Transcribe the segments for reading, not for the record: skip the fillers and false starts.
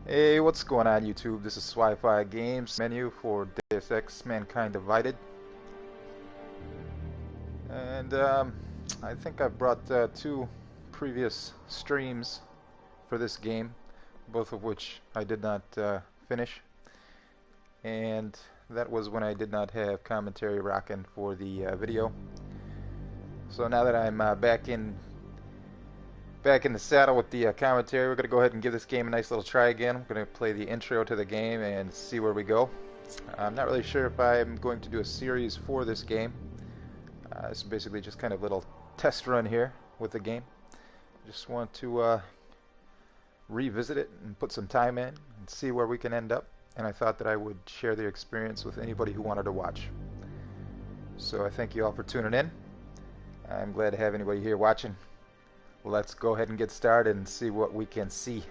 Hey, what's going on YouTube? This is Wi-Fi Games menu for Deus Ex Mankind Divided. And I think I brought two previous streams for this game, both of which I did not finish. And that was when I did not have commentary rocking for the video. So now that I'm back in the saddle with the commentary, we're going to go ahead and give this game a nice little try again. We're going to play the intro to the game and see where we go. I'm not really sure if I'm going to do a series for this game. This is basically just kind of a little test run here with the game. Just want to revisit it and put some time in and see where we can end up. And I thought that I would share the experience with anybody who wanted to watch. So I thank you all for tuning in. I'm glad to have anybody here watching. Let's go ahead and get started and see what we can see.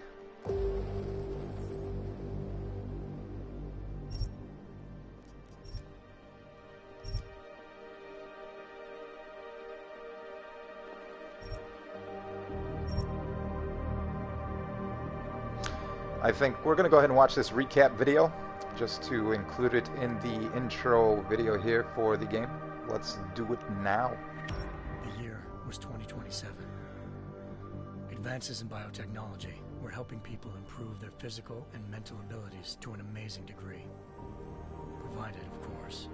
I think we're going to go ahead and watch this recap video just to include it in the intro video here for the game. Let's do it now. The year was 2027. Advances in biotechnology were helping people improve their physical and mental abilities to an amazing degree. Provided, of course,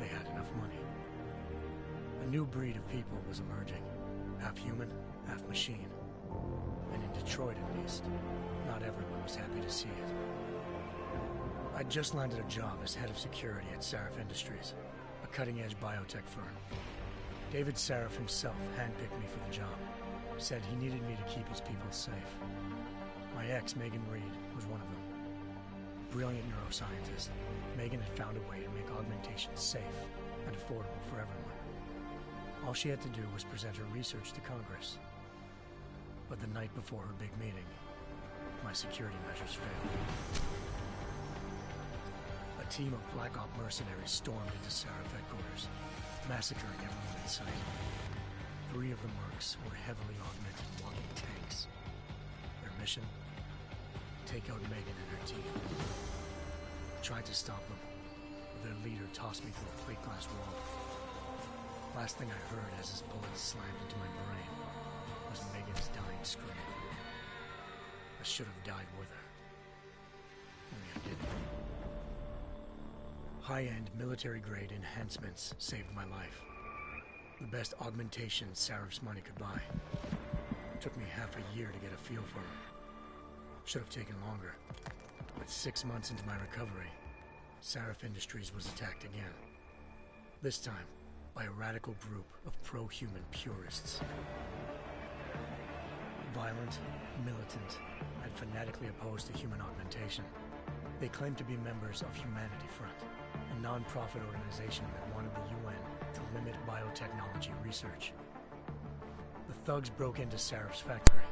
they had enough money. A new breed of people was emerging, half human, half machine. And in Detroit, at least, not everyone was happy to see it. I'd just landed a job as head of security at Sarif Industries, a cutting-edge biotech firm. David Sarif himself handpicked me for the job. Said he needed me to keep his people safe. My ex, Megan Reed, was one of them. Brilliant neuroscientist, Megan had found a way to make augmentation safe and affordable for everyone. All she had to do was present her research to Congress. But the night before her big meeting, my security measures failed. A team of Black Op mercenaries stormed into Sarif headquarters, massacring everyone in sight. 3 of the mercs were heavily augmented walking tanks. Their mission? Take out Megan and her team. I tried to stop them, but their leader tossed me through a plate glass wall. Last thing I heard as his bullet slammed into my brain was Megan's dying scream. I should have died with her. Only I didn't. High-end military-grade enhancements saved my life. The best augmentation Sarif's money could buy. It took me half a year to get a feel for her. Should have taken longer. But 6 months into my recovery, Sarif Industries was attacked again. This time, by a radical group of pro-human purists. Violent, militant, and fanatically opposed to human augmentation. They claimed to be members of Humanity Front, a non-profit organization that wanted the UN to limit biotechnology research. The thugs broke into Sarif's factory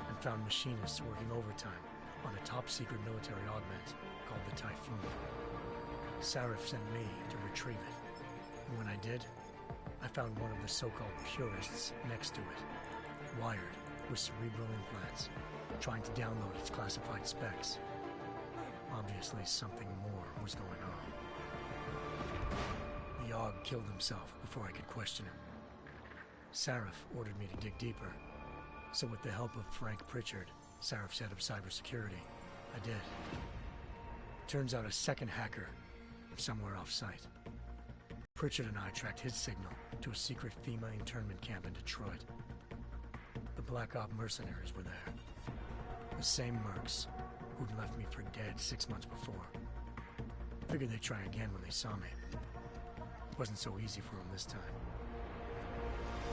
and found machinists working overtime on a top-secret military augment called the Typhoon. Sarif sent me to retrieve it, and when I did, I found one of the so-called purists next to it, wired with cerebral implants, trying to download its classified specs. Obviously, something more was going on. The AUG killed himself before I could question him. Sarif ordered me to dig deeper, so with the help of Frank Pritchard, Sarif's head of cybersecurity, I did. Turns out a second hacker was somewhere off-site. Pritchard and I tracked his signal to a secret FEMA internment camp in Detroit. The Black Op mercenaries were there. The same mercs who'd left me for dead 6 months before. Figured they'd try again when they saw me. Wasn't so easy for them this time.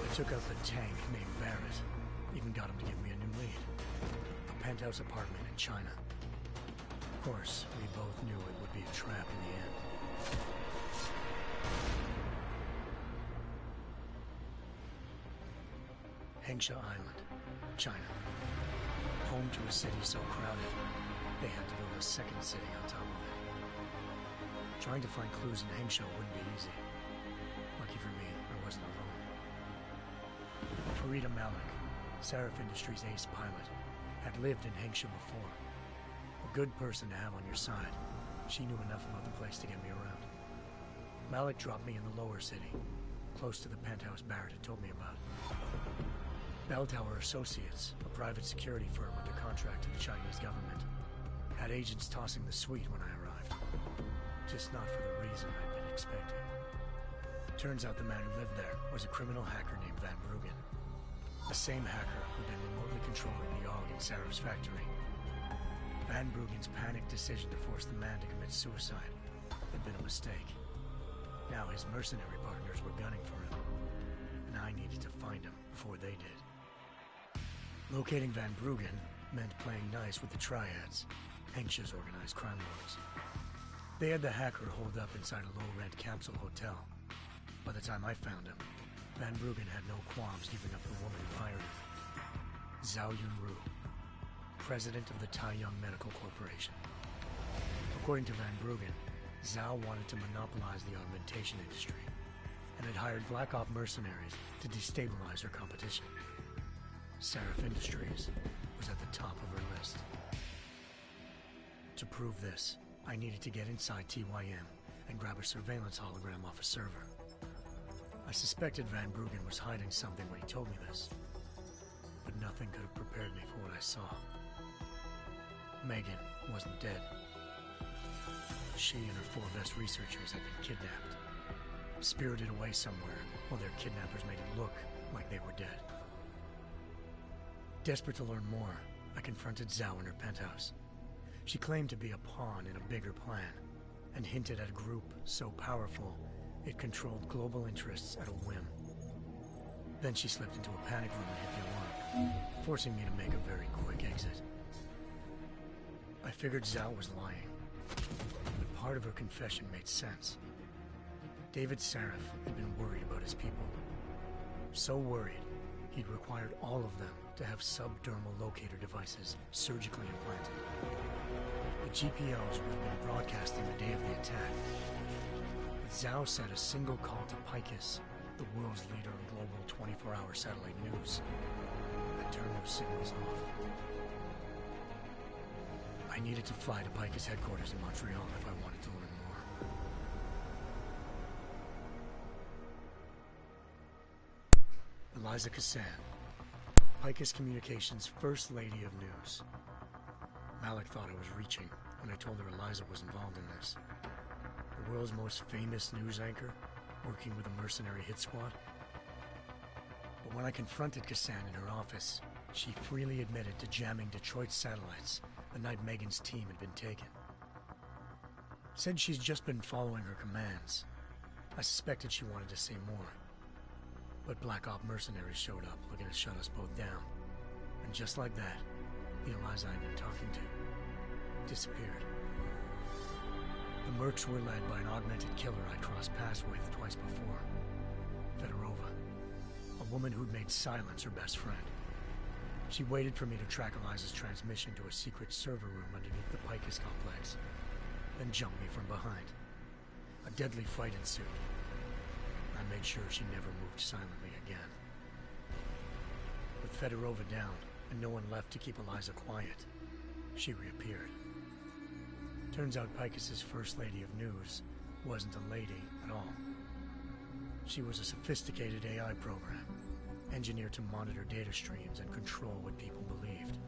I took out the tank named Barrett. Even got him to give me a new lead. A penthouse apartment in China. Of course, we both knew it would be a trap in the end. Hengsha Island, China. Home to a city so crowded, they had to build a second city on top of it. Trying to find clues in Hengsha wouldn't be easy. Lucky for me, I wasn't alone. Farida Malik, Sarif Industries' ace pilot, had lived in Hengsha before. A good person to have on your side. She knew enough about the place to get me around. Malik dropped me in the lower city, close to the penthouse Barrett had told me about. Bell Tower Associates, a private security firm under contract to the Chinese government, had agents tossing the suite when I arrived. Just not for the reason I'd been expecting. Turns out the man who lived there was a criminal hacker named Van Bruggen. The same hacker who'd been remotely controlling the AUG in Sarah's factory. Van Bruggen's panicked decision to force the man to commit suicide had been a mistake. Now his mercenary partners were gunning for him, and I needed to find him before they did. Locating Van Bruggen meant playing nice with the triads, anxious organized crime lords. They had the hacker holed up inside a low-rent capsule hotel. By the time I found him, Van Bruggen had no qualms giving up the woman who hired him. Zhao Yunru, president of the Taiyang Medical Corporation. According to Van Bruggen, Zhao wanted to monopolize the augmentation industry and had hired Black Op mercenaries to destabilize her competition. Seraph Industries was at the top of her list. To prove this, I needed to get inside TYM and grab a surveillance hologram off a server. I suspected Van Bruggen was hiding something when he told me this, but nothing could have prepared me for what I saw. Megan wasn't dead. She and her 4 Vest researchers had been kidnapped, spirited away somewhere while their kidnappers made it look like they were dead. Desperate to learn more, I confronted Zhao in her penthouse. She claimed to be a pawn in a bigger plan, and hinted at a group so powerful it controlled global interests at a whim. Then she slipped into a panic room and hit the alarm, forcing me to make a very quick exit. I figured Zhao was lying, but part of her confession made sense. David Saraf had been worried about his people. So worried, he'd required all of them to have subdermal locator devices surgically implanted. The GPOs would have been broadcasting the day of the attack. But Zhao said a single call to Picus, the world's leader in global 24-hour satellite news, had turned those signals off. I needed to fly to Picus headquarters in Montreal if I wanted to learn more. Eliza Cassan, Picus Communications' First Lady of News. Malik thought I was reaching when I told her Eliza was involved in this. The world's most famous news anchor, working with a mercenary hit squad. But when I confronted Cassan in her office, she freely admitted to jamming Detroit's satellites the night Megan's team had been taken. Said she's just been following her commands. I suspected she wanted to say more. But Black Op mercenaries showed up looking to shut us both down. And just like that, the Eliza I'd been talking to disappeared. The Mercs were led by an augmented killer I'd crossed paths with twice before. Fedorova, a woman who'd made silence her best friend. She waited for me to track Eliza's transmission to a secret server room underneath the Picus complex, then jumped me from behind. A deadly fight ensued. I made sure she never moved silently again. With Fedorova down and no one left to keep Eliza quiet, she reappeared. Turns out Picus's First Lady of News wasn't a lady at all. She was a sophisticated AI program, engineered to monitor data streams and control what people believed.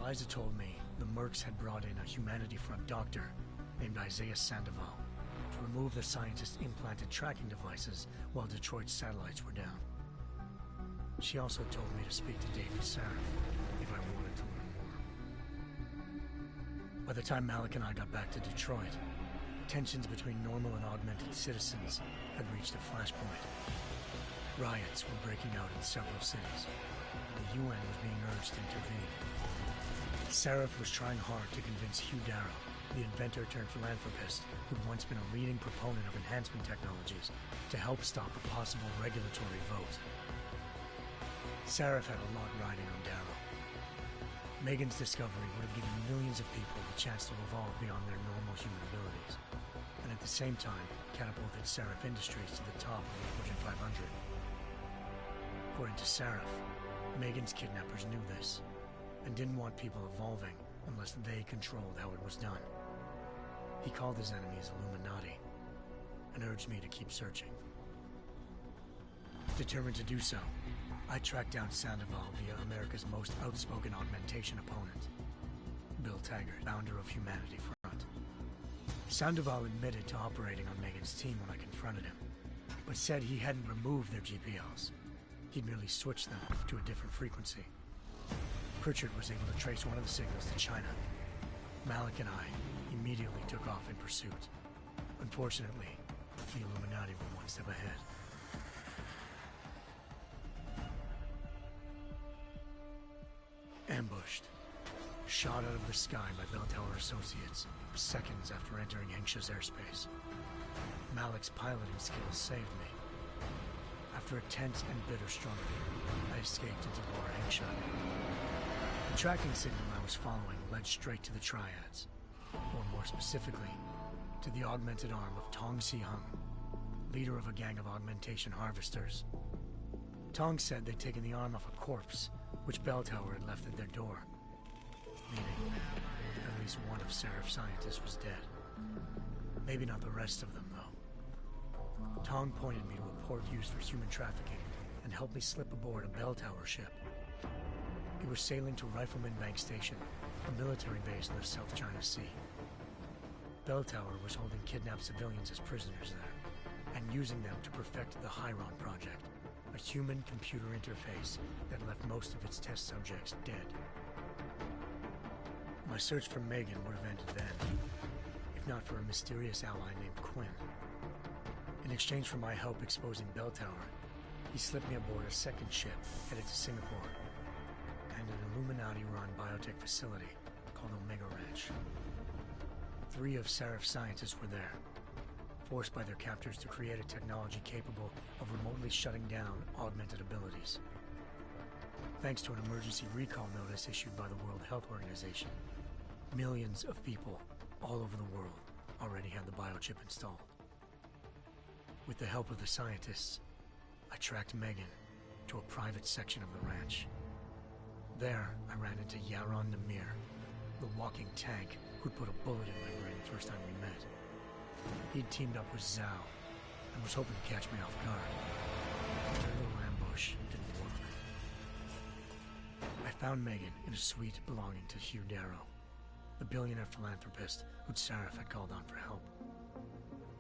Eliza told me the Mercs had brought in a Humanity Front doctor named Isaiah Sandoval to remove the scientist's implanted tracking devices while Detroit's satellites were down. She also told me to speak to David Saraf if I wanted to learn more. By the time Malik and I got back to Detroit, tensions between normal and augmented citizens had reached a flashpoint. Riots were breaking out in several cities, and the UN was being urged to intervene. Saraf was trying hard to convince Hugh Darrow, the inventor turned philanthropist who'd once been a leading proponent of enhancement technologies, to help stop a possible regulatory vote. Saraf had a lot riding on Darrow. Megan's discovery would have given millions of people the chance to evolve beyond their normal human abilities, and at the same time catapulted Saraf Industries to the top of the Fortune 500. According to Saraf, Megan's kidnappers knew this, and didn't want people evolving unless they controlled how it was done. He called his enemies Illuminati and urged me to keep searching. Determined to do so, I tracked down Sandoval via America's most outspoken augmentation opponent, Bill Taggart, founder of Humanity Front. Sandoval admitted to operating on Megan's team when I confronted him, but said he hadn't removed their GPLs. He'd merely switched them to a different frequency. Pritchard was able to trace one of the signals to China. Malik and I immediately took off in pursuit. Unfortunately, the Illuminati were one step ahead. Ambushed. Shot out of the sky by Bell Tower Associates, seconds after entering Hengsha's airspace. Malik's piloting skills saved me. After a tense and bitter struggle, I escaped into Lower Hengsha. The tracking signal I was following led straight to the Triads, or more specifically, to the augmented arm of Tong Si-hung, leader of a gang of augmentation harvesters. Tong said they'd taken the arm off a corpse, which Bell Tower had left at their door, meaning at least one of Seraph's scientists was dead. Maybe not the rest of them, though. Tong pointed me to a port used for human trafficking and helped me slip aboard a Bell Tower ship. It was sailing to Rifleman Bank Station, a military base in the South China Sea. Bell Tower was holding kidnapped civilians as prisoners there, and using them to perfect the Hyron Project, a human-computer interface that left most of its test subjects dead. My search for Megan would have ended then, if not for a mysterious ally named Quinn. In exchange for my help exposing Bell Tower, he slipped me aboard a second ship headed to Singapore and an Illuminati-run biotech facility called Omega Ranch. 3 of Seraph's scientists were there, forced by their captors to create a technology capable of remotely shutting down augmented abilities. Thanks to an emergency recall notice issued by the World Health Organization, millions of people all over the world already had the biochip installed. With the help of the scientists, I tracked Megan to a private section of the ranch. There, I ran into Yaron Namir, the walking tank who'd put a bullet in my brain the first time we met. He'd teamed up with Zhao and was hoping to catch me off guard. But their little ambush didn't work. I found Megan in a suite belonging to Hugh Darrow, the billionaire philanthropist who'd Seraph had called on for help.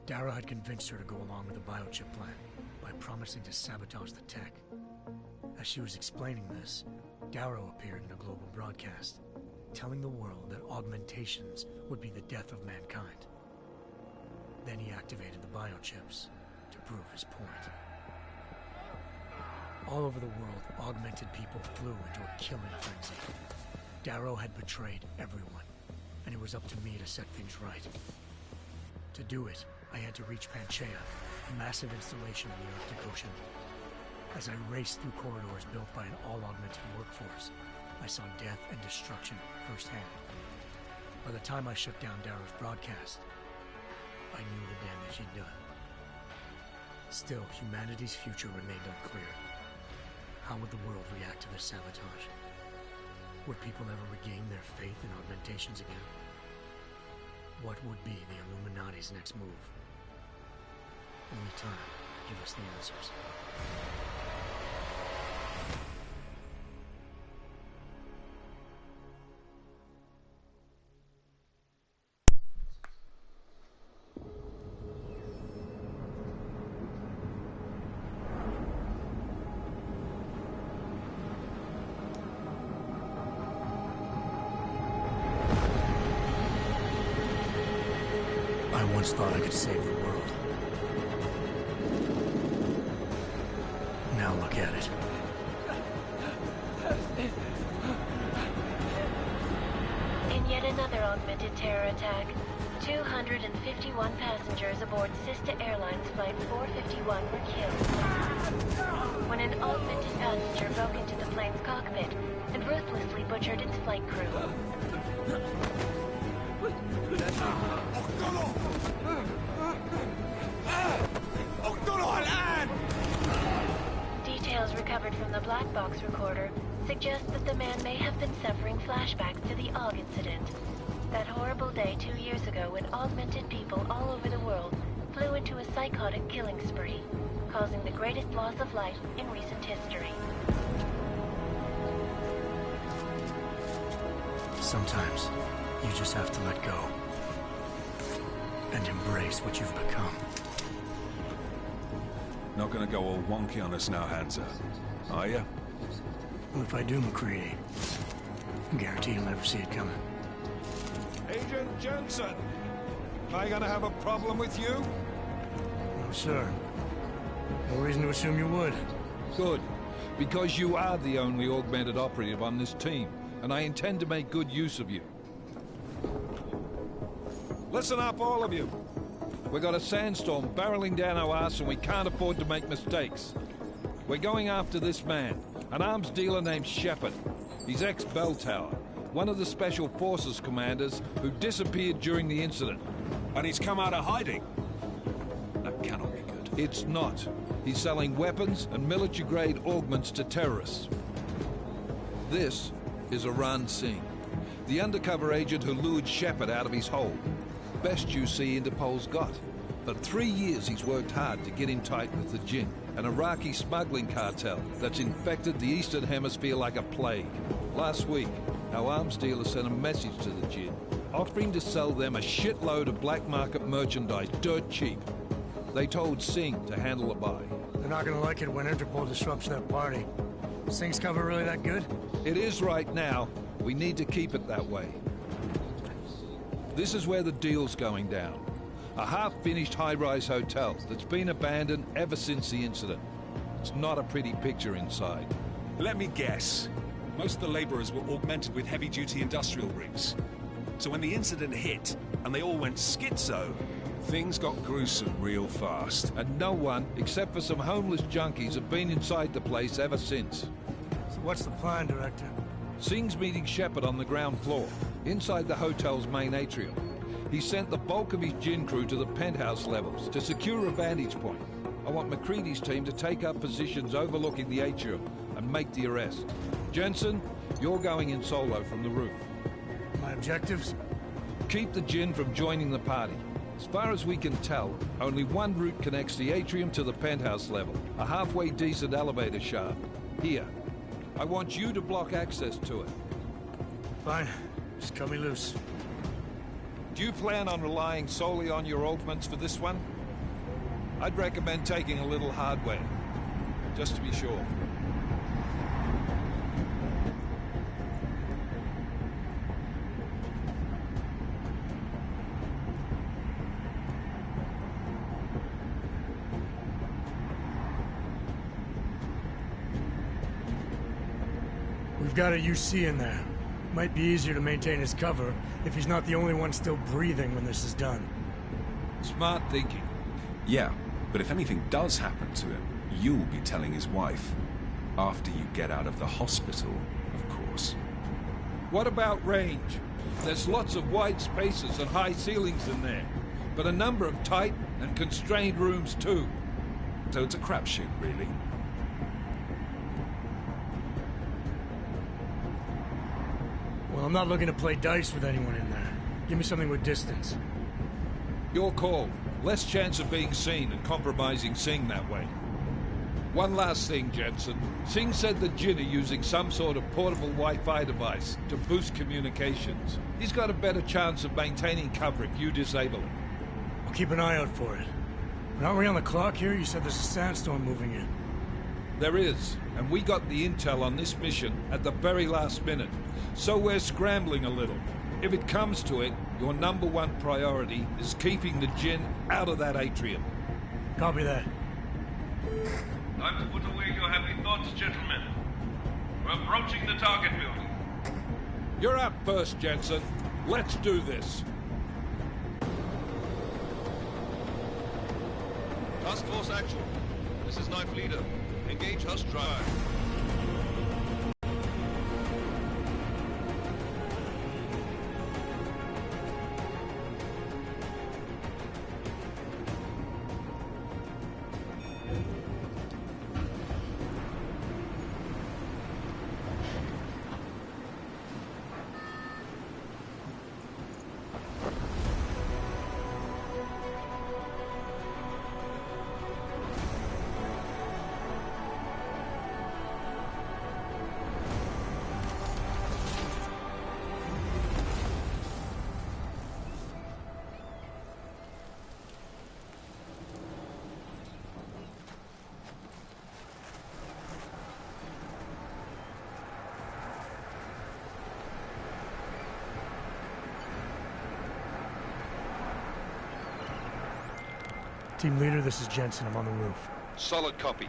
Darrow had convinced her to go along with the biochip plan by promising to sabotage the tech. As she was explaining this, Darrow appeared in a global broadcast, telling the world that augmentations would be the death of mankind. Then he activated the biochips to prove his point. All over the world, augmented people flew into a killing frenzy. Darrow had betrayed everyone, and it was up to me to set things right. To do it, I had to reach Panchaea, a massive installation in the Arctic Ocean. As I raced through corridors built by an all-augmented workforce, I saw death and destruction firsthand. By the time I shut down Darrow's broadcast, I knew the damage he'd done. Still, humanity's future remained unclear. How would the world react to this sabotage? Would people ever regain their faith in augmentations again? What would be the Illuminati's next move? Only time will give us the answers. I once thought I could save the world. Now look at it. In yet another augmented terror attack, 251 passengers aboard Sister Airlines Flight 451 were killed when an augmented passenger broke into the plane's cockpit and ruthlessly butchered its flight crew. Details recovered from the black box recorder suggest that the man may have been suffering flashbacks to the AUG incident. fateful day 2 years ago when augmented people all over the world flew into a psychotic killing spree, causing the greatest loss of life in recent history. Sometimes, you just have to let go. And embrace what you've become. Not gonna go all wonky on us now, Hansa, are you? Well, if I do, McCready, I guarantee you'll never see it coming. Agent Jensen! Am I gonna have a problem with you? No, sir. No reason to assume you would. Good. Because you are the only augmented operative on this team, and I intend to make good use of you. Listen up, all of you. We've got a sandstorm barreling down our arse and we can't afford to make mistakes. We're going after this man, an arms dealer named Shepard. He's ex-Bell Tower, one of the Special Forces commanders who disappeared during the incident. And he's come out of hiding. That cannot be good. It's not. He's selling weapons and military-grade augments to terrorists. This is Aran Singh, the undercover agent who lured Shepard out of his hole. Best you see Interpol's got. For 3 years he's worked hard to get in tight with the Jinn, an Iraqi smuggling cartel that's infected the Eastern Hemisphere like a plague. Last week, our arms dealer sent a message to the Jinn, offering to sell them a shitload of black market merchandise dirt cheap. They told Singh to handle the buy. They're not gonna like it when Interpol disrupts that party. Singh's cover really that good? It is right now. We need to keep it that way. This is where the deal's going down. A half-finished high-rise hotel that's been abandoned ever since the incident. It's not a pretty picture inside. Let me guess. Most of the laborers were augmented with heavy-duty industrial rigs. So when the incident hit, and they all went schizo, things got gruesome real fast. And no one, except for some homeless junkies, have been inside the place ever since. So what's the plan, Director? Singh's meeting Shepard on the ground floor, inside the hotel's main atrium. He sent the bulk of his Jinn crew to the penthouse levels to secure a vantage point. I want McCready's team to take up positions overlooking the atrium and make the arrest. Jensen, you're going in solo from the roof. My objectives? Keep the Jinn from joining the party. As far as we can tell, only one route connects the atrium to the penthouse level, a halfway decent elevator shaft. Here. I want you to block access to it. Fine. Just cut me loose. Do you plan on relying solely on your augments for this one? I'd recommend taking a little hardware, just to be sure. We've got a UC in there. Might be easier to maintain his cover if he's not the only one still breathing when this is done. Smart thinking. Yeah, but if anything does happen to him, you'll be telling his wife. After you get out of the hospital, of course. What about range? There's lots of wide spaces and high ceilings in there, but a number of tight and constrained rooms too. So it's a crapshoot, really. Well, I'm not looking to play dice with anyone in there. Give me something with distance. Your call. Less chance of being seen and compromising Singh that way. One last thing, Jensen. Singh said the Jinn are using some sort of portable Wi-Fi device to boost communications. He's got a better chance of maintaining cover if you disable it. I'll keep an eye out for it. But aren't we on the clock here? You said there's a sandstorm moving in. There is, and we got the intel on this mission at the very last minute. So we're scrambling a little. If it comes to it, your #1 priority is keeping the Jinn out of that atrium. Copy that. Time to put away your happy thoughts, gentlemen. We're approaching the target building. You're up first, Jensen. Let's do this. Task Force action. This is Knife Leader. Engage Hush Drive. Team leader, this is Jensen. I'm on the roof. Solid copy.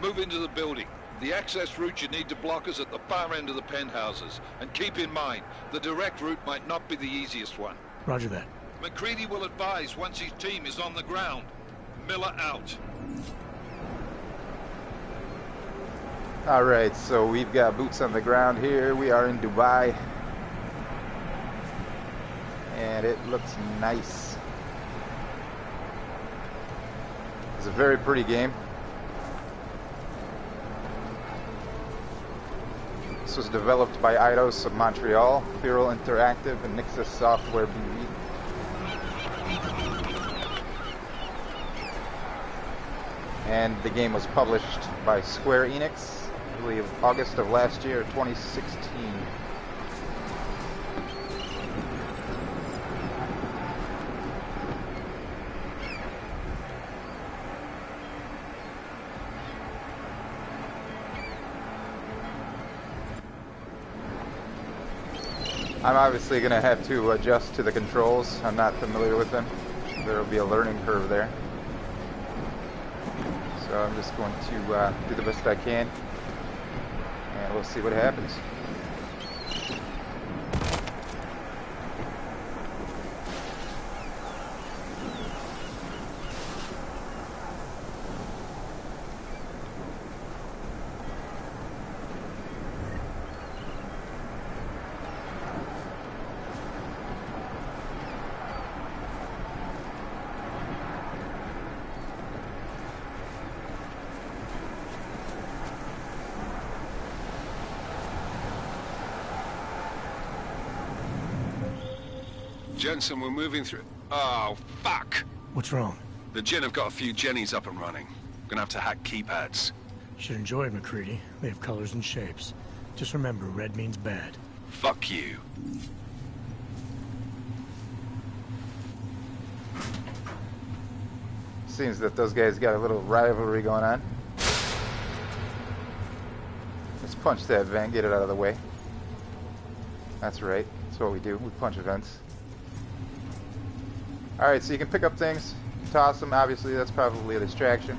Move into the building. The access route you need to block is at the far end of the penthouses. And keep in mind, the direct route might not be the easiest one. Roger that. McCready will advise once his team is on the ground. Miller out. Alright, so we've got boots on the ground here. We are in Dubai. And it looks nice. It's a very pretty game. This was developed by Eidos of Montreal, Feral Interactive, and Nixus Software BV. And the game was published by Square Enix, I believe August of last year, 2016. I'm obviously going to have to adjust to the controls. I'm not familiar with them. There will be a learning curve there. So I'm just going to do the best I can, and we'll see what happens. Jensen, we're moving through... Oh, fuck! What's wrong? The Jinn have got a few Jennies up and running. Gonna have to hack keypads. You should enjoy it, McCready. They have colors and shapes. Just remember, red means bad. Fuck you. Seems that those guys got a little rivalry going on. Let's punch that vent, get it out of the way. That's right. That's what we do. We punch vents. Alright, so you can pick up things, toss them. Obviously, that's probably a distraction.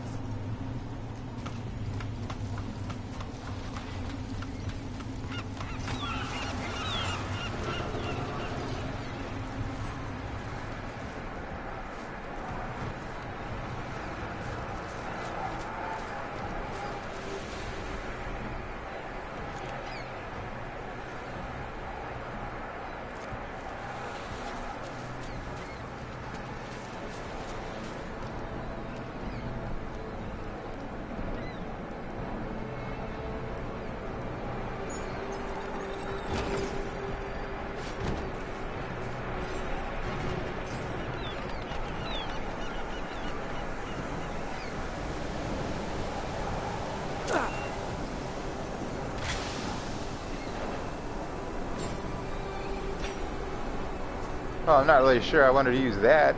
Well, I'm not really sure I wanted to use that.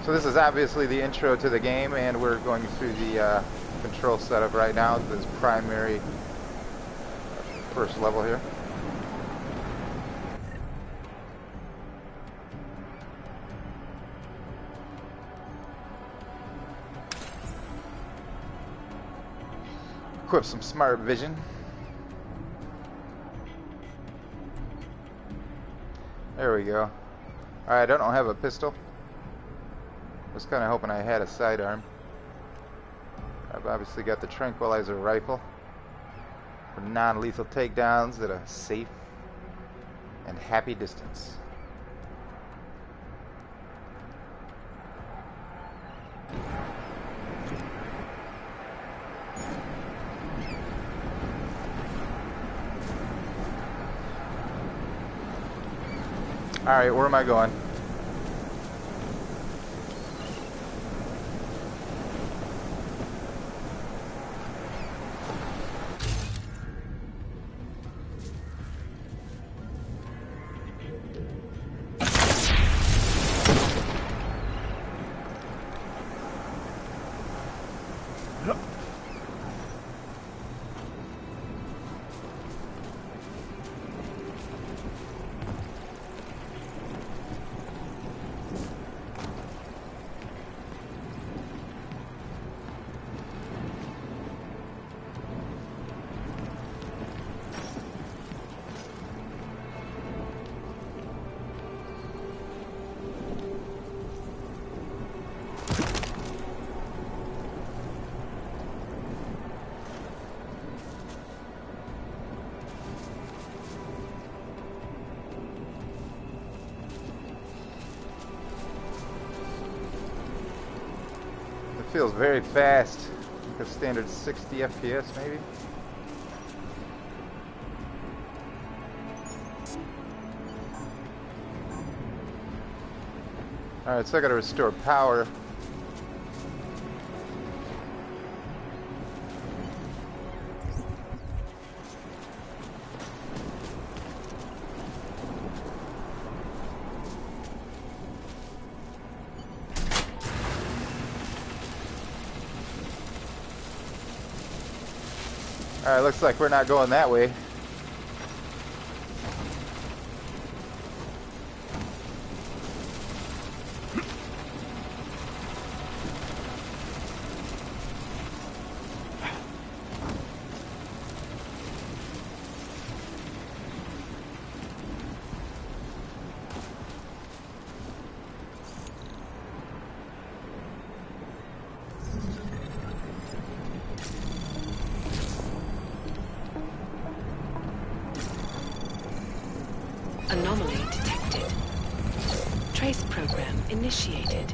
So this is obviously the intro to the game, and we're going through the control setup right now. This primary first level here. Equip some smart vision. There we go. Alright, I don't have a pistol. I was kind of hoping I had a sidearm. I've obviously got the tranquilizer rifle for non-lethal takedowns at a safe and happy distance. Alright, where am I going? feels very fast. Like a standard 60 FPS maybe. Alright, so I gotta restore power. Alright, looks like we're not going that way. Anomaly detected. Trace program initiated.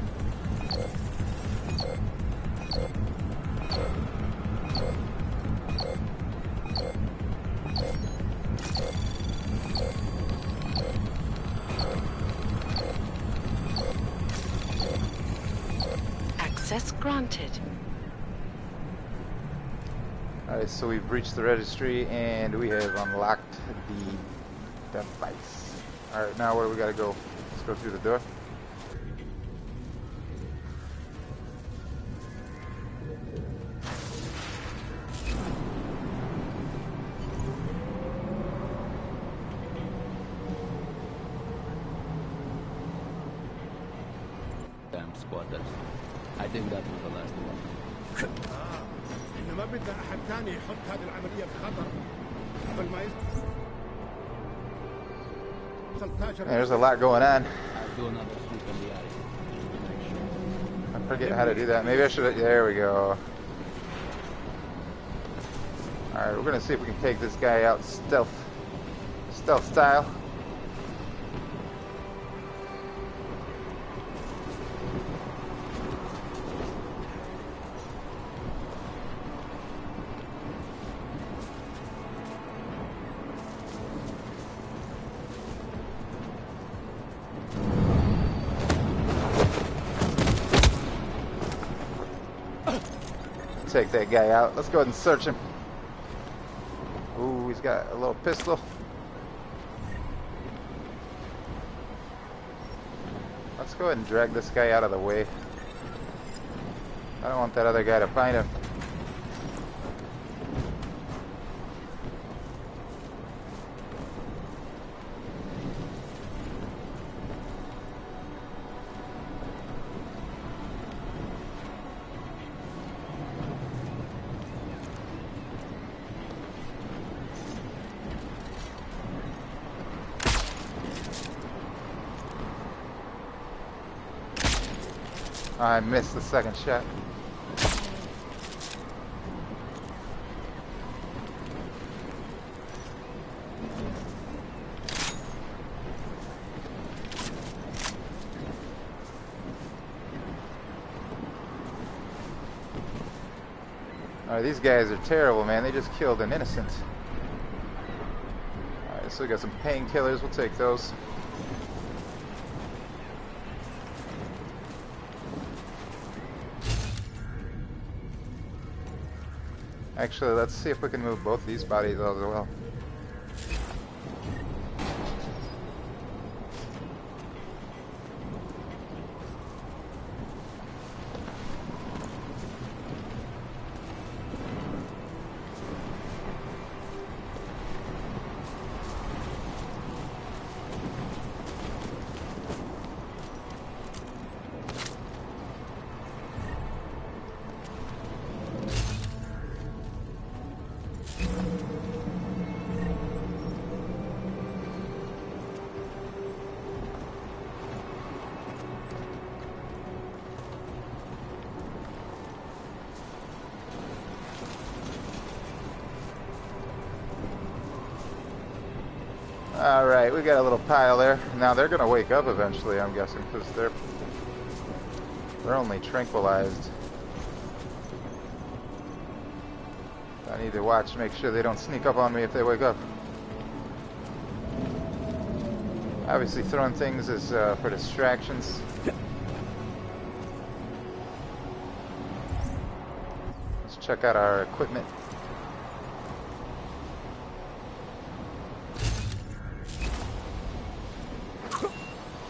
Access granted. Alright, so we've reached the registry and we have unlocked the device. Alright, now where do we gotta go? Let's go through the door. Damn squatters. I think that was the last one. إنه ما بدنا أحد ثاني يحط هذه العملية في خطر قبل ما يصل There's a lot going on. I'll do another sweep in the attic. I forget how to do that. Maybe I should. There we go. Alright, we're gonna see if we can take this guy out stealth style. Take that guy out. Let's go ahead and search him. Ooh, he's got a little pistol. Let's go ahead and drag this guy out of the way. I don't want that other guy to find him. I missed the second shot. Alright, these guys are terrible, man. They just killed an innocent. Alright, so we got some painkillers. We'll take those. Actually, let's see if we can move both these bodies as well. Alright, we got a little pile there. Now they're gonna wake up eventually, I'm guessing, because they're only tranquilized. I need to watch, make sure they don't sneak up on me if they wake up. Obviously throwing things is for distractions. Let's check out our equipment.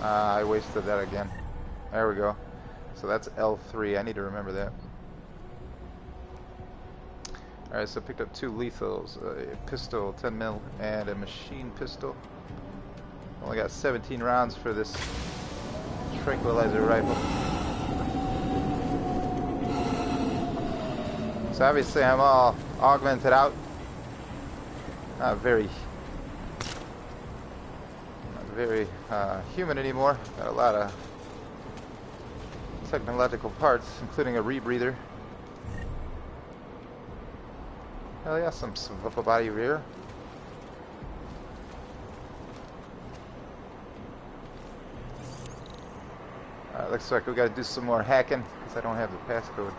I wasted that again. There we go. So that's L3. I need to remember that. Alright, so I picked up 2 lethals, a pistol, 10 mil, and a machine pistol. Only got 17 rounds for this tranquilizer rifle. So obviously I'm all augmented out. Not very human anymore. Got a lot of technological parts, including a rebreather. Hell yeah, some upper body rear. Looks like we gotta do some more hacking because I don't have the passcode.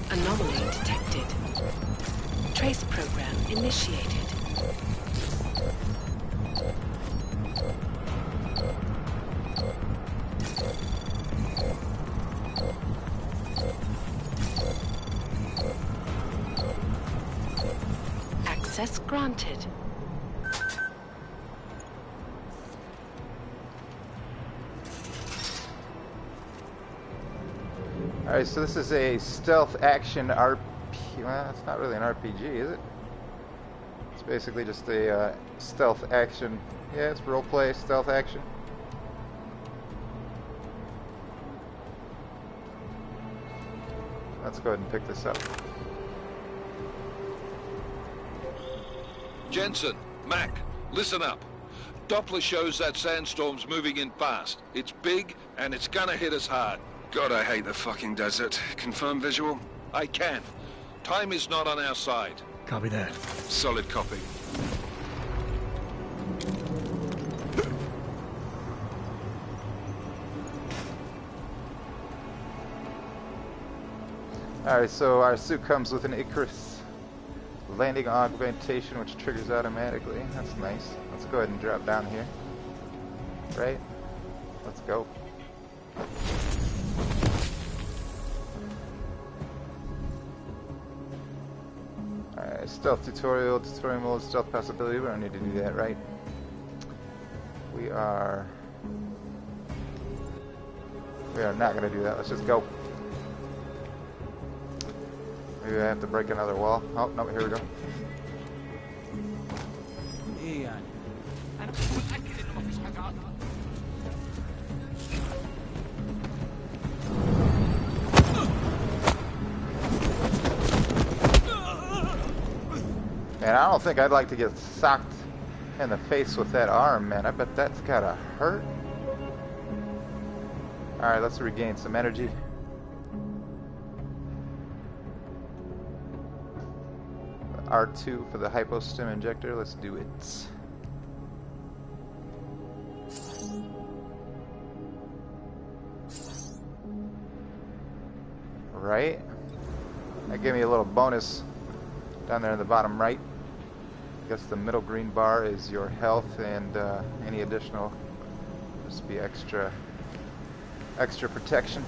Anomaly detected. Trace program initiated. Access granted. Alright, so this is a stealth action RP. Well, it's not really an RPG, is it? It's basically just a stealth action. Yeah, it's roleplay, stealth action. Let's go ahead and pick this up. Jensen, Mac, listen up. Doppler shows that sandstorm's moving in fast. It's big, and it's gonna hit us hard. God, I hate the fucking desert. Confirm visual? I can. Time is not on our side. Copy that. Solid copy. Alright, so our suit comes with an Icarus landing augmentation, which triggers automatically. That's nice. Let's go ahead and drop down here. Right? Let's go. Alright, stealth tutorial mode, stealth possibility. We don't need to do that, right? We are not going to do that. Let's just go. Maybe I have to break another wall. Oh, no, here we go. Man, I don't think I'd like to get socked in the face with that arm, man. I bet that's gotta hurt. Alright, let's regain some energy. R2 for the hypostim injector. Let's do it. Right? That gave me a little bonus down there in the bottom right. I guess the middle green bar is your health, and any additional just be extra protection.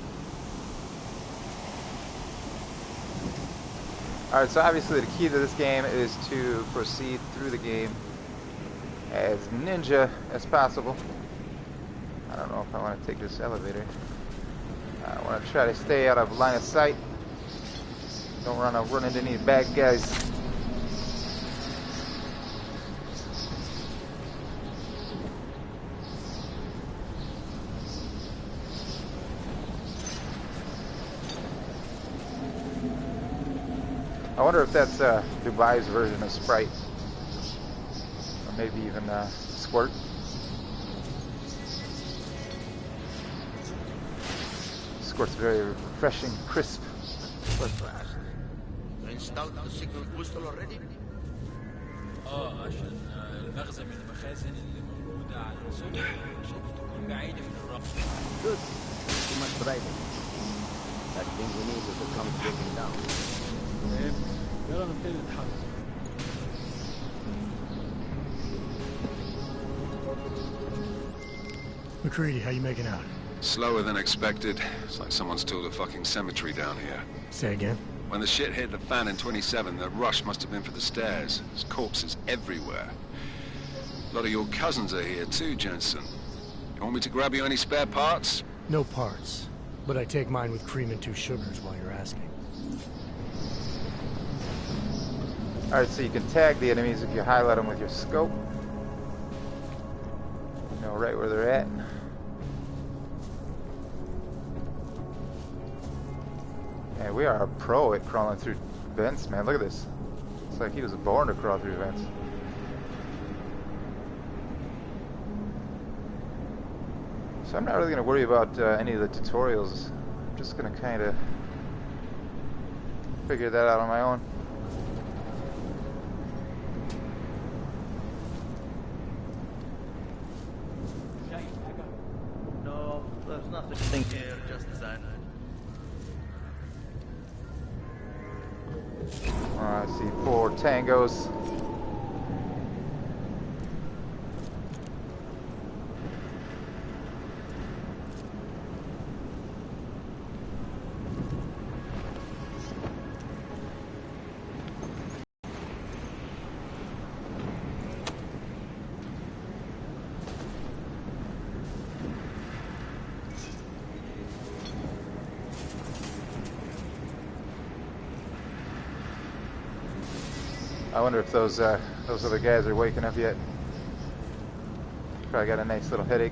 Alright, so obviously the key to this game is to proceed through the game as ninja as possible. I don't know if I want to take this elevator. I want to try to stay out of line of sight. Don't run into any bad guys. I wonder if that's Dubai's version of Sprite, or maybe even Squirt. Squirt's very refreshing, crisp. You installed the signal booster already? عشان المخزن من المخازن اللي موجودة على السطح عشان تكون بعيدة من الرف. Good. Too much driving. That thing we need if it comes breaking down. يلا نبتدي نتحرك. McCready, how you making out? Slower than expected. It's like someone's tooled a fucking cemetery down here. Say again? When the shit hit the fan in 27, the rush must have been for the stairs. There's corpses everywhere. A lot of your cousins are here too, Jensen. You want me to grab you any spare parts? No parts. But I take mine with cream and 2 sugars while you're asking. Alright, so you can tag the enemies if you highlight them with your scope. You know right where they're at. Man, we are a pro at crawling through vents, man. Look at this. It's like he was born to crawl through vents. So I'm not really going to worry about any of the tutorials. I'm just going to kind of figure that out on my own. No, there's nothing here, just design. I see 4 tangos. I wonder if those other guys are waking up yet. Probably got a nice little headache.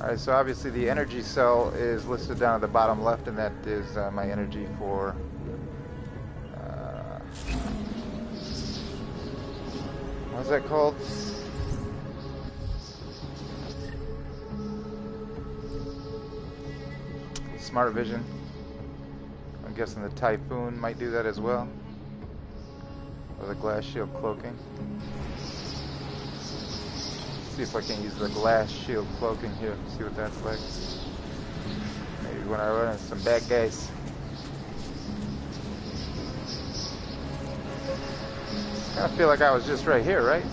Alright, so obviously the energy cell is listed down at the bottom left, and that is my energy for what's that called? Smart vision. I'm guessing the Typhoon might do that as well. Or the glass shield cloaking. See if I can use the glass shield cloaking here. See what that's like. Maybe when I run into some bad guys. I feel like I was just right here, right?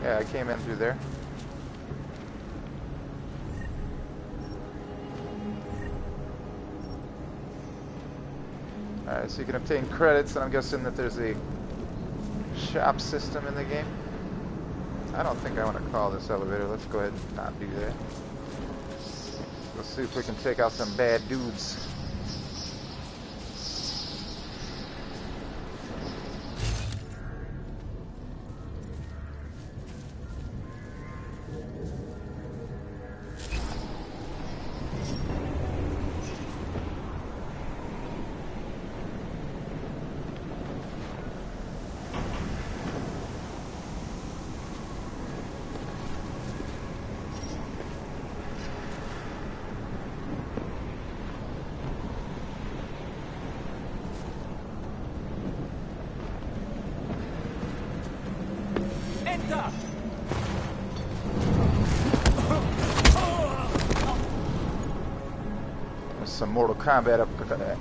Yeah, I came in through there. Alright, so you can obtain credits, and I'm guessing that there's a shop system in the game. I don't think I want to call this elevator. Let's go ahead and not do that. Let's see if we can take out some bad dudes. Some Mortal Kombat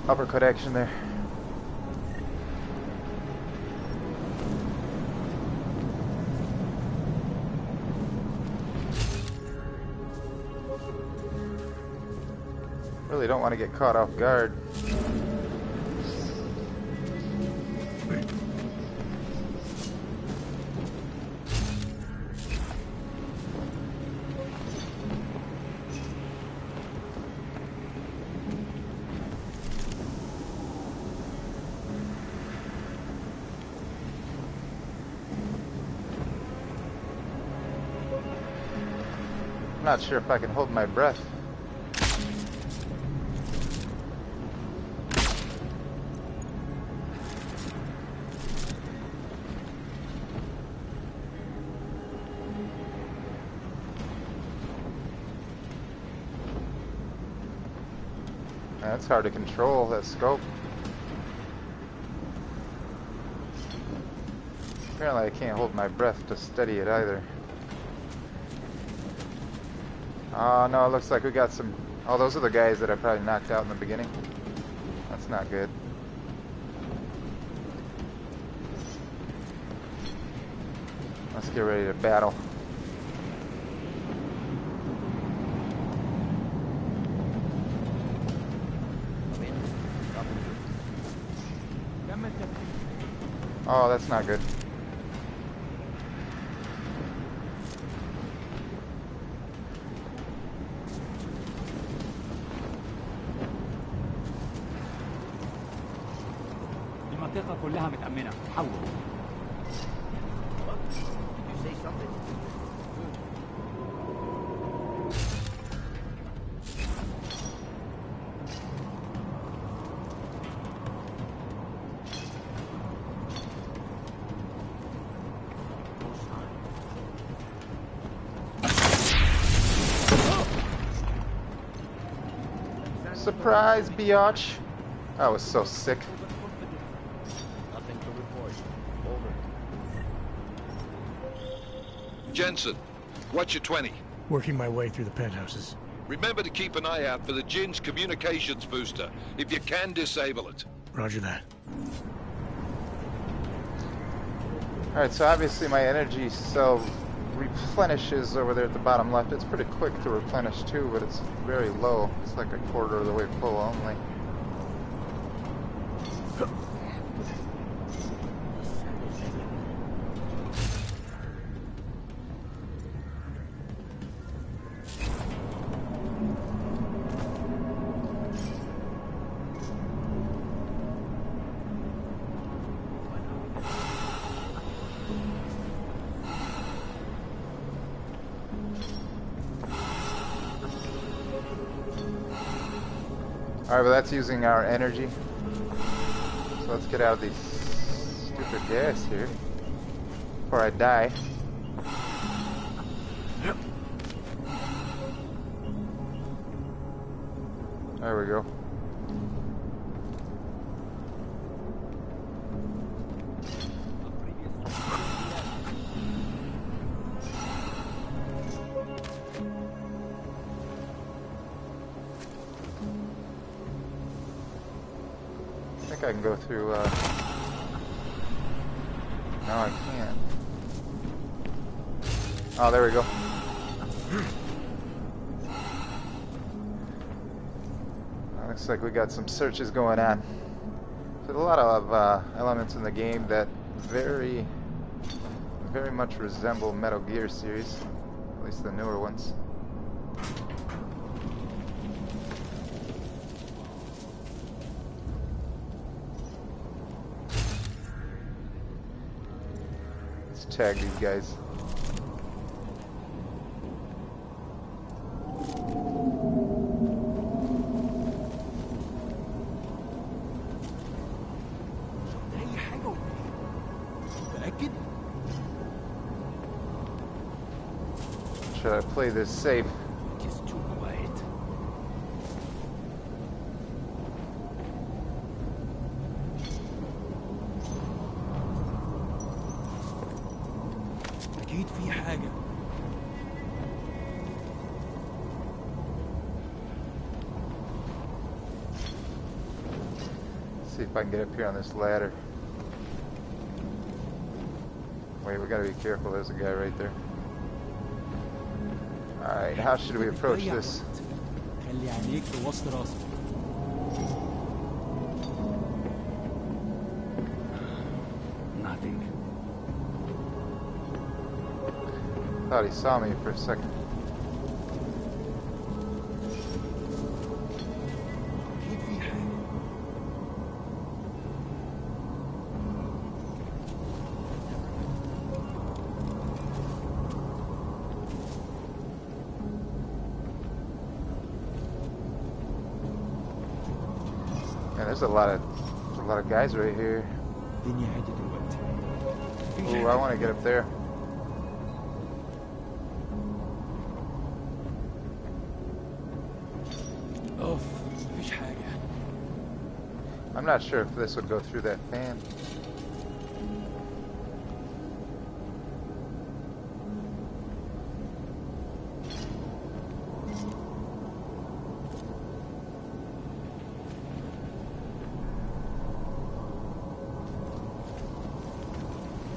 uppercut action there. Really don't want to get caught off guard. I'm not sure if I can hold my breath. Yeah, it's hard to control that scope. Apparently I can't hold my breath to steady it either. Oh no, it looks like we got some... Oh, those are the guys that I probably knocked out in the beginning. That's not good. Let's get ready to battle. Oh, that's not good. المنطقة كلها متأمنة. حول. Did you say something? Surprise, biatch! That was so sick. Nothing to report. Over. Jensen, what's your 20? Working my way through the penthouses. Remember to keep an eye out for the Jinn's communications booster. If you can, disable it. Roger that. Alright, so obviously my energy cell replenishes over there at the bottom left. It's pretty quick to replenish too, but it's very low. It's like a quarter of the way full only. Alright, but that's using our energy. So let's get out of these stupid gas here before I die. There we go. I think I can go through, no I can't. Oh, there we go. Looks like we got some searches going on. There's a lot of elements in the game that very much resemble Metal Gear series, at least the newer ones. Let's tag these guys. Should I play this safe? Just too quiet. أكيد في حاجة. Let's see if I can get up here on this ladder. Wait, we gotta be careful. There's a guy right there. Alright, how should we approach this? خلي عينيك في وسط راسك. Nothing. Thought he saw me for a second. أكيد في حاجة. Man, there's a lot of guys right here. الدنيا هادية دلوقتي. Ooh, I want to get up there. أوف مفيش حاجة. I'm not sure if this would go through that fan.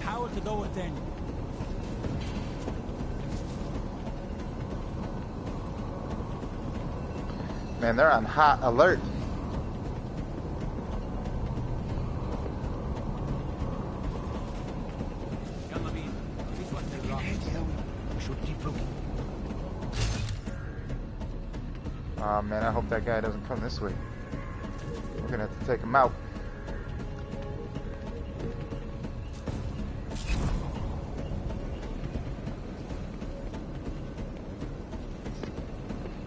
حاول تدور تاني. Man, they're on hot alert. يلا بينا. مفيش وقت للراحة. Oh man, I hope that guy doesn't come this way. We're gonna have to take him out.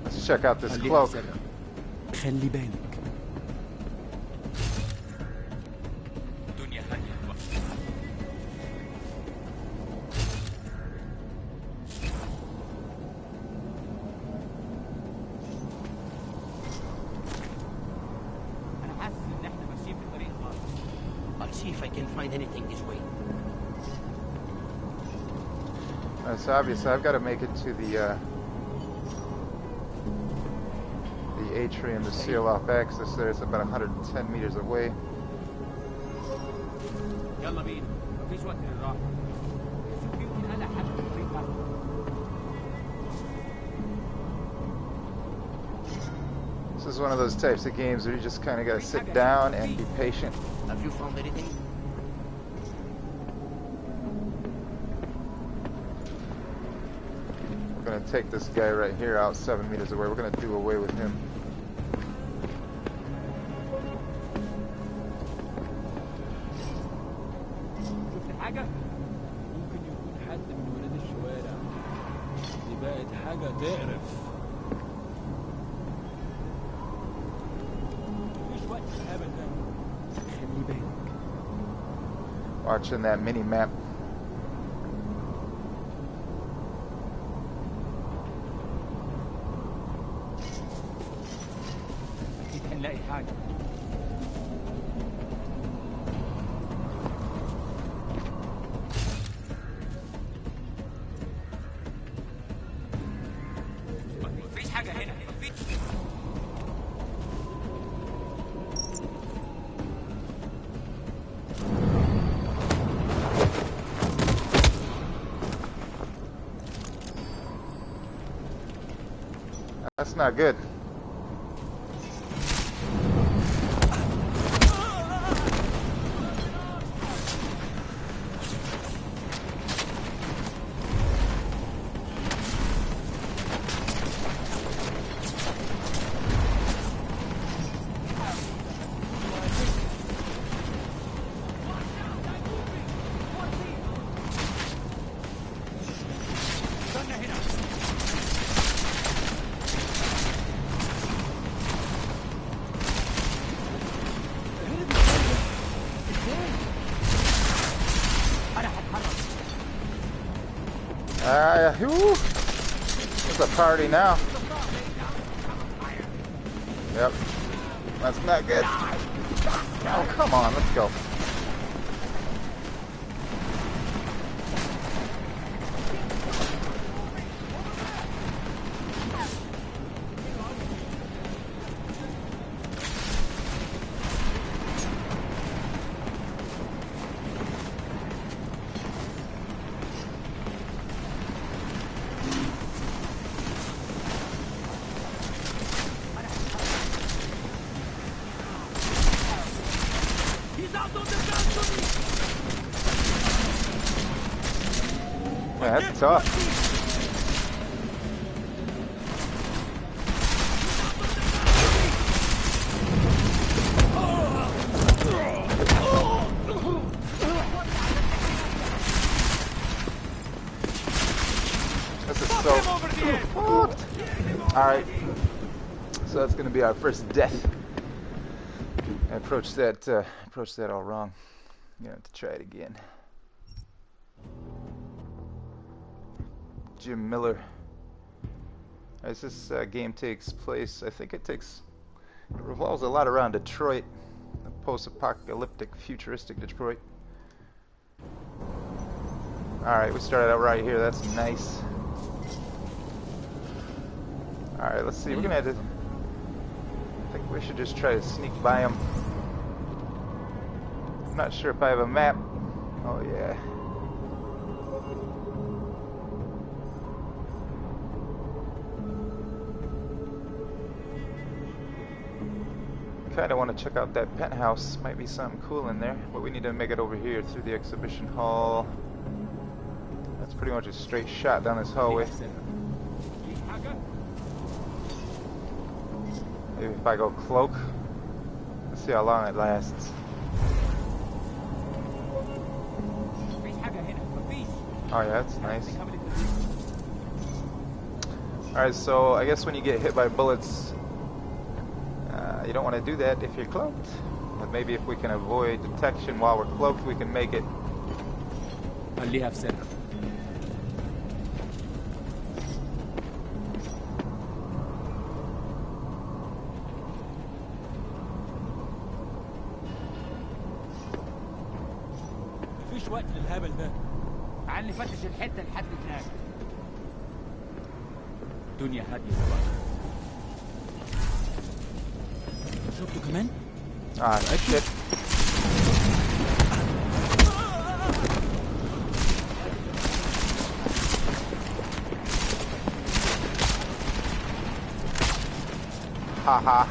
Let's check out this cloak. خلي بالك. أنا حاسس إن إحنا ماشيين في الطريق الغلط. I'll see if I can find anything this way. So obviously I've got to make it to the atrium to seal off access there. It's about 110 meters away. يلا بينا. مفيش وقت للراحة. شوف يمكن ألاقي حاجة في الطريق ده. This is one of those types of games where you just kind of got to sit down and be patient. Have you found anything? We're going to take this guy right here out 7 meters away. We're going to do away with him. شفت حاجة؟ ممكن يكون حد من ولاد الشوارع. دي بقت حاجة تقرف. مفيش وقت أبدا. خلي بالك. Watching that mini map. أكيد هنلاقي حاجة. مفيش حاجة هنا. مفيش. That's not good. It's a party now. Yep. That's not good. Oh, come on, let's go. Yeah, that's tough. This is so fucked. Alright. So that's gonna be our first death. I approached that all wrong. I'm gonna have to try it again. Jim Miller. As this game takes place, I think it revolves a lot around Detroit. post-apocalyptic futuristic Detroit. Alright, we started out right here. That's nice. Alright, let's see. We're gonna have to... I think we should just try to sneak by them. I'm not sure if I have a map. Oh, yeah. Kinda want to check out that penthouse. Might be something cool in there. But we need to make it over here through the exhibition hall. That's pretty much a straight shot down this hallway. Maybe if I go cloak. Let's see how long it lasts. Oh yeah, that's nice. Alright, so I guess when you get hit by bullets, you don't want to do that if you're cloaked. But maybe if we can avoid detection while we're cloaked, we can make it. مفيش وقت للهبل ده. تعال نفتش الحتة لحد هناك. الدنيا هادية دلوقتي. شفته كمان؟ shit. Haha.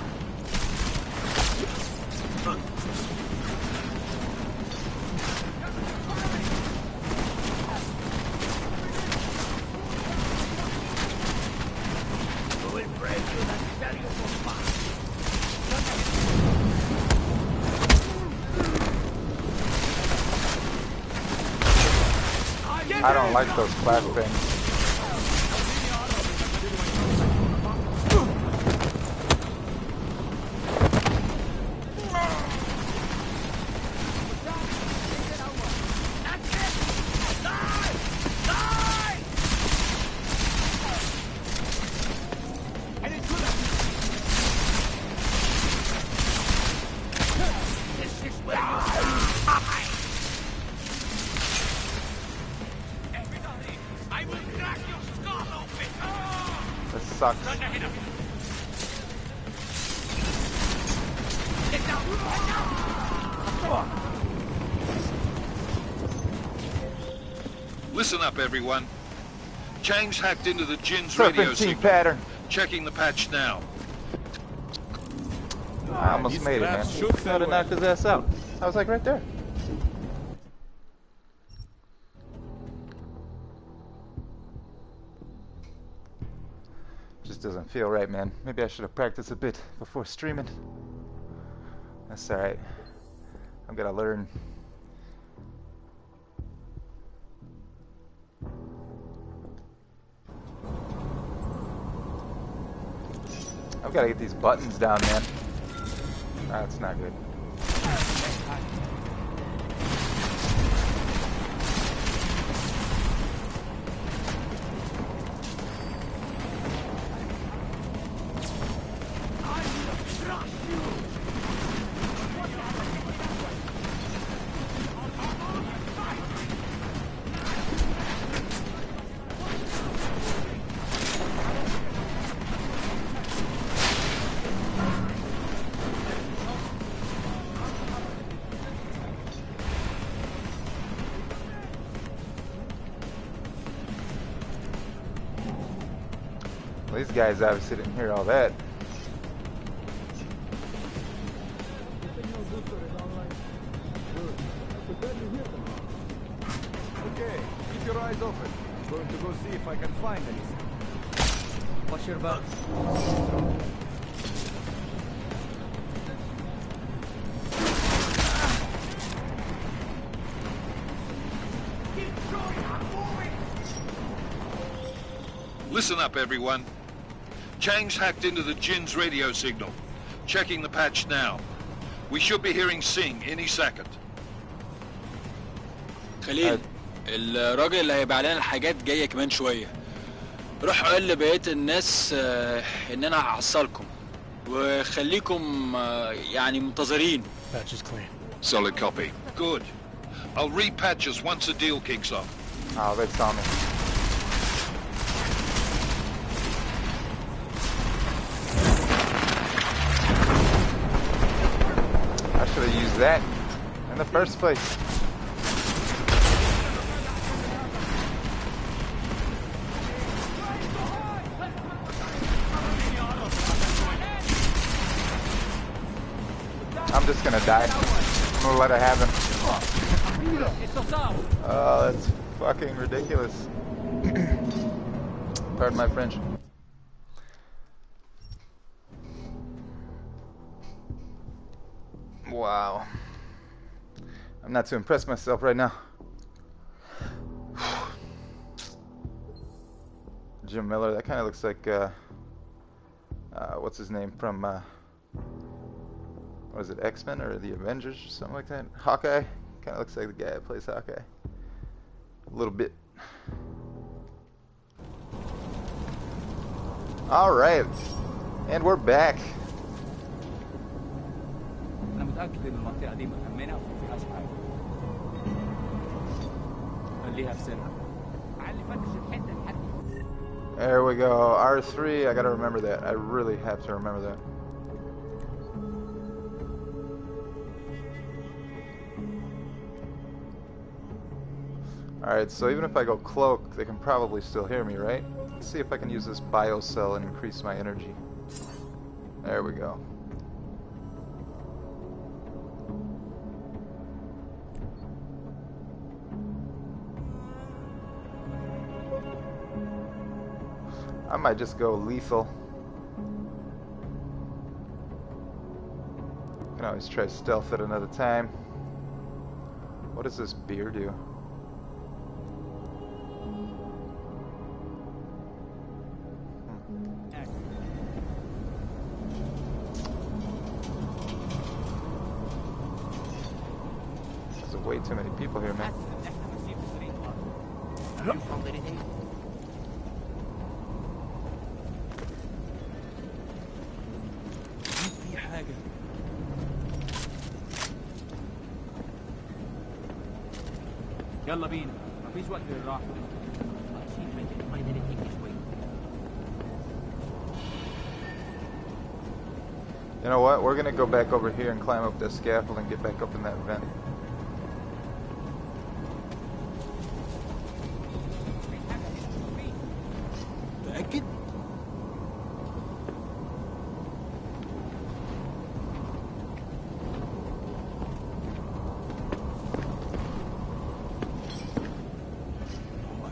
I don't like those clap things. Sucks. Listen up, everyone. James hacked into the Jin's radio signal. Pattern. Checking the patch now. I almost made it, man. How to knock his ass out. I was like right there. Just doesn't feel right, man. Maybe I should have practiced a bit before streaming. That's alright. I'm gonna learn. I've gotta get these buttons down, man. That's not good. These guys obviously didn't hear all that. Okay, keep your eyes open. I'm going to go see if I can find anything. Watch your back. Listen up, everyone. James hacked into the Jin's radio signal. Checking the patch now. We should be hearing Sing any second. خليل الراجل اللي هيبيع لنا الحاجات جايه كمان شويه. روح قول لبقيه الناس ان انا هحصلكم وخليكم يعني منتظرين. Dispatch is clean. Solid copy. Good. I'll repatch us once the deal kicks off. Oh, they saw me. I should have used that in the first place. I'm just gonna die. I'm gonna let it happen. Oh, that's fucking ridiculous. Pardon my French. Wow. I'm not too impressed myself right now. Jim Miller, that kind of looks like, what's his name from, what is it, X-Men or the Avengers or something like that? Hawkeye? Kind of looks like the guy that plays Hawkeye. A little bit. Alright. And we're back. أنا متأكد إن المنطقة دي مأمنة وما فيهاش حاجة. خليها في سرها. علي فتش الحتة لحد. There we go. R3, I gotta remember that. I really have to remember that. Alright, so even if I go cloak, they can probably still hear me, right? Let's see if I can use this biocell and increase my energy. There we go. I might just go lethal. Can always try stealth at another time. What does this beer do? There's way too many people here, man. يلا بينا مفيش وقت للراحة. You know what? We're gonna go back over here and climb up this scaffold and get back up in that vent. متأكد؟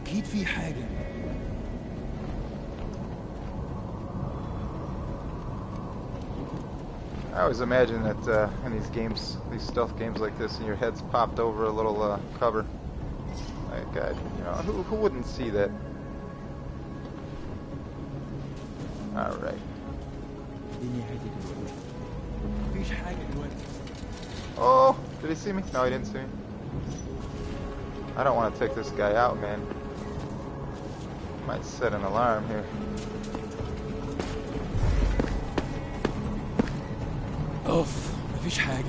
أكيد في حاجة. I always imagine that in these games, these stealth games like this, and your head's popped over a little cover. Like, you know, who wouldn't see that? All right. Oh, did he see me? No, he didn't see me. I don't want to take this guy out, man. Might set an alarm here. اوف مفيش حاجة.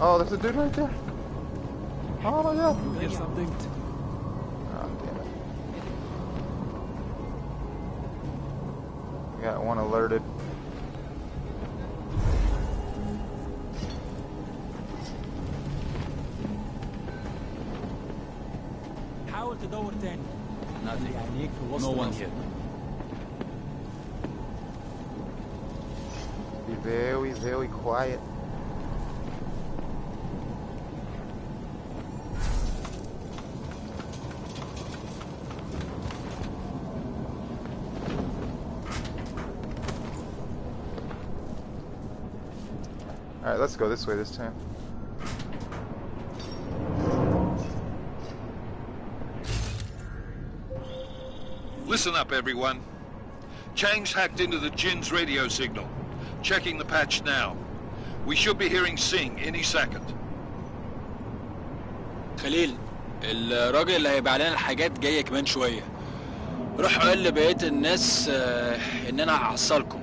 Oh, there's a dude right there. Oh my god. Get something. Oh, damn it. Got one alerted. حاول تدور تاني. يعني في وسط No one here. Be very, very quiet. Alright, let's go this way this time. Listen up, everyone. Chang's hacked into the Jin's radio signal. Checking the patch now. We should be hearing Singh any second. خليل الراجل اللي هيبيع لنا الحاجات جاي كمان شويه. روح قول لبقيه الناس ان انا هحصلكم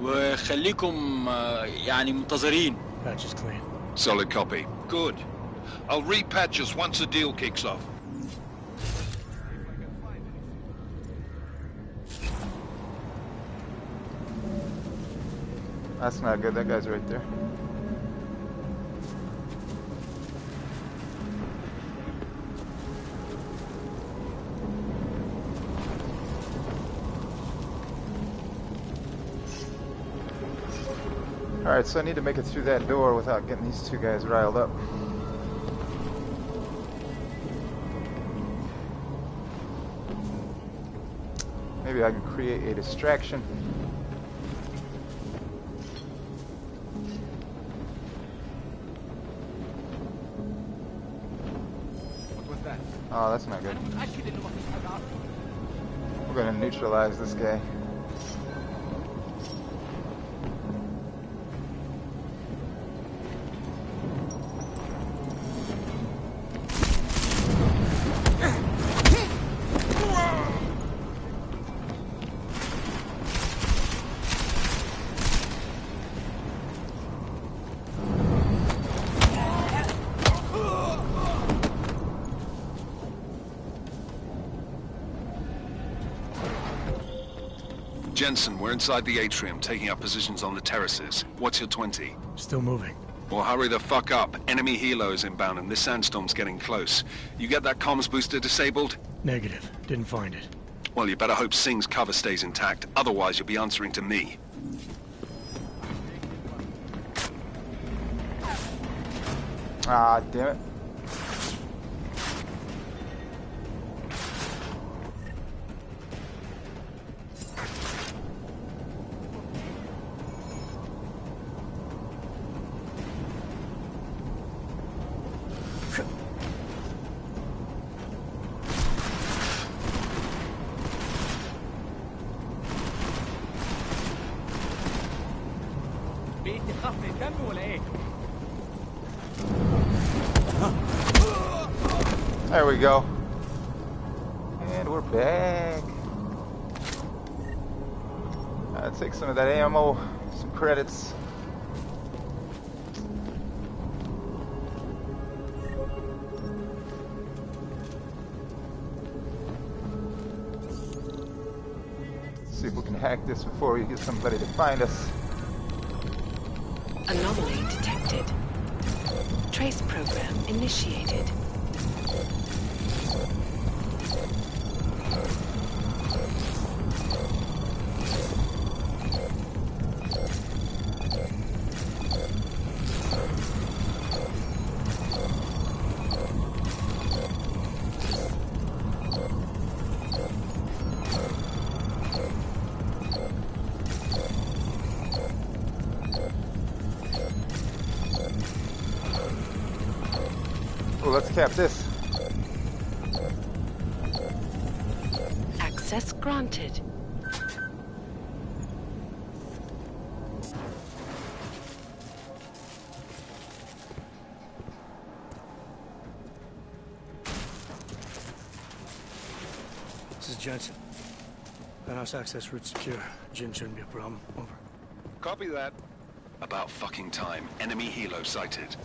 وخليكم يعني منتظرين. Patch is clean. Solid copy. Good. I'll repatch us once the deal kicks off. That's not good. That guy's right there. Alright, so I need to make it through that door without getting these two guys riled up. Maybe I can create a distraction. What was that? Oh, that's not good. We're gonna neutralize this guy. Jensen, we're inside the atrium, taking up positions on the terraces. What's your 20? Still moving. Well, hurry the fuck up. Enemy helo is inbound and this sandstorm's getting close. You get that comms booster disabled? Negative. Didn't find it. Well, you better hope Singh's cover stays intact. Otherwise, you'll be answering to me. Ah, damn it. There we go. And we're back. Take some of that ammo, some credits. Let's see if we can hack this before we get somebody to find us. Anomaly detected. Trace program initiated. Let's cap this. Access granted. This is Jensen. Penthouse access route secure. Jin shouldn't be a problem. Over. Copy that. About fucking time. Enemy helo sighted.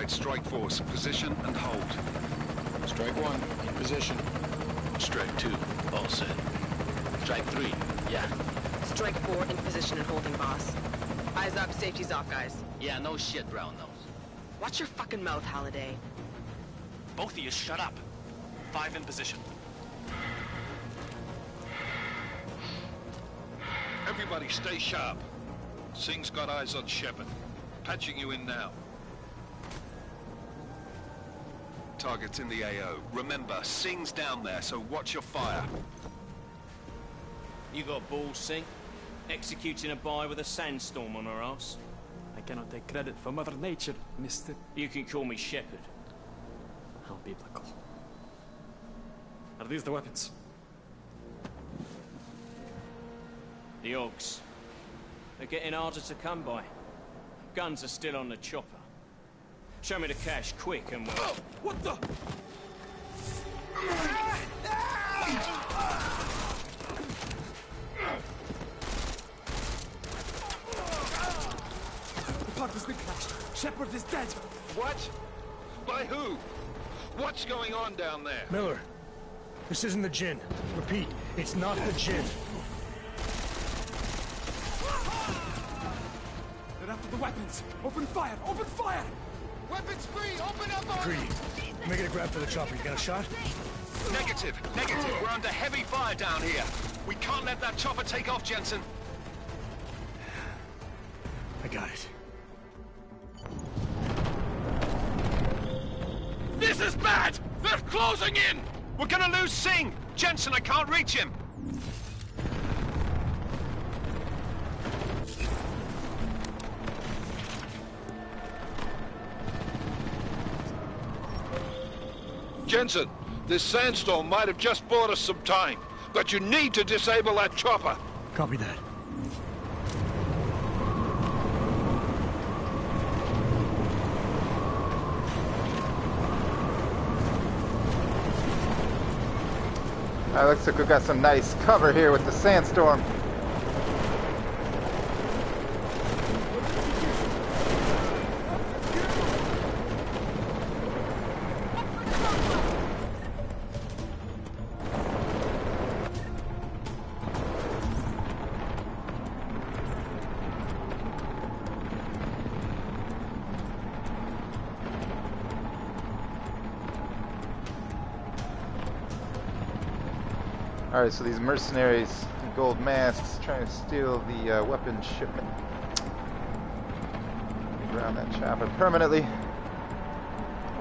Strike force, position and hold. Strike 1, in position. Strike 2, all set. Strike 3, yeah. Strike 4, in position and holding, boss. Eyes up, safety's off, guys. Yeah, no shit, brown nose. Watch your fucking mouth, Halliday. Both of you shut up. 5 in position. Everybody stay sharp. Singh's got eyes on Shepard. Patching you in now. Target's in the AO. Remember, Singh's down there, so watch your fire. You got balls, Singh? Executing a buy with a sandstorm on her ass? I cannot take credit for Mother Nature, mister. You can call me Shepard. How biblical. Are these the weapons? The Augs. They're getting harder to come by. Guns are still on the chopper. Show me the cash, quick, and we'll... What the? The park has been crashed. Shepard is dead. What? By who? What's going on down there? Miller, this isn't the Jinn. Repeat, it's not the Jinn. They're after the weapons. Open fire! Open fire! Weapons free! Open up on... Greedy, making a grab for the chopper. You got a shot? Negative. Negative. We're under heavy fire down here. We can't let that chopper take off, Jensen. I got it. This is bad! They're closing in! We're gonna lose Singh! Jensen, I can't reach him! Jensen, this sandstorm might have just bought us some time, but you need to disable that chopper. Copy that. Looks like we've got some nice cover here with the sandstorm. Alright, so these mercenaries in gold masks trying to steal the weapons shipment. Ground that chopper permanently,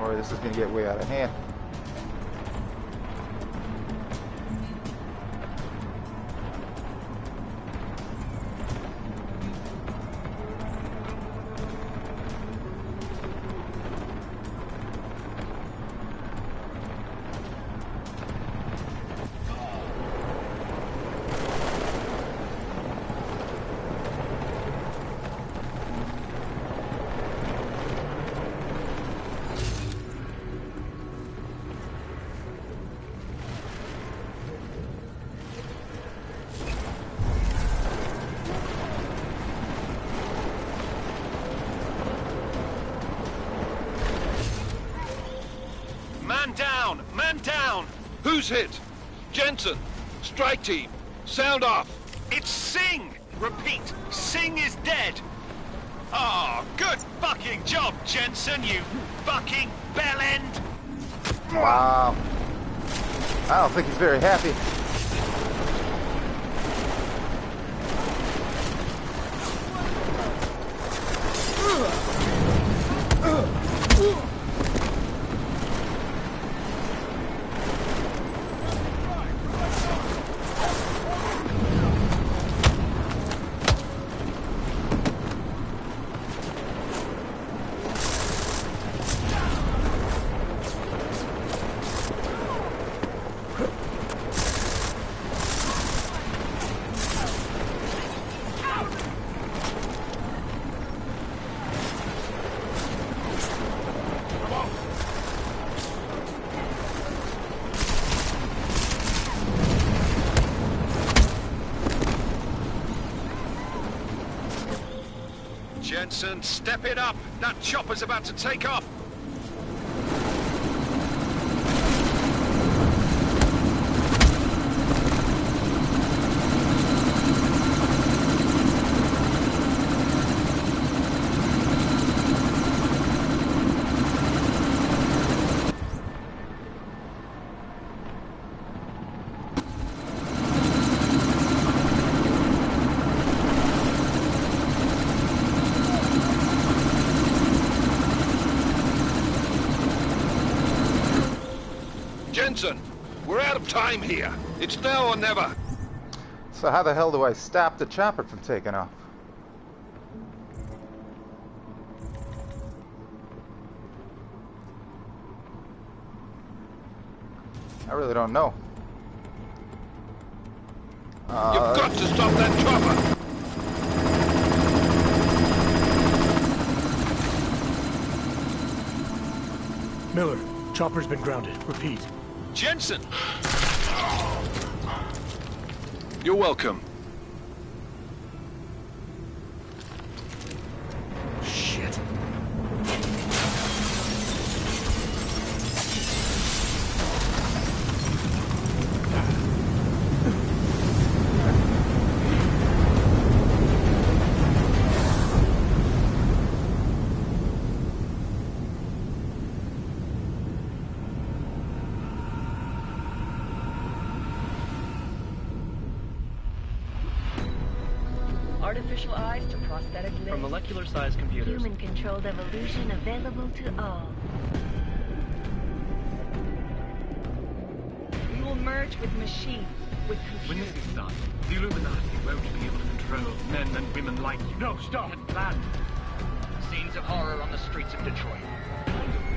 or this is going to get way out of hand. Man down! Who's hit? Jensen, strike team, sound off. It's Singh! Repeat, Singh is dead! Oh, good fucking job, Jensen, you fucking bellend! Wow. I don't think he's very happy. Jensen, step it up! That chopper's about to take off! Jensen, we're out of time here. It's now or never. So how the hell do I stop the chopper from taking off? I really don't know. You've got to stop that chopper! Miller, chopper's been grounded. Repeat. Jensen! You're welcome. Shit. Artificial eyes to prosthetic limbs. From molecular-sized computers. Human-controlled evolution available to all. We will merge with machines, with When computers. this is done, the Illuminati won't be able to control men and women like you. No, stop! Plan. Scenes of horror on the streets of Detroit.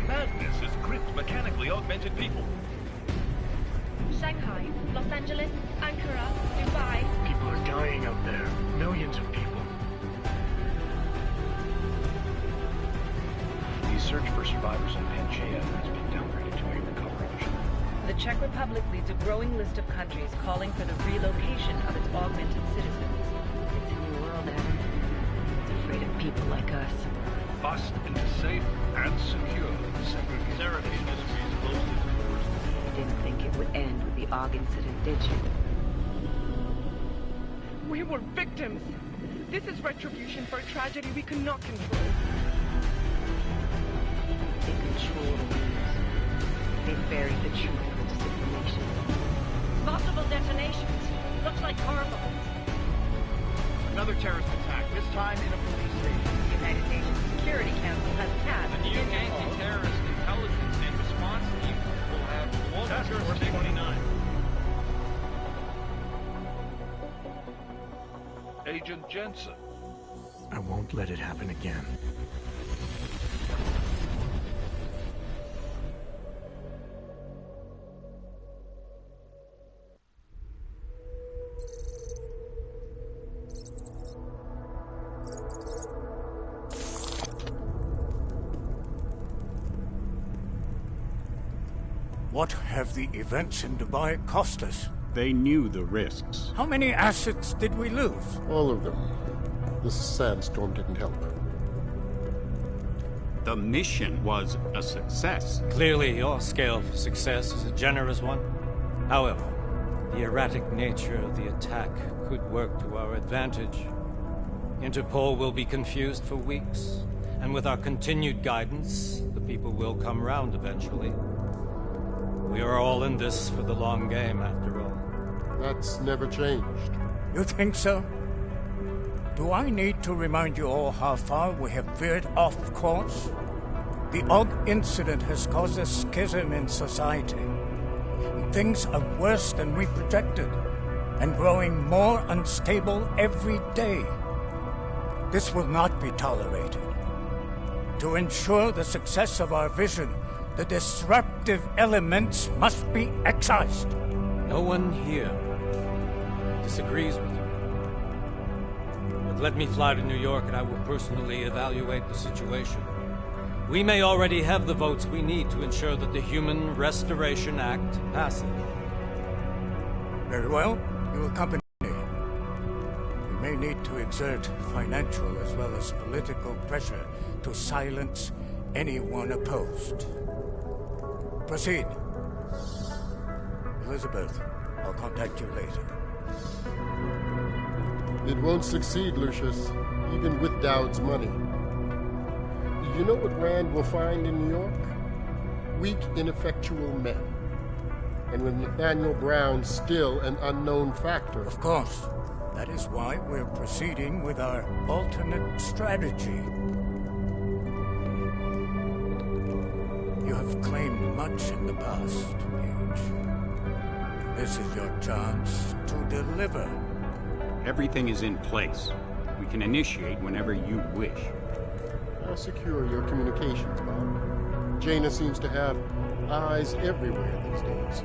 Madness has gripped mechanically augmented people. Shanghai, Los Angeles, Ankara, Dubai. People are dying out there. Millions of people. The search for survivors in Pangaea has been downgraded to a recovery mission. The Czech Republic leads a growing list of countries calling for the relocation of its augmented citizens. It's a new world, Adam. It's afraid of people like us. Bust into safe and secure Seraphine Industries closed its doors. You didn't think it would end with the AUG incident, did you? We were victims. This is retribution for a tragedy we cannot control. They control the news. They buried the truth with disinformation. Multiple detonations. Looks like Carlo. Another terrorist attack, this time in a police station. The United Nations Security Council has passed The new anti-terrorist intelligence and response team will have Task Force 29. Agent Jensen. I won't let it happen again. What have the events in Dubai cost us? They knew the risks. How many assets did we lose? All of them. The sandstorm didn't help. The mission was a success. Clearly, your scale for success is a generous one. However, the erratic nature of the attack could work to our advantage. Interpol will be confused for weeks, and with our continued guidance, the people will come round eventually. We are all in this for the long game, after all. That's never changed. You think so? Do I need to remind you all how far we have veered off course? The AUG incident has caused a schism in society. Things are worse than we projected, and growing more unstable every day. This will not be tolerated. To ensure the success of our vision, the disruptive elements must be excised. No one here disagrees with you. But let me fly to New York and I will personally evaluate the situation. We may already have the votes we need to ensure that the Human Restoration Act passes. Very well. You accompany me. We may need to exert financial as well as political pressure to silence anyone opposed. Proceed. Elizabeth, I'll contact you later. It won't succeed, Lucius, even with Dowd's money. You know what Rand will find in New York? Weak, ineffectual men. And with Nathaniel Brown still an unknown factor. Of course. That is why we're proceeding with our alternate strategy. You have claimed much in the past, Huge. This is your chance to deliver. Everything is in place. We can initiate whenever you wish. I'll secure your communications, Bob. Jaina seems to have eyes everywhere these days.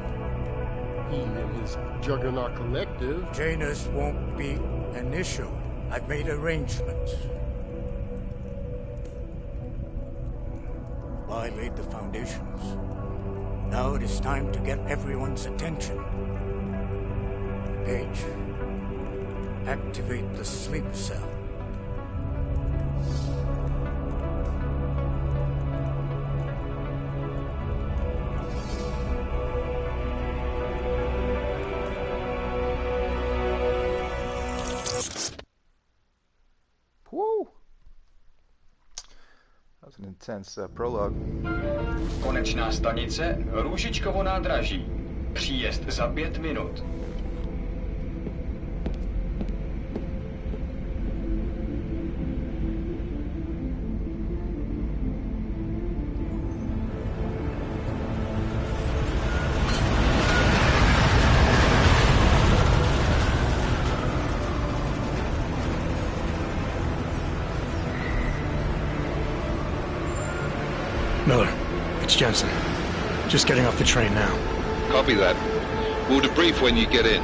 and his Juggernaut Collective. Janus won't be an issue. I've made arrangements. I laid the foundations. Now it is time to get everyone's attention. Page, activate the sleep cell. Woo! That was an intense prologue. Konečná stanice Růžičkovo nádraží. Příjezd za 5 minut. Miller, it's Jensen. Just getting off the train now. Copy that. We'll debrief when you get in.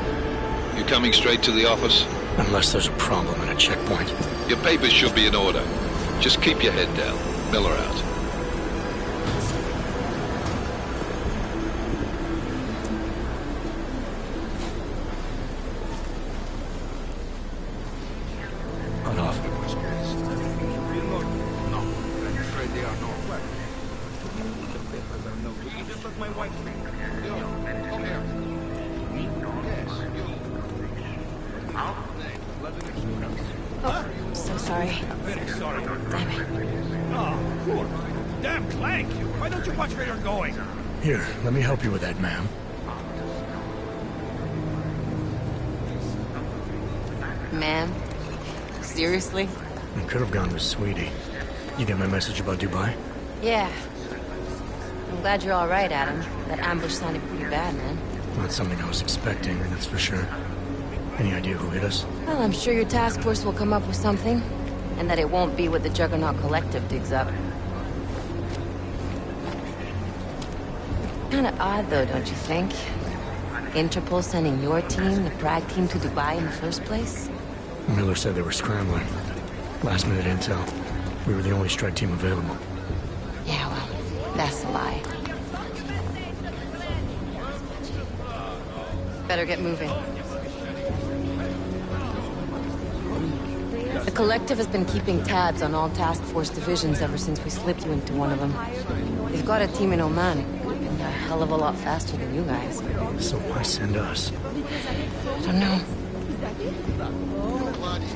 You coming straight to the office? Unless there's a problem at a checkpoint. Your papers should be in order. Just keep your head down. Miller out. On off. No, I'm afraid they are not. Just like my wife. Come here. Yes, you. Oh, so sorry. Very sorry. Damn it. Oh, poor. Damn Clank! Why don't you watch where you're going? Here, let me help you with that, ma'am. Ma'am? Seriously? I could have gone with Sweetie. You get my message about Dubai? Yeah. I'm glad you're all right, Adam. That ambush sounded pretty bad, man. Not something I was expecting, that's for sure. Any idea who hit us? Well, I'm sure your task force will come up with something. And that it won't be what the Juggernaut Collective digs up. Kinda odd, though, don't you think? Interpol sending your team, the Prague team, to Dubai in the first place? Miller said they were scrambling. Last-minute intel. We were the only strike team available. Yeah, well, that's a lie. Better get moving. The Collective has been keeping tabs on all task force divisions ever since we slipped you into one of them. They've got a team in Oman. Could have been a hell of a lot faster than you guys. So why send us? I don't know.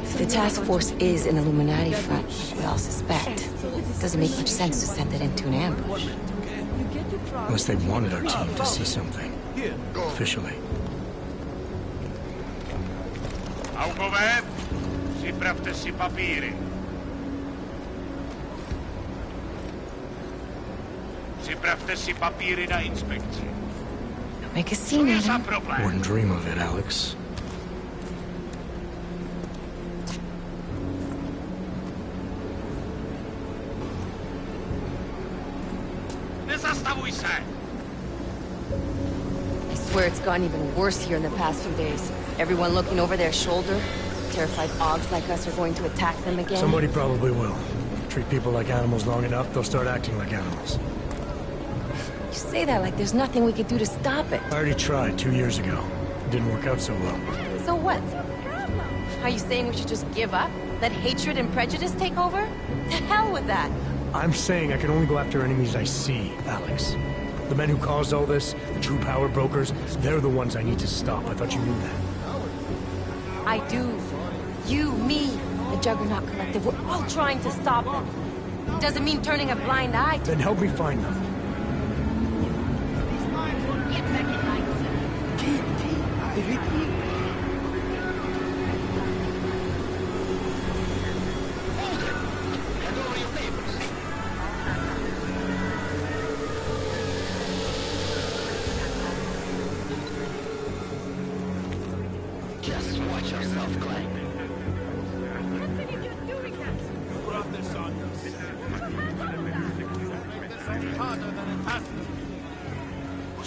If the task force is an Illuminati front, we all suspect, it doesn't make much sense to send it into an ambush. Unless they wanted our team to see something. Officially. Augové, připravte si papíry. Připravte si papíry na inspekci. Make a scene, Adam. Wouldn't dream of it, Alex. Nezastavuj se! I swear it's gotten even worse here in the past few days. Everyone looking over their shoulder. Terrified Augs like us are going to attack them again. Somebody probably will. Treat people like animals long enough, they'll start acting like animals. You say that like there's nothing we could do to stop it. I already tried 2 years ago. It didn't work out so well. So what? Are you saying we should just give up? Let hatred and prejudice take over? To hell with that! I'm saying I can only go after enemies I see, Alex. The men who caused all this, the true power brokers, they're the ones I need to stop. I thought you knew that. I do. You, me, the Juggernaut Collective, we're all trying to stop them. Doesn't mean turning a blind eye to... Then help me find them. Just watch yourself, Clank.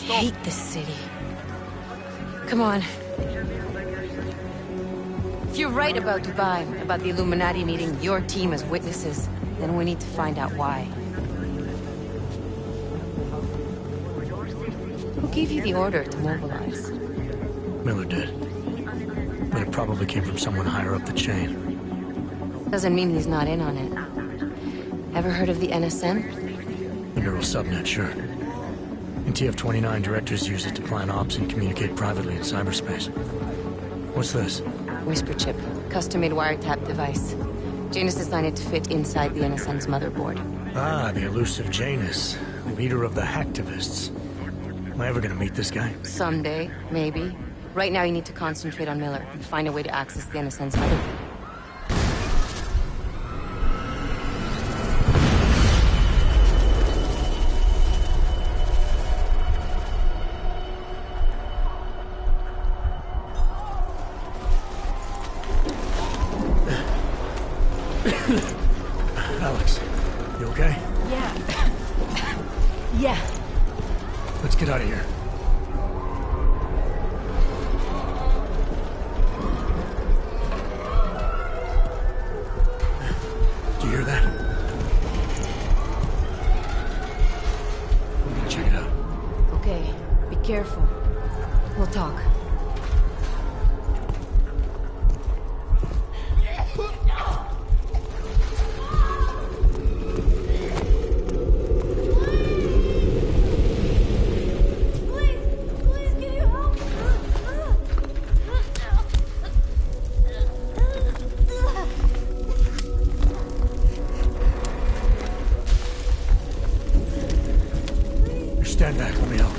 I hate this city. Come on. If you're right about Dubai, about the Illuminati needing your team as witnesses, then we need to find out why. Who gave you the order to mobilize? Miller did. But it probably came from someone higher up the chain. Doesn't mean he's not in on it. Ever heard of the NSM? The neural subnet, sure. In TF-29, directors use it to plan ops and communicate privately in cyberspace. What's this? Whisper chip. Custom-made wiretap device. Janus designed it to fit inside the NSM's motherboard. Ah, the elusive Janus. Leader of the hacktivists. Am I ever gonna meet this guy? Someday, maybe. Right now you need to concentrate on Miller and find a way to access the NSM's motherboard. Alex, you okay? Yeah. Yeah. Let's get out of here. Do you hear that? I'm gonna check it out. Okay, be careful. We'll talk. Stand back, let me help.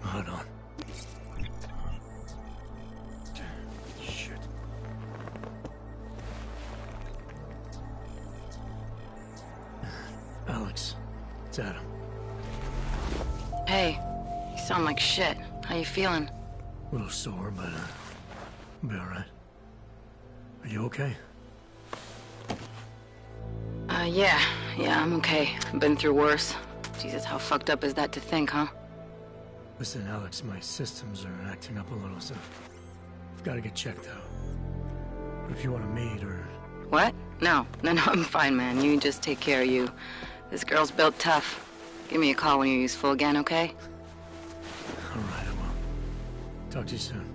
Hold on. Shit. Alex, it's Adam. Hey, you sound like shit. How you feeling? A little sore, but I'll be alright. Are you okay? Yeah, I'm okay. I've been through worse. Jesus, how fucked up is that to think, huh? Listen, Alex, my systems are acting up a little, so I've got to get checked out. But if you want to meet or... What? No, I'm fine, man. You just take care of you. This girl's built tough. Give me a call when you're useful again, okay? All right, I will. Talk to you soon.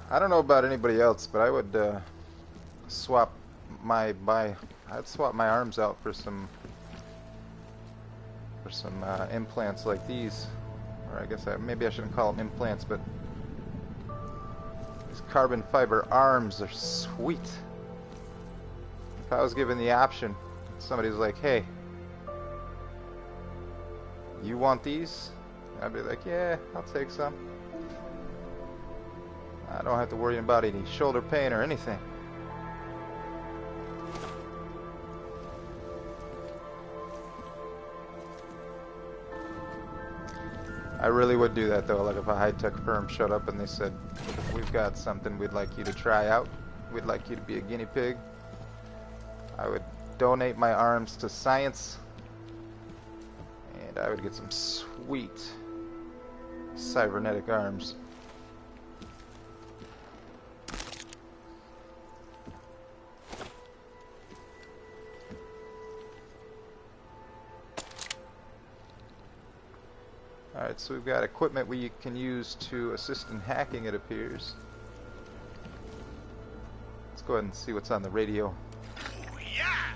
I don't know about anybody else, but I would swap my arms out for some implants like these, or I guess maybe I shouldn't call them implants, but these carbon fiber arms are sweet. If I was given the option, somebody's like, "Hey, you want these?" I'd be like, "Yeah, I'll take some. I don't have to worry about any shoulder pain or anything." I really would do that though, like if a high-tech firm showed up and they said, "We've got something we'd like you to try out. We'd like you to be a guinea pig." I would donate my arms to science, and I would get some sweet cybernetic arms. Alright, so we've got equipment we can use to assist in hacking, it appears. Let's go ahead and see what's on the radio. Yeah!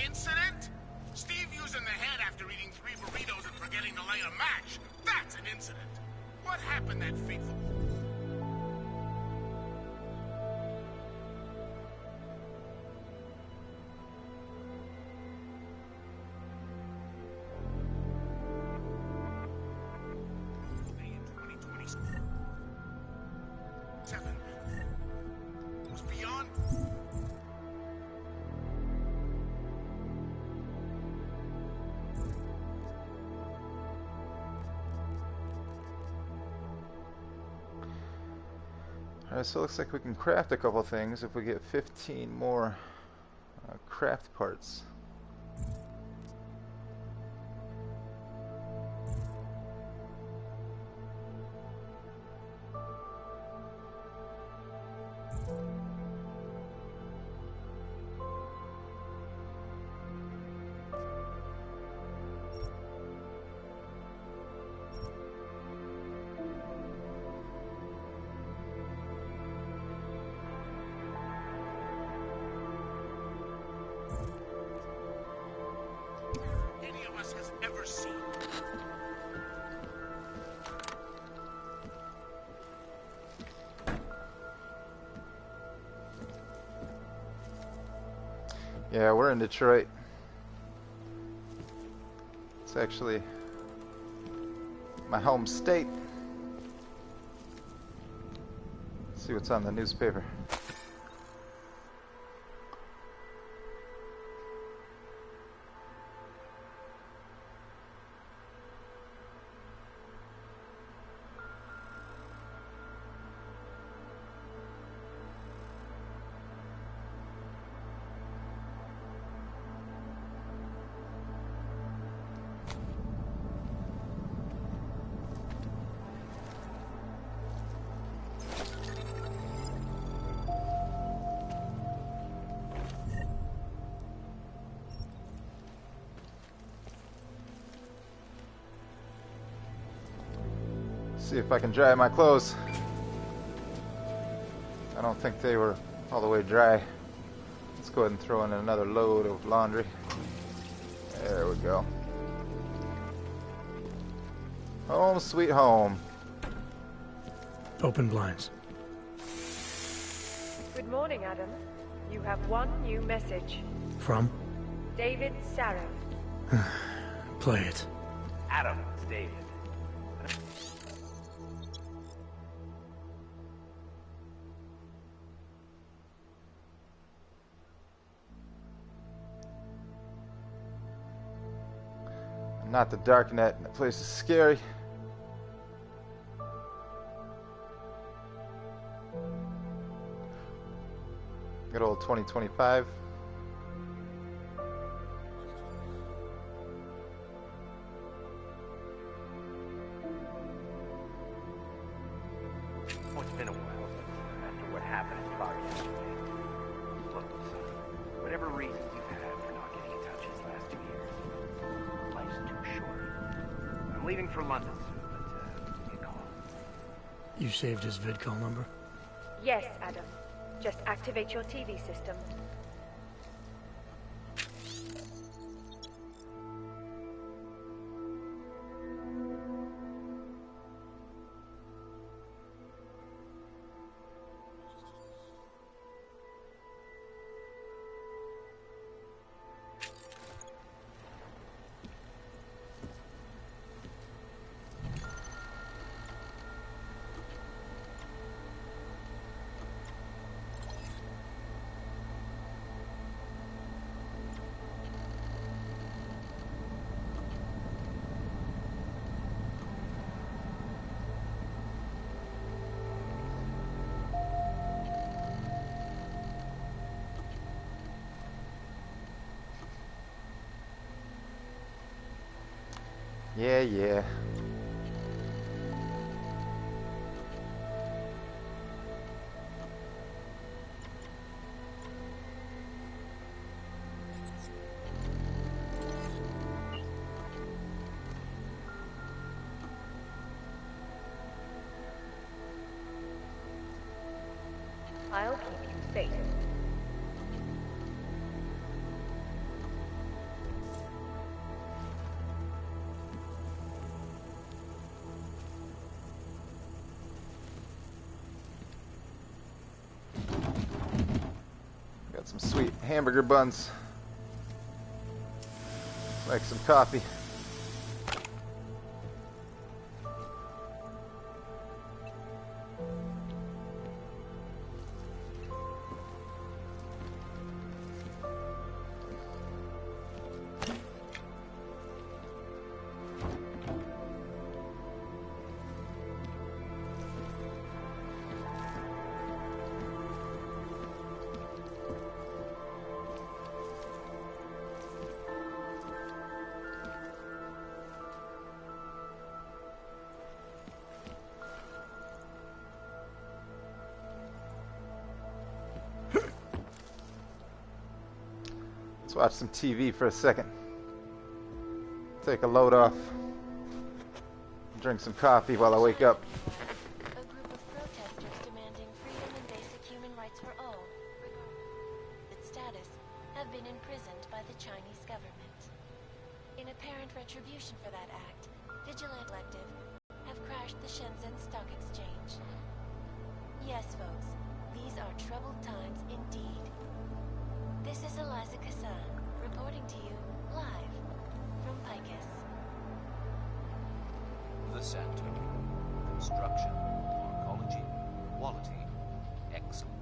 incident? Steve using the head after eating 3 burritos and forgetting to light a match. That's an incident. What happened that fateful... was beyond... Alright, so it looks like we can craft a couple things if we get 15 more craft parts. Has ever seen. Yeah, we're in Detroit. It's actually my home state. Let's see what's on the newspaper. See if I can dry my clothes. I don't think they were all the way dry. Let's go ahead and throw in another load of laundry. There we go. Home sweet home. Open blinds. Good morning, Adam. You have one new message. From? David Sarah. Play it. Adam, it's David. Not the dark net. That place is scary. Good old 2025. Oh, it's been a while, but after what happened in Prague yesterday. Look, son, whatever reasons you've had for not getting in touch these last 2 years, life's too short. I'm leaving for London soon, but give me a call. You saved his vidcall number? Yes, Adam. Just activate your TV system. Yeah. I'll keep you safe. hamburger buns. Like some coffee. Let's watch some TV for a second. Take a load off. Drink some coffee while I wake up. A group of protesters demanding freedom and basic human rights for all, its status, have been imprisoned by the Chinese government. In apparent retribution for that act, Vigilant Collective have crashed the Shenzhen Stock Exchange. Yes, folks, these are troubled times indeed. This is Eliza Kassan, reporting to you live from Picus. The Center. Construction, ecology, quality, excellence.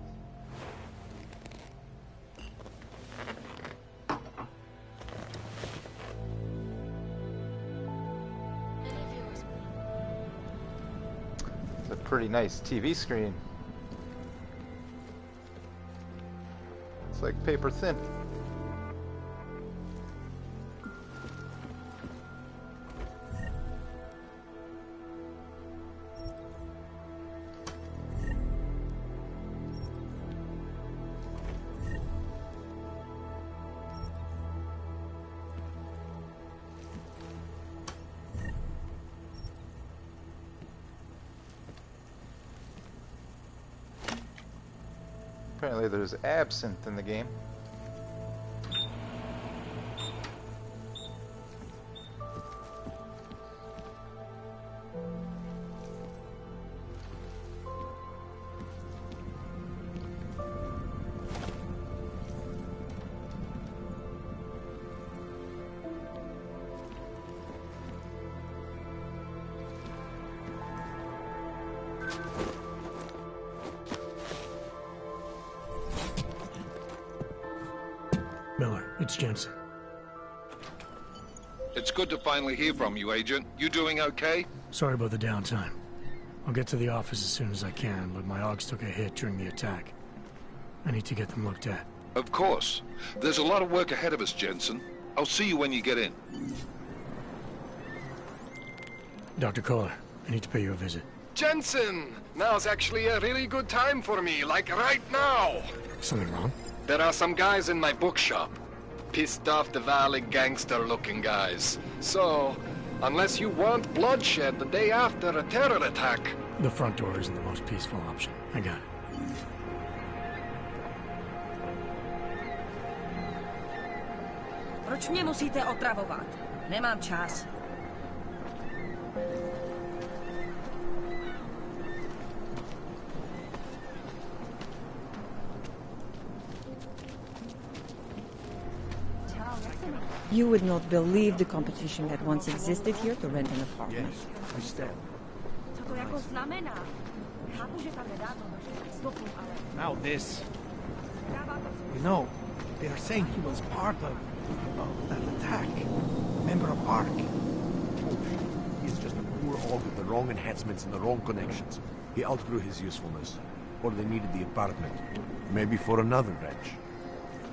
It's a pretty nice TV screen. It's like paper thin. Apparently there's absinthe in the game. Miller, it's Jensen. It's good to finally hear from you, Agent. You doing okay? Sorry about the downtime. I'll get to the office as soon as I can, but my Augs took a hit during the attack. I need to get them looked at. Of course. There's a lot of work ahead of us, Jensen. I'll see you when you get in. Dr. Kohler, I need to pay you a visit. Jensen! Now's actually a really good time for me, like right now! Something wrong? There are some guys in my bookshop. Pissed off the Valley gangster-looking guys. So, unless you want bloodshed the day after a terror attack... The front door isn't the most peaceful option. I got it. Proč mě musíte otravovat? Nemám čas. You would not believe the competition that once existed here to rent an apartment. Yes, I stand. Co to jako znamená? Chápu, že tam nedávno stopu, ale... Now this. You know, they are saying he was part of that attack. Member of ARC. He's just a poor orc with the wrong enhancements and the wrong connections. He outgrew his usefulness. Or they needed the apartment. Maybe for another wrench.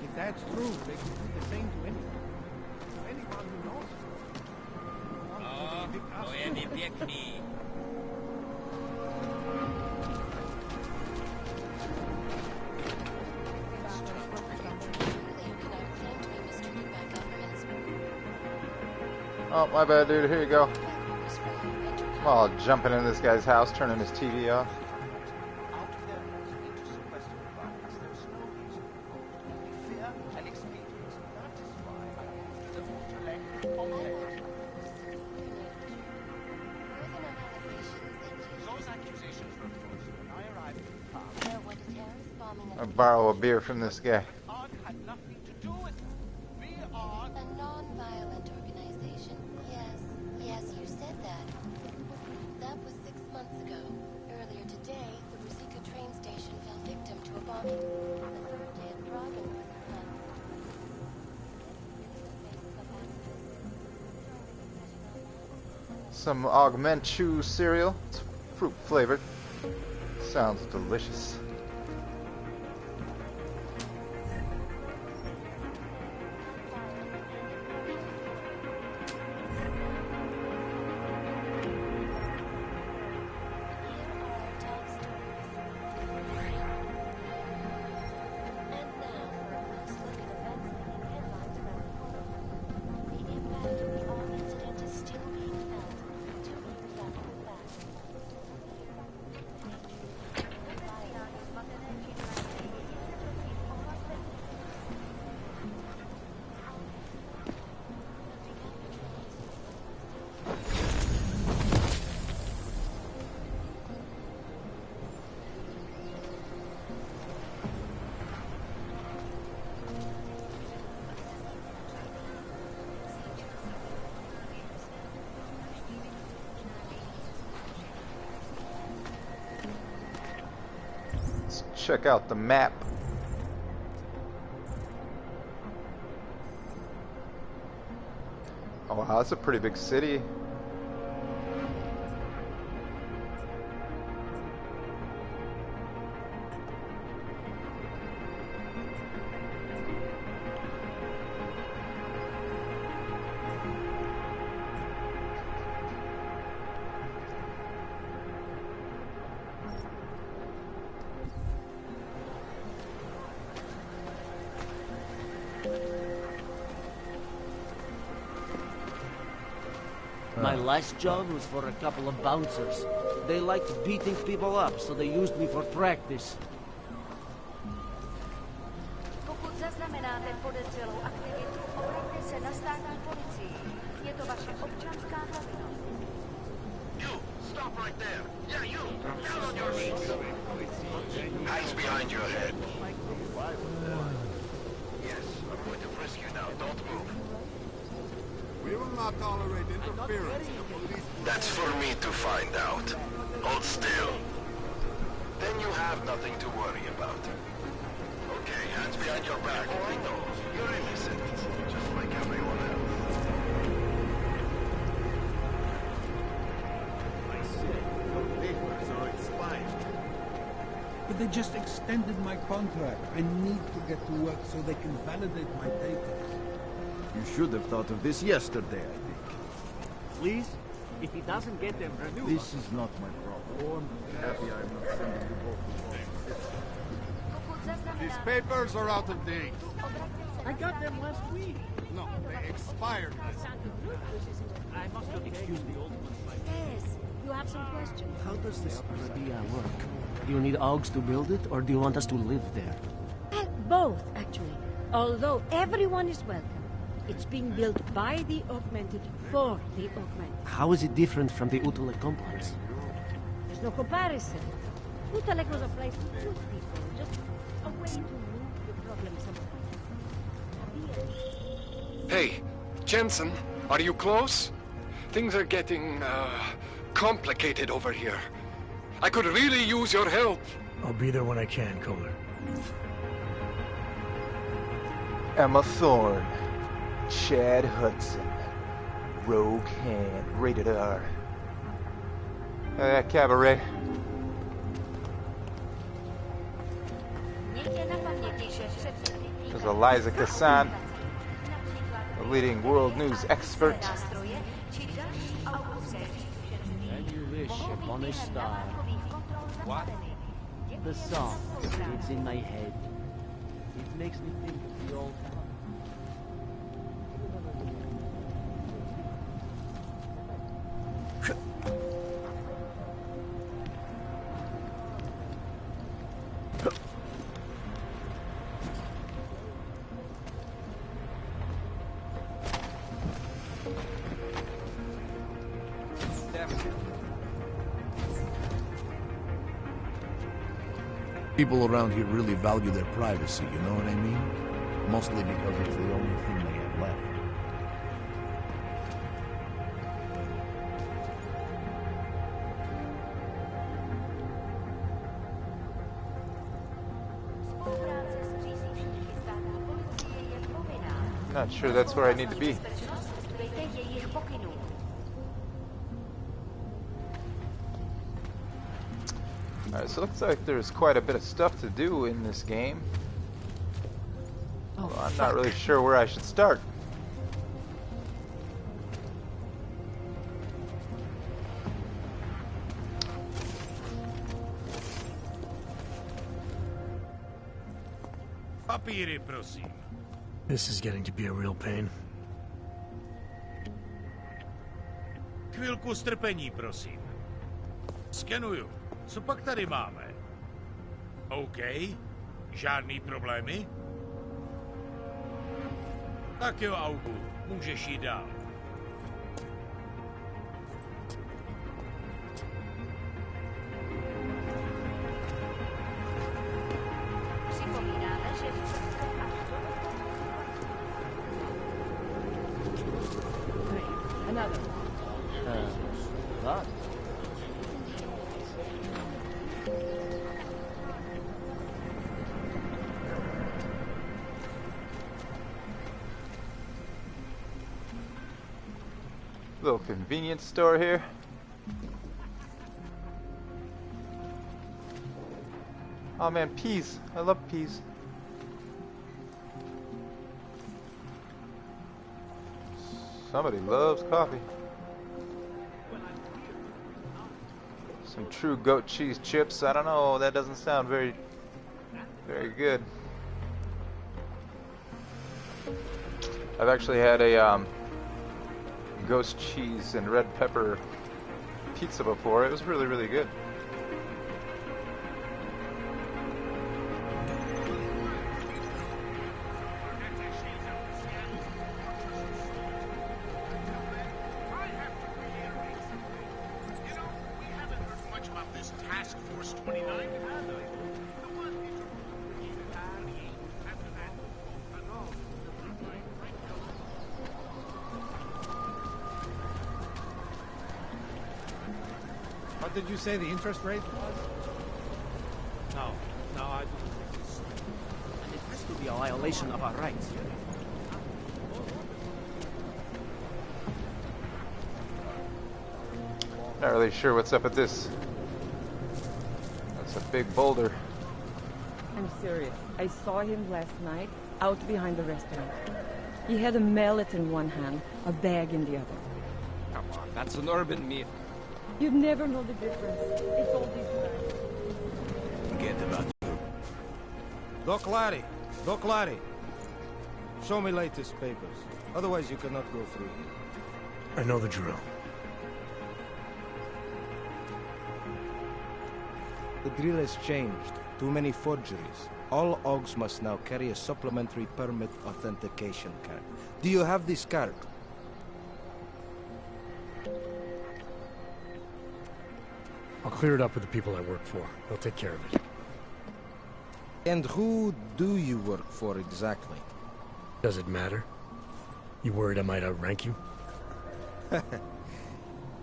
If that's true, they could do the same to anyone. Anyone who knows. Oh, my bad, dude. Here you go. I'm all jumping in this guy's house, turning his TV off. I'll borrow a beer from this guy. ARC had nothing Some augment chew cereal. It's fruit flavored. Sounds delicious. Check out the map. Oh wow, that's a pretty big city. My last job was for a couple of bouncers. They liked beating people up, so they used me for practice. Pokud zaznamenáte podezřelou aktivitu, obraťte se na státní policii. Je to vaše občanská povinnost. You, stop right there. Yeah, you. Down on your knees. Hands behind your head. Yes, I'm going to frisk you now. Don't move. We will not tolerate interference. That's for me to find out. Hold still. Then you have nothing to worry about. Okay, hands behind your back. I know. You're innocent. Just like everyone else. I said, your papers are expired. But they just extended my contract. I need to get to work so they can validate my papers. You should have thought of this yesterday, I think. Please? If he doesn't get them renewed... This is not my problem. Happy I'm not sending you both to These papers are out of date. I got them last week. No, they expired. I must have excused the old ones. Yes, you have some questions. How does this Arabia work? Do you need Augs to build it, or do you want us to live there? Both, actually. Although everyone is welcome. It's being built by the Augmented for the Augmented. How is it different from the Utulek complex? There's no comparison. Utulek was a place to put people, just a way to move the problem somewhere. Hey, Jensen, are you close? Things are getting, complicated over here. I could really use your help. I'll be there when I can, Kohler. Emma Thorne. Chad Hudson. Rogue Hand. Rated R. Cabaret. There's Eliza Kassan, a leading world news expert. And you wish upon a star. What? The song. It's in my head. It makes me think of the old time. People around here really value their privacy, you know what I mean? Mostly because it's the only thing they have left. Not sure that's where I need to be. Alright, so it looks like there's quite a bit of stuff to do in this game. Well, I'm not really sure where I should start. Papíry, prosím. This is getting to be a real pain. Chvilku strpení, prosím. Skenuju. Co pak tady máme? OK. Žádný problémy? Tak jo, Augu. Můžeš jít dál. Připomínáme, že Another. What? Little convenience store here. Oh man, peas. I love peas. Somebody loves coffee. Some true goat cheese chips. I don't know, that doesn't sound very good. I've actually had a ghost cheese and red pepper pizza before. It was really good. What did you say the interest rate was? No, I didn't. And it has to be a violation of our rights. Not really sure what's up with this. That's a big boulder. I'm serious. I saw him last night out behind the restaurant. He had a mallet in one hand, a bag in the other. Come on, that's an urban myth. You'd never know the difference. It's all these men. Forget about you. Doc Laddie. Show me latest papers. Otherwise you cannot go through. I know the drill. The drill has changed. Too many forgeries. All OGs must now carry a supplementary permit authentication card. Do you have this card? I'll clear it up with the people I work for. They'll take care of it. And who do you work for exactly? Does it matter? You worried I might outrank you?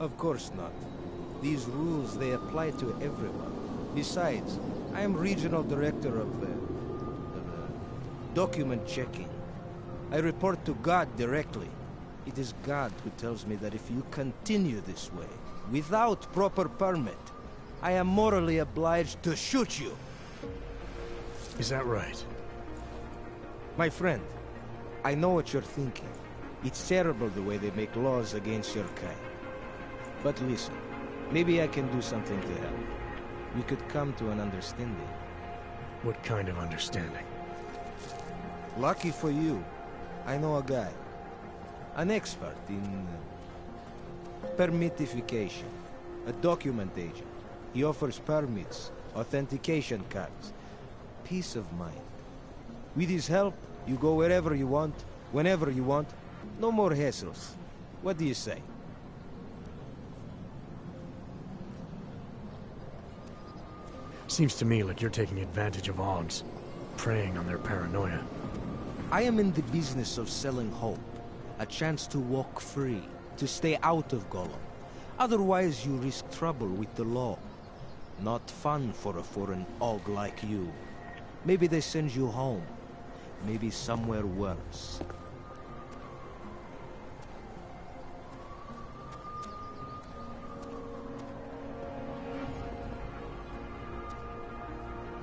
Of course not. These rules, they apply to everyone. Besides, I am regional director of document checking. I report to God directly. It is God who tells me that if you continue this way, without proper permit, I am morally obliged to shoot you. Is that right? My friend, I know what you're thinking. It's terrible the way they make laws against your kind. But listen, maybe I can do something to help. We could come to an understanding. What kind of understanding? Lucky for you, I know a guy. An expert in permitification. A document agent. He offers permits, authentication cards. Peace of mind. With his help, you go wherever you want, whenever you want. No more hassles. What do you say? Seems to me like you're taking advantage of OGs, preying on their paranoia. I am in the business of selling hope. A chance to walk free, to stay out of Gollum. Otherwise you risk trouble with the law. Not fun for a foreign OG like you. Maybe they send you home. Maybe somewhere worse.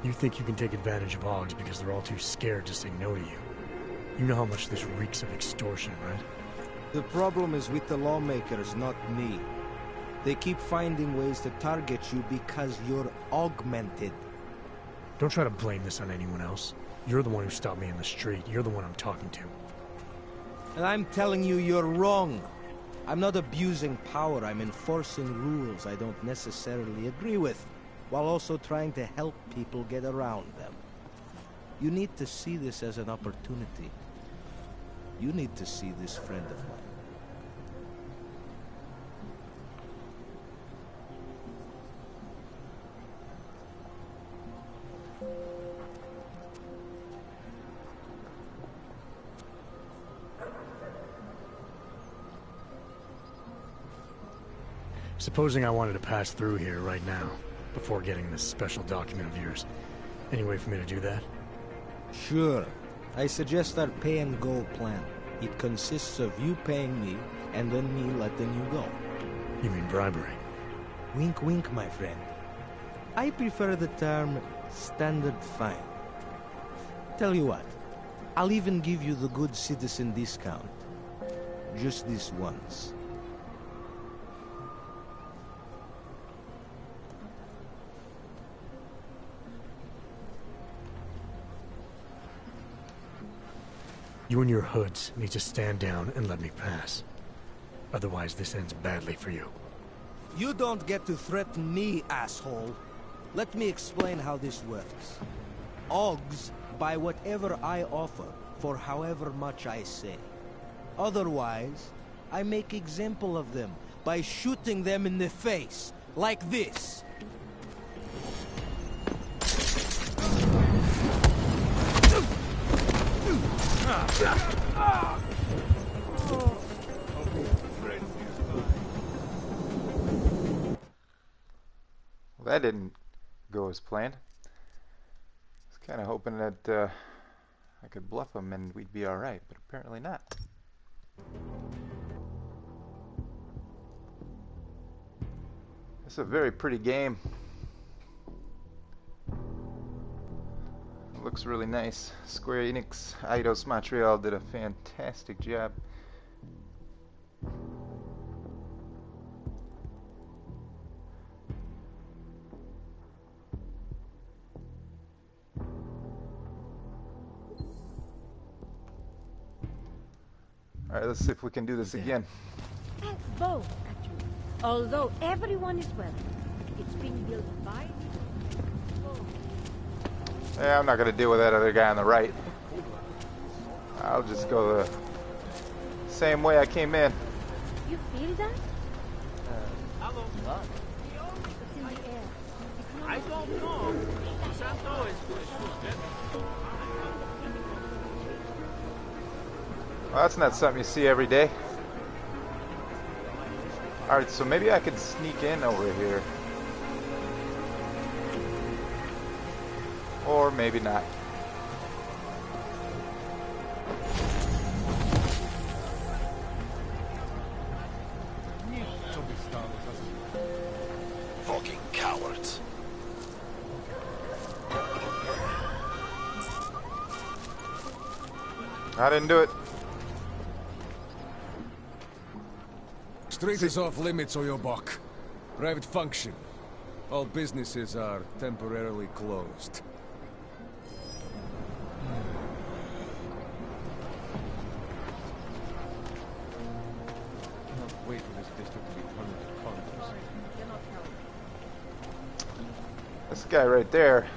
You think you can take advantage of Augs because they're all too scared to say no to you. You know how much this reeks of extortion, right? The problem is with the lawmakers, not me. They keep finding ways to target you because you're augmented. Don't try to blame this on anyone else. You're the one who stopped me in the street. You're the one I'm talking to. And I'm telling you, you're wrong. I'm not abusing power. I'm enforcing rules I don't necessarily agree with, while also trying to help people get around them. You need to see this as an opportunity. You need to see this friend of mine. Supposing I wanted to pass through here right now, before getting this special document of yours. Any way for me to do that? Sure. I suggest our pay-and-go plan. It consists of you paying me, and then me letting you go. You mean bribery? Wink, wink, my friend. I prefer the term standard fine. Tell you what, I'll even give you the good citizen discount. Just this once. You and your hoods need to stand down and let me pass. Otherwise, this ends badly for you. You don't get to threaten me, asshole. Let me explain how this works. Augs buy whatever I offer for however much I say. Otherwise, I make example of them by shooting them in the face, like this. Well, that didn't go as planned. I was kind of hoping that I could bluff him and we'd be alright, but apparently not. It's a very pretty game. It looks really nice. Square Enix, Eidos Montreal did a fantastic job. Alright, let's see if we can do this again. Both, actually. Although everyone is welcome, it's being built by the... Yeah, I'm not going to deal with that other guy on the right. I'll just go the same way I came in. You feel that? Hello. What? It's in the air. I don't know. Santo is Well, that's not something you see every day. Alright, so maybe I could sneak in over here. Or maybe not. Fucking cowards. I didn't do it. Street is off limits, Oyobok. Private function. All businesses are temporarily closed. Cannot wait for this district to be turned into condos. This guy right there.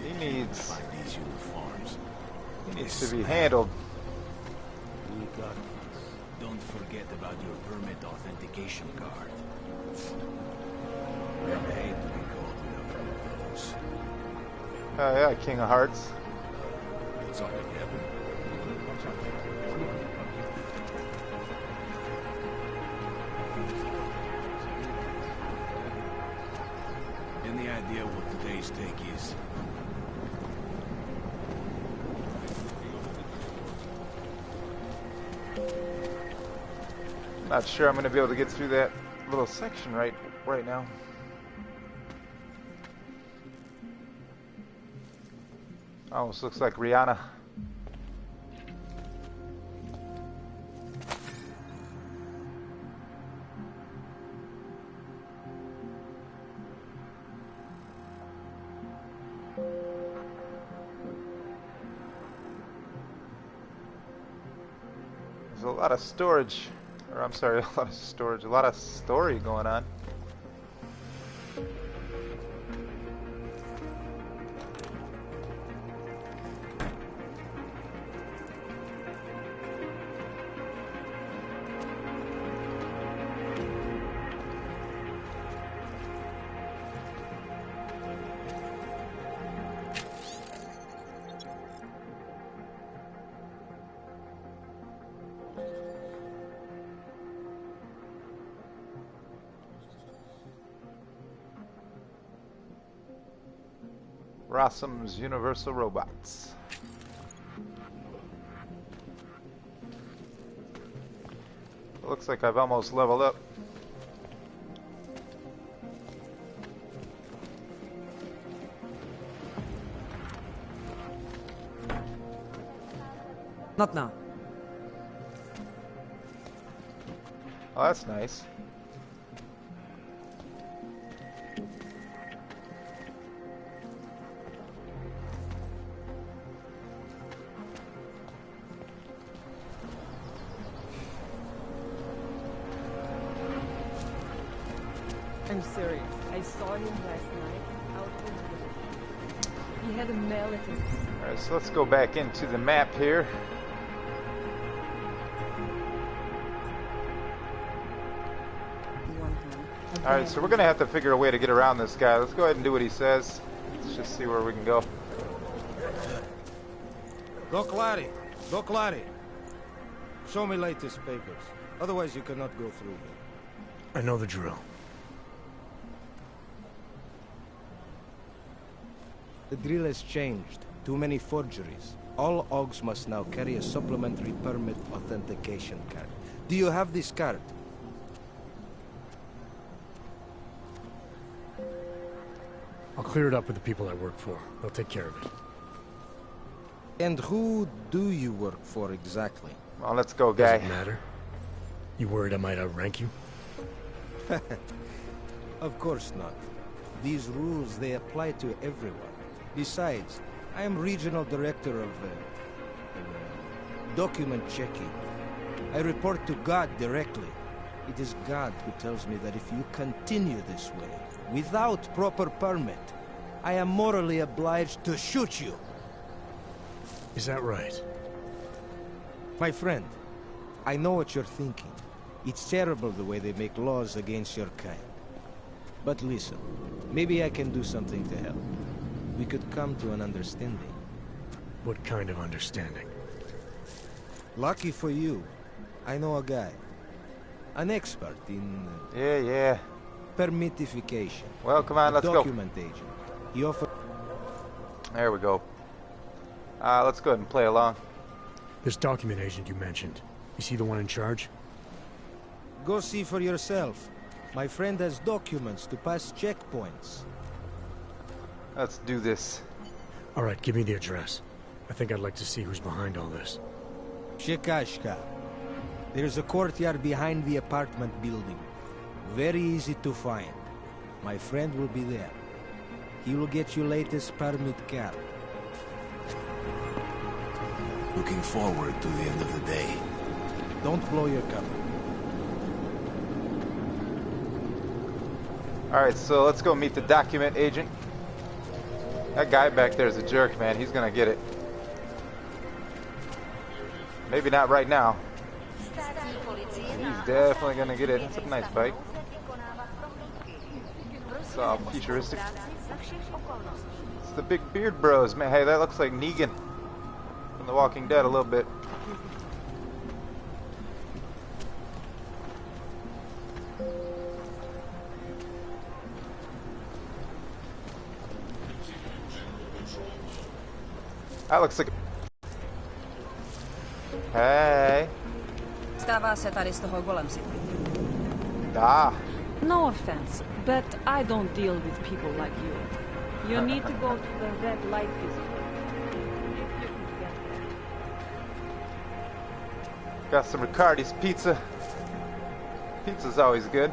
He needs to be handled. We got this. Don't forget about your permit authentication card. I hate to be caught without one of those. Oh yeah, King of Hearts. Something happened. Any idea what today's take is? Not sure I'm going to be able to get through that little section right now. Almost looks like Rihanna. There's a lot of storage, or I'm sorry, a lot of storage, a lot of story going on. Rossum's Universal Robots. Looks like I've almost leveled up. Not now. Oh, that's nice. I'm serious. I saw him last night out in the... He had a mallet in his... Alright, so let's go back into the map here. Alright, so we're going to have to figure a way to get around this guy. Let's go ahead and do what he says. Let's just see where we can go. Doc Larry! Doc Larry! Show me latest papers. Otherwise you cannot go through here. I know the drill. The drill has changed. Too many forgeries. All OGs must now carry a supplementary permit authentication card. Do you have this card? I'll clear it up with the people I work for. They'll take care of it. And who do you work for exactly? Well, let's go, guy. Doesn't matter. You worried I might outrank you? Of course not. These rules, they apply to everyone. Besides, I am regional director of document checking. I report to God directly. It is God who tells me that if you continue this way, without proper permit, I am morally obliged to shoot you. Is that right? My friend, I know what you're thinking. It's terrible the way they make laws against your kind. But listen, maybe I can do something to help. We could come to an understanding. What kind of understanding? Lucky for you, I know a guy. An expert in... Yeah. permitification. Well, come on, let's go. Document agent. He offers... There we go. Let's go ahead and play along. This document agent you mentioned, is he the one in charge? Go see for yourself. My friend has documents to pass checkpoints. Let's do this. All right, give me the address. I think I'd like to see who's behind all this. Shekashka. There's a courtyard behind the apartment building. Very easy to find. My friend will be there. He will get you latest permit card. Looking forward to the end of the day. Don't blow your cover. Alright, so let's go meet the document agent. That guy back there is a jerk, man. He's gonna get it. Maybe not right now. He's definitely gonna get it. That's a nice bike. It's all futuristic. It's the big beard bros, man. Hey, that looks like Negan from The Walking Dead a little bit. That looks like... Hey. Stává se tady z toho golem si. Da. No offense, but I don't deal with people like you. You need to go to the red light district. Got some Riccardi's pizza. Pizza's always good.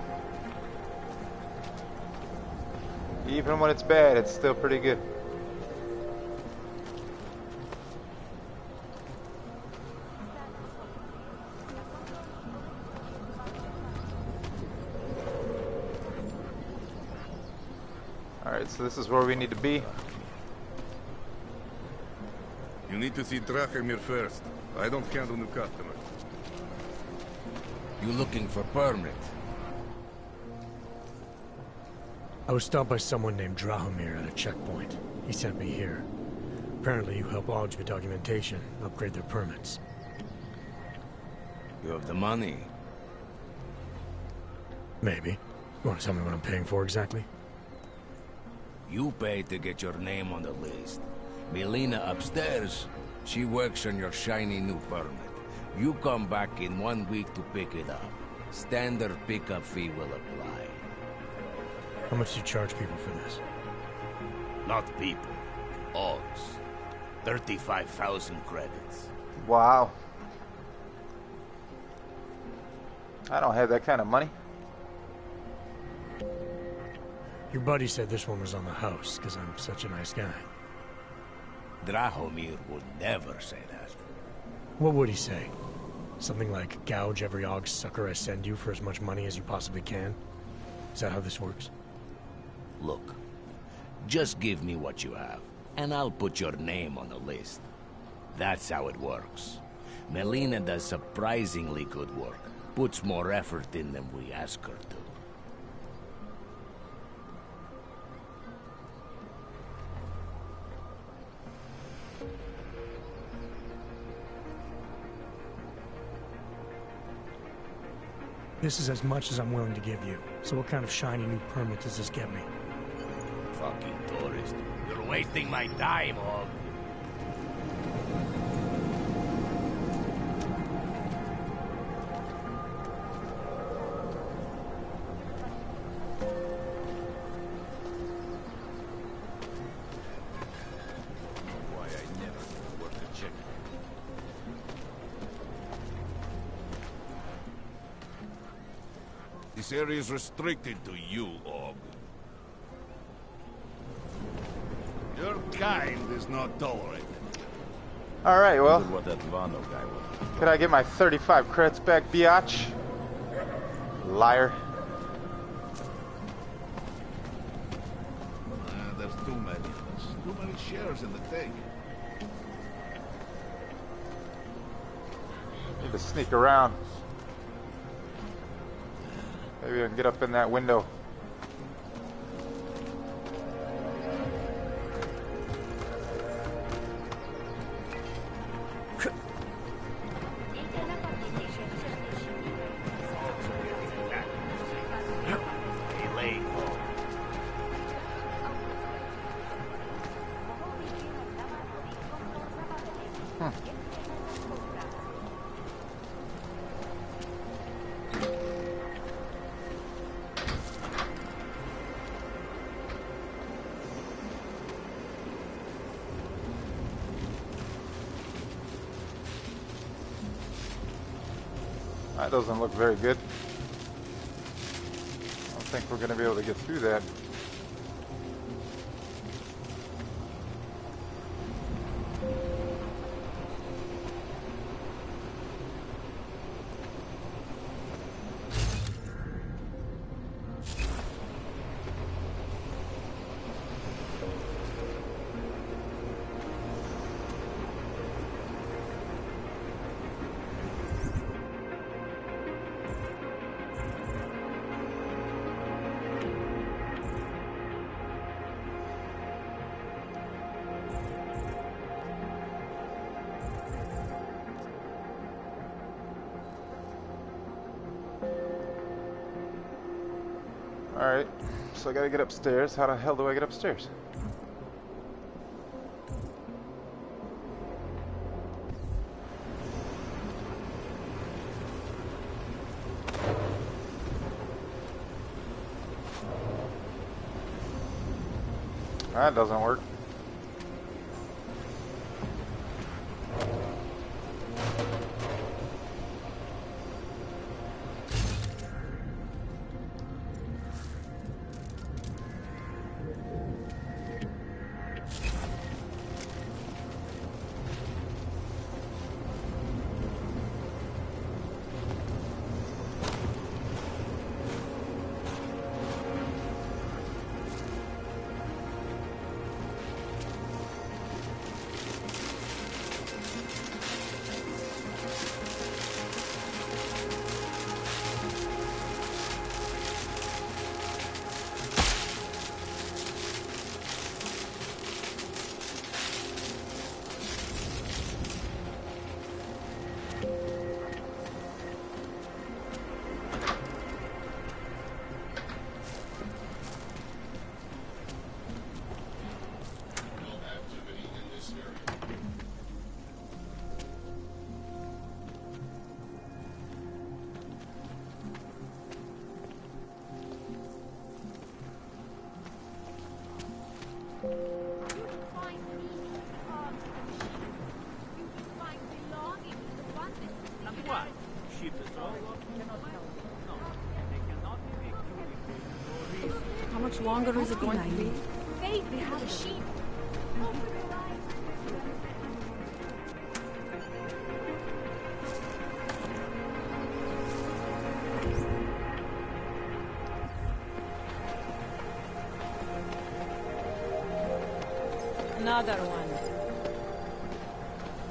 Even when it's bad, it's still pretty good. Alright, so this is where we need to be. You need to see Drachemir first. I don't handle new customers. You looking for permit? I was stopped by someone named Drahomir at a checkpoint. He sent me here. Apparently you help Augs with documentation, upgrade their permits. You have the money? Maybe. You want to tell me what I'm paying for exactly? You pay to get your name on the list. Melina upstairs, she works on your shiny new permit. You come back in 1 week to pick it up. Standard pickup fee will apply. How much do you charge people for this? Not people. Augs. 35,000 credits. Wow. I don't have that kind of money. Your buddy said this one was on the house, because I'm such a nice guy. Drahomir would never say that. What would he say? Something like, gouge every Aug sucker I send you for as much money as you possibly can? Is that how this works? Look, just give me what you have, and I'll put your name on the list. That's how it works. Melina does surprisingly good work. Puts more effort in than we ask her to. This is as much as I'm willing to give you. So what kind of shiny new permit does this get me? Fucking tourist. You're wasting my time, Hog. Why I never work a check. This area is restricted to you, Og. Your kind is not tolerated. Alright, well. What that Vano guy was. Could I get my 35 credits back, biatch? Liar. There's too many. There's too many shares in the thing. Need to sneak around. Maybe I can get up in that window. That doesn't look very good. I don't think we're going to be able to get through that. Alright, so I gotta get upstairs. How the hell do I get upstairs? That doesn't work. How much longer is it going to be? Wait, we have a sheep. Another one.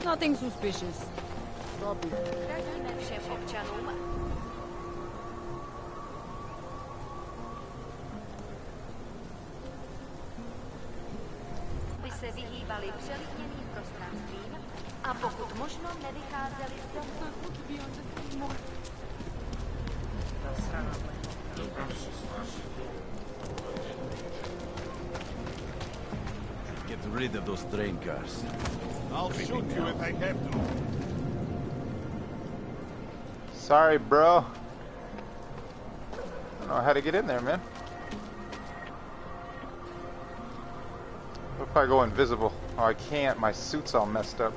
Nothing suspicious. Radíme všem občanům. By se vyhýbali přelidněným prostranstvím a pokud možno nevycházeli z domu. Get rid of those train cars. I'll shoot you if I have to. Sorry, bro. I don't know how to get in there, man. What if I go invisible? Oh, I can't. My suit's all messed up.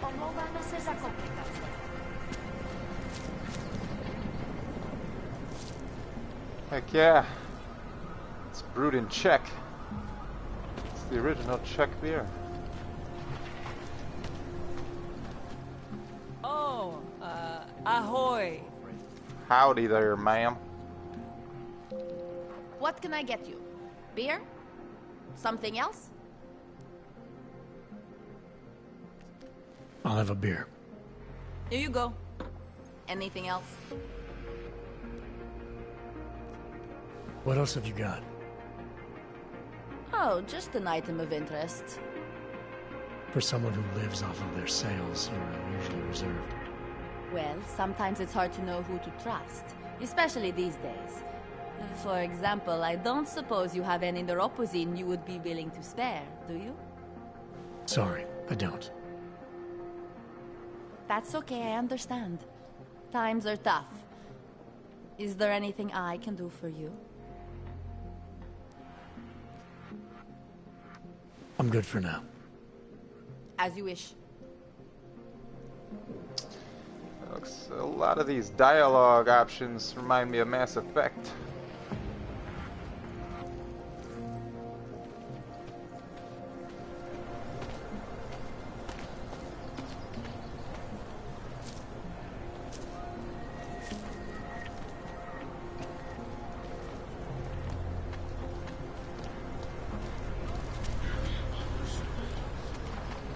Omlouváme se za komplikace. Heck yeah. It's brewed in Czech. It's the original Czech beer. Oh, ahoy. Howdy there, ma'am. What can I get you? Beer? Something else? I'll have a beer. Here you go. Anything else? What else have you got? Oh, just an item of interest. For someone who lives off of their sales, you're usually reserved. Well, sometimes it's hard to know who to trust, especially these days. For example, I don't suppose you have any neuropozyne you would be willing to spare, do you? Sorry, I don't. That's okay, I understand. Times are tough. Is there anything I can do for you? I'm good for now. As you wish. Looks a lot of these dialogue options remind me of Mass Effect.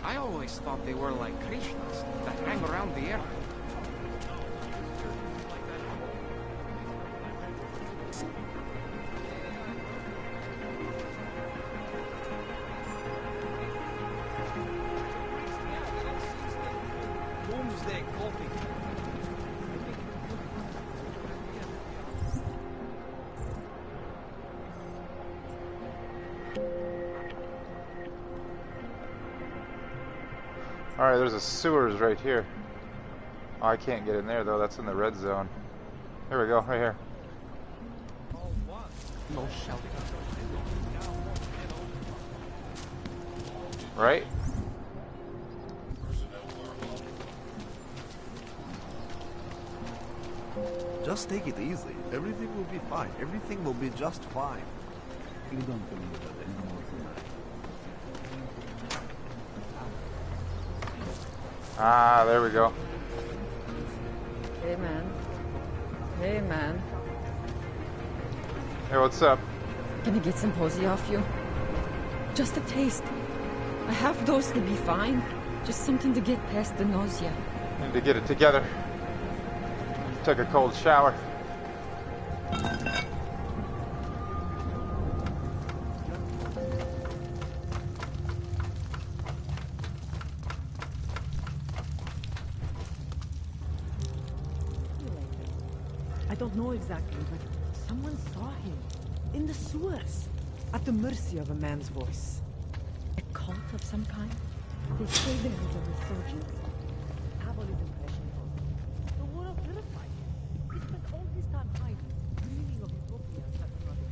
I always thought they were like Krishnas that hang around the area. Doomsday coffee. Alright, there's a sewers right here. Oh, I can't get in there though, that's in the red zone. Here we go, right here. No shouting. Right? Just take it easy. Everything will be fine. Everything will be just fine. You don't believe that anymore tonight. Ah, there we go. Hey, man. Hey, man. Hey, what's up? Can I get some posy off you? Just a taste. A half dose to be fine. Just something to get past the nausea. Need to get it together. Took a cold shower. I don't know exactly, but someone saw him. In the sewers. At the mercy of a man's voice. A cult of some kind? They say there is a resurgence. Pavel is impressionable. The world terrified him. He spent all his time hiding, dreaming of utopias that do not exist.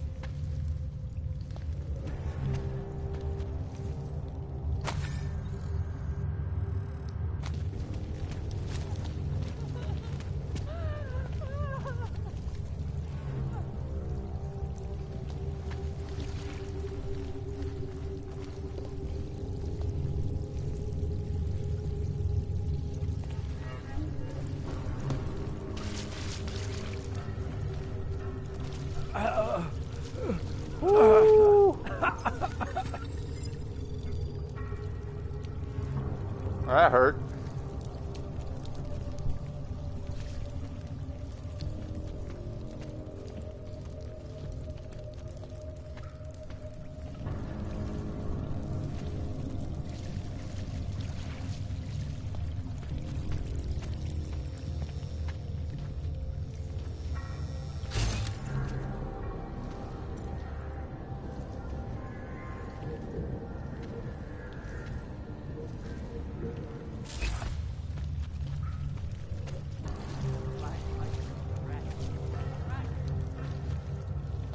That hurt.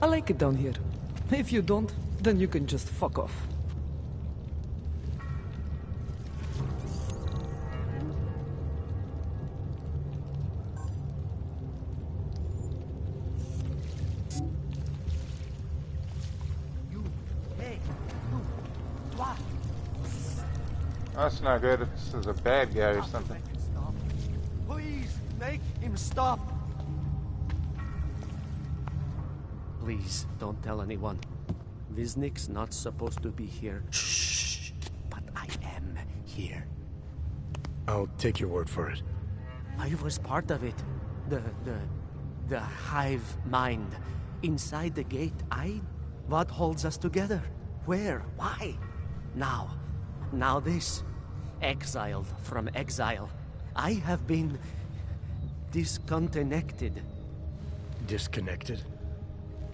I like it down here. If you don't, then you can just fuck off. That's not good. This is a bad guy or something. Please, make him stop. Please, don't tell anyone. Viznik's not supposed to be here. Shh. But I am here. I'll take your word for it. I was part of it. The hive mind. Inside the gate, what holds us together? Where? Why? Now this. Exiled from exile. I have been disconnected. Disconnected?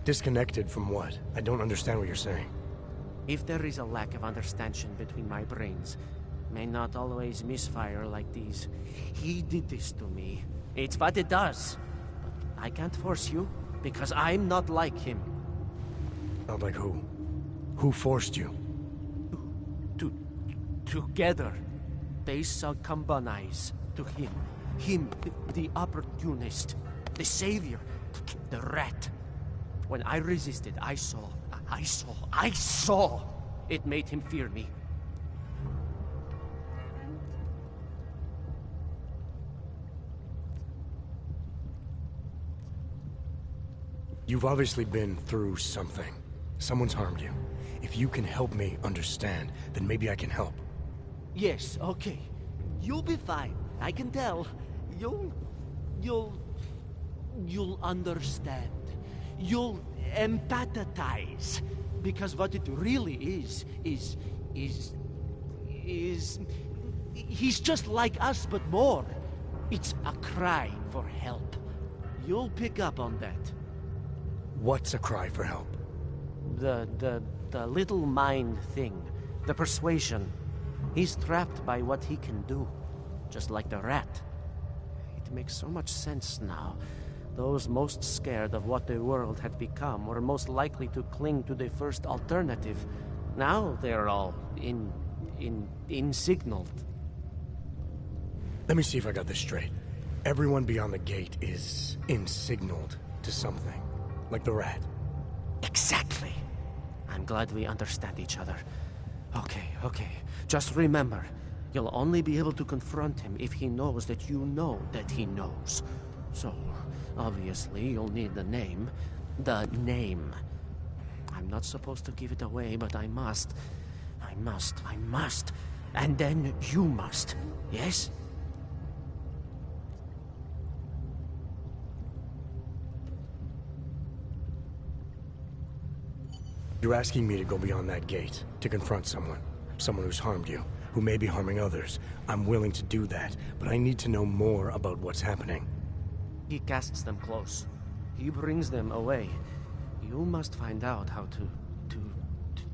Disconnected from what? I don't understand what you're saying. If there is a lack of understanding between my brains, may not always misfire like these. He did this to me. It's what it does. But I can't force you, because I'm not like him. Not like who? Who forced you? Together, they succumbanize to him. Him, the opportunist, the savior, the rat. When I resisted, I saw. It made him fear me. You've obviously been through something. Someone's harmed you. If you can help me understand, then maybe I can help. Yes, okay. You'll be fine. I can tell. You'll understand. You'll empathize. Because what it really is he's just like us, but more. It's a cry for help. You'll pick up on that. What's a cry for help? The little mind thing. The persuasion. He's trapped by what he can do. Just like the rat. It makes so much sense now. Those most scared of what the world had become were most likely to cling to the first alternative. Now they're all insignaled. Let me see if I got this straight. Everyone beyond the gate is insignaled to something. Like the rat. Exactly. I'm glad we understand each other. Okay. Just remember, you'll only be able to confront him if he knows that you know that he knows. So, obviously, you'll need the name. The name. I'm not supposed to give it away, but I must. And then you must. Yes? You're asking me to go beyond that gate, to confront someone. Someone who's harmed you, who may be harming others. I'm willing to do that, but I need to know more about what's happening. He casts them close. He brings them away. You must find out how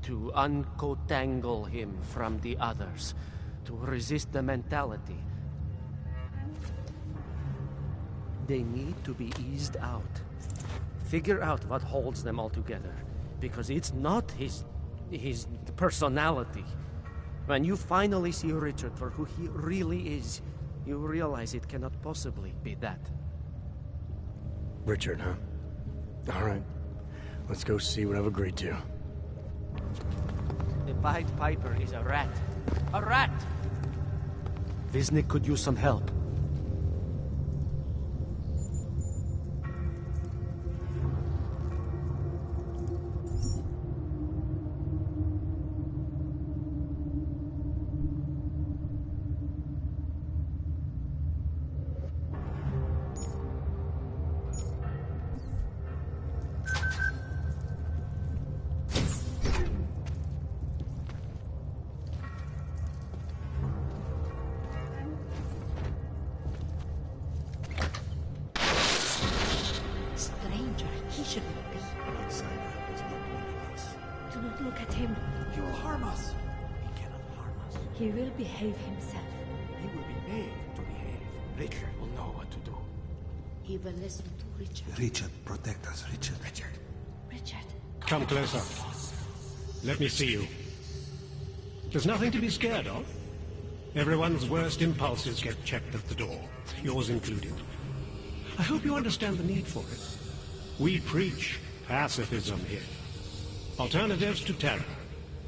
to uncotangle him from the others, to resist the mentality. They need to be eased out. Figure out what holds them all together, because it's not his personality. When you finally see Richard for who he really is, you realize it cannot possibly be that. Richard, huh? All right. Let's go see what I've agreed to. The Pied Piper is a rat. A rat! Wisnik could use some help. He will behave himself. He will be made to behave. Richard will know what to do. He will listen to Richard. Richard, protect us, Richard. Richard. Come closer. Let me see you. There's nothing to be scared of. Everyone's worst impulses get checked at the door, yours included. I hope you understand the need for it. We preach pacifism here. Alternatives to terror.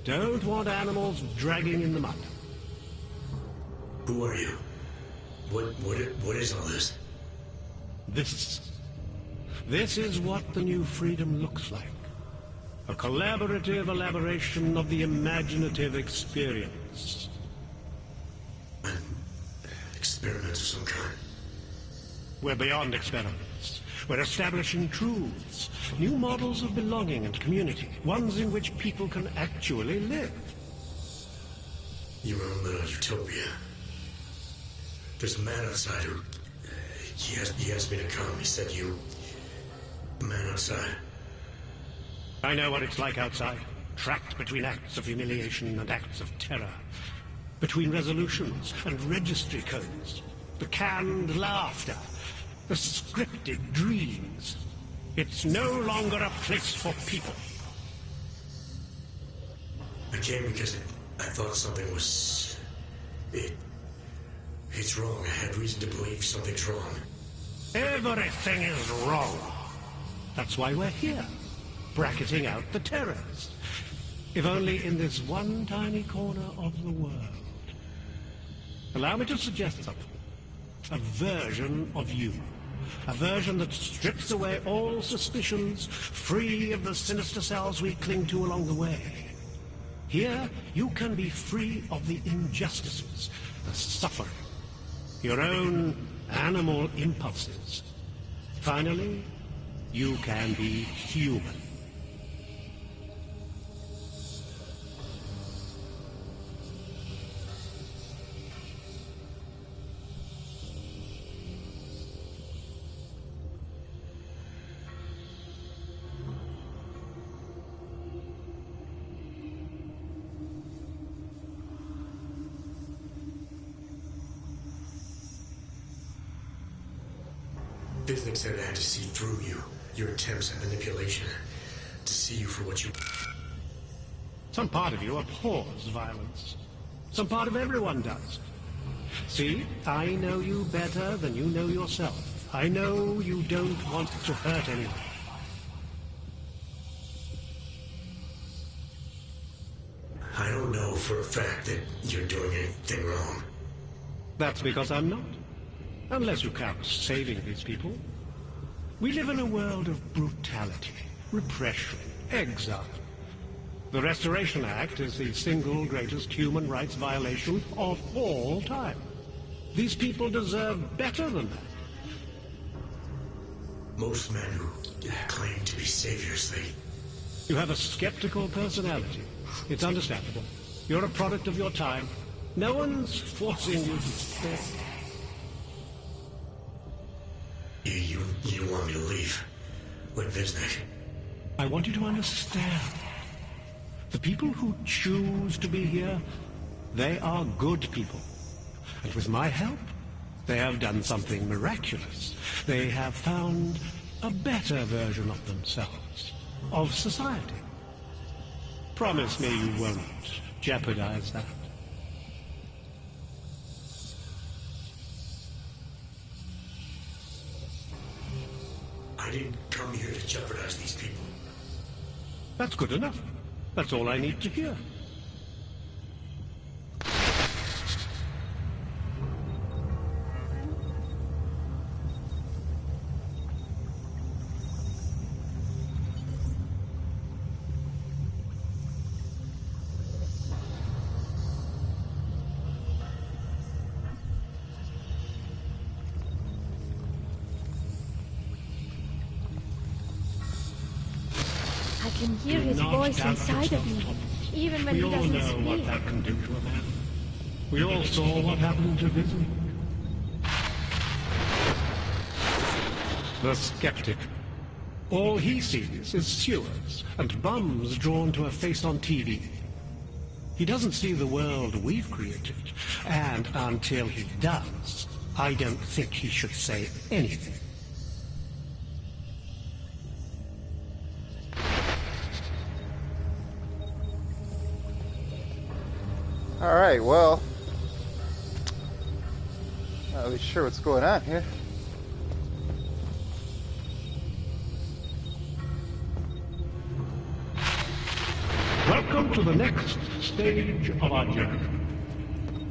Don't want animals dragging in the mud. Who are you? What is all this? This is what the new freedom looks like. A collaborative elaboration of the imaginative experience. An experiment of some kind. We're beyond experiments. We're establishing truths, new models of belonging and community, ones in which people can actually live. You were in a utopia. There's a man outside who... He asked me to come. He said you... The man outside. I know what it's like outside. Trapped between acts of humiliation and acts of terror. Between resolutions and registry codes. The canned laughter. The scripted dreams. It's no longer a place for people. I came because I thought something was... It's wrong. I had reason to believe something's wrong. Everything is wrong. That's why we're here. Bracketing out the terrors. If only in this one tiny corner of the world. Allow me to suggest something. A version of you. A version that strips away all suspicions, free of the sinister cells we cling to along the way. Here, you can be free of the injustices, the suffering, your own animal impulses. Finally, you can be human. Wisnik said I had to see through you, your attempts at manipulation, to see you for what you... Some part of you abhors violence. Some part of everyone does. See, I know you better than you know yourself. I know you don't want to hurt anyone. I don't know for a fact that you're doing anything wrong. That's because I'm not. Unless you count saving these people. We live in a world of brutality, repression, exile. The Restoration Act is the single greatest human rights violation of all time. These people deserve better than that. Most men who claim to be saviors, they... You have a skeptical personality. It's understandable. You're a product of your time. No one's forcing you to stay. You want me to leave? When Veznek. I want you to understand. The people who choose to be here, they are good people. And with my help, they have done something miraculous. They have found a better version of themselves, of society. Promise me you won't jeopardize that. I didn't come here to jeopardize these people. That's good enough. That's all I need to hear. I can hear his voice inside of me, even when he doesn't speak. We all know what that can do to a man. We all saw what happened to Vision. The skeptic. All he sees is sewers and bums drawn to a face on TV. He doesn't see the world we've created, and until he does, I don't think he should say anything. Alright, well, not really sure what's going on here. Welcome to the next stage of our journey.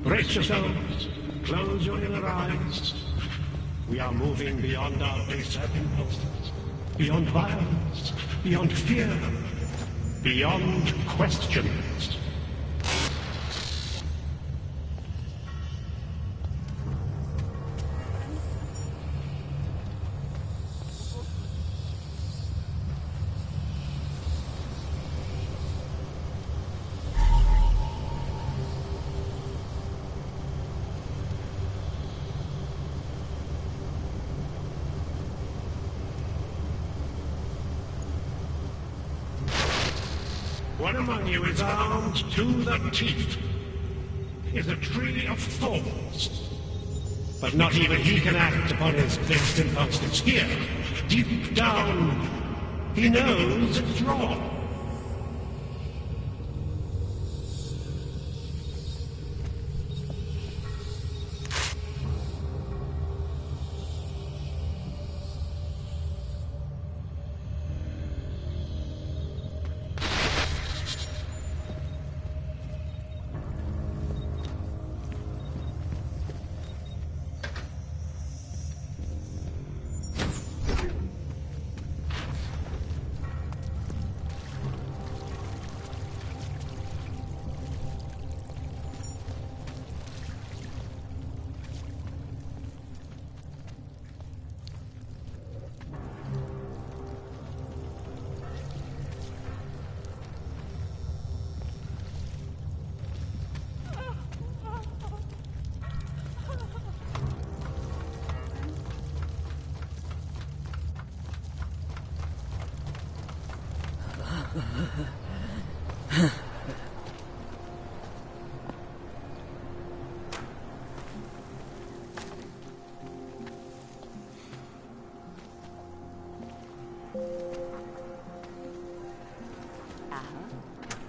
Brace yourselves, close your inner eyes. We are moving beyond our basic impulses, beyond violence, beyond fear, beyond questions. One among you is armed to the teeth. Is a tree of thorns. But not even he can act upon his best impulses. Here, deep down, he knows it's wrong.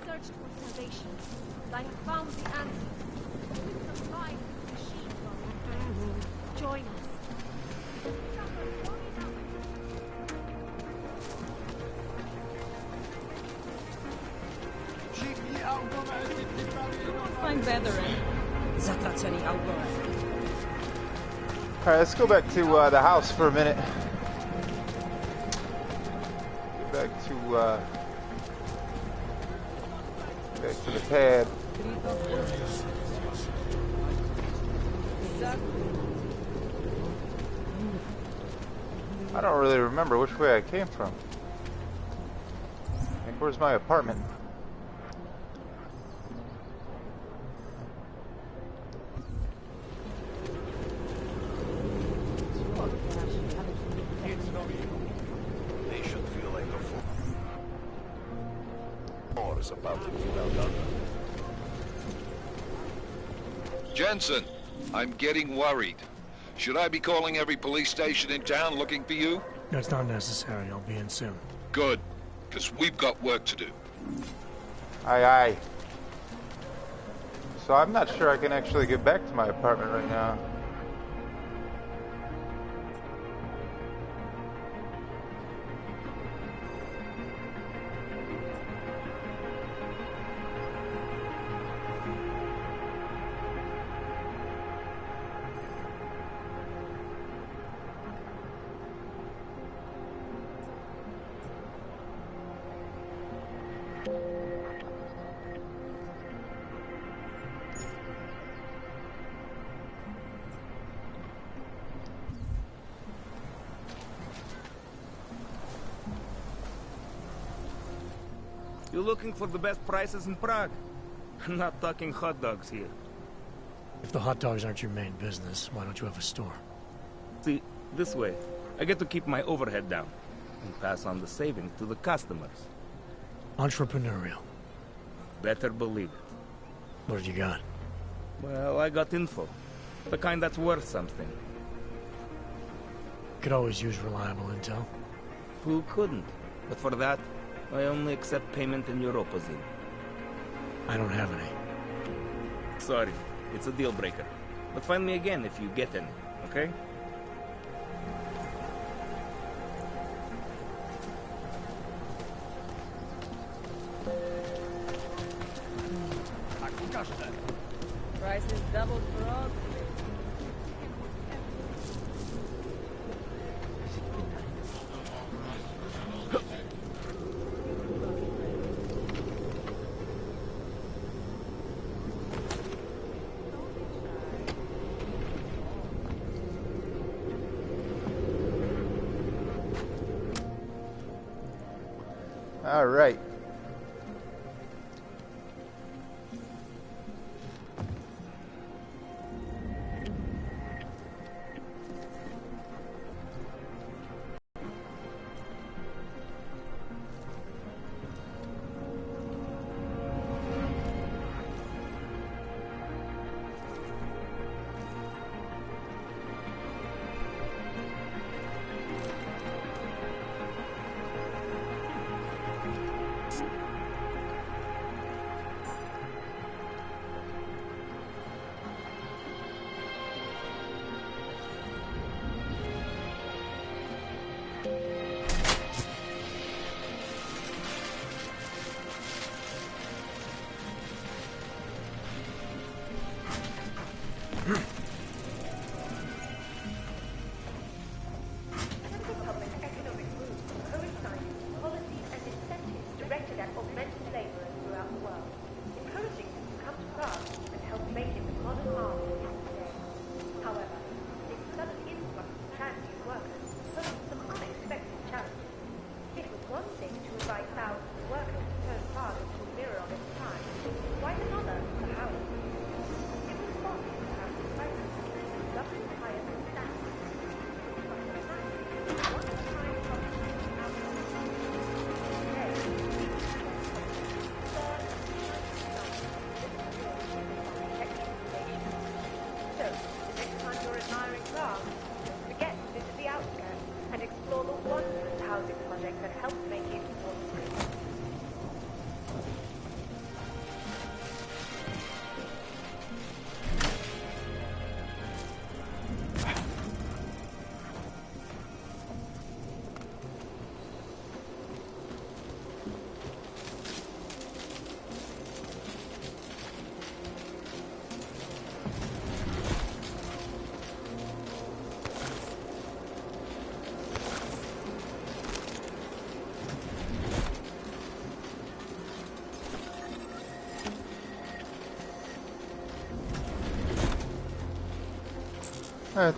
Searched for salvation. I have found the answer. Wisdom lies in the machine. Join us. Find veteran. Zatracený autore. Alright, let's go back to the house for a minute. Back to the pad. I don't really remember which way I came from. Like, where's my apartment? They should was about to be well done. Jensen, I'm getting worried. Should I be calling every police station in town looking for you? That's not necessary. I'll be in soon. Good, because we've got work to do. Aye, aye. So I'm not sure I can actually get back to my apartment right now. You looking for the best prices in Prague? I'm not talking hot dogs here. If the hot dogs aren't your main business, why don't you have a store? See, this way, I get to keep my overhead down and pass on the savings to the customers. Entrepreneurial. Better believe it. What have you got? Well, I got info. The kind that's worth something. Could always use reliable intel. Who couldn't? But for that, I only accept payment in Europozine. I don't have any. Sorry, it's a deal breaker. But find me again if you get any, okay? Price is doubled for all. All right.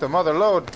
The mother load.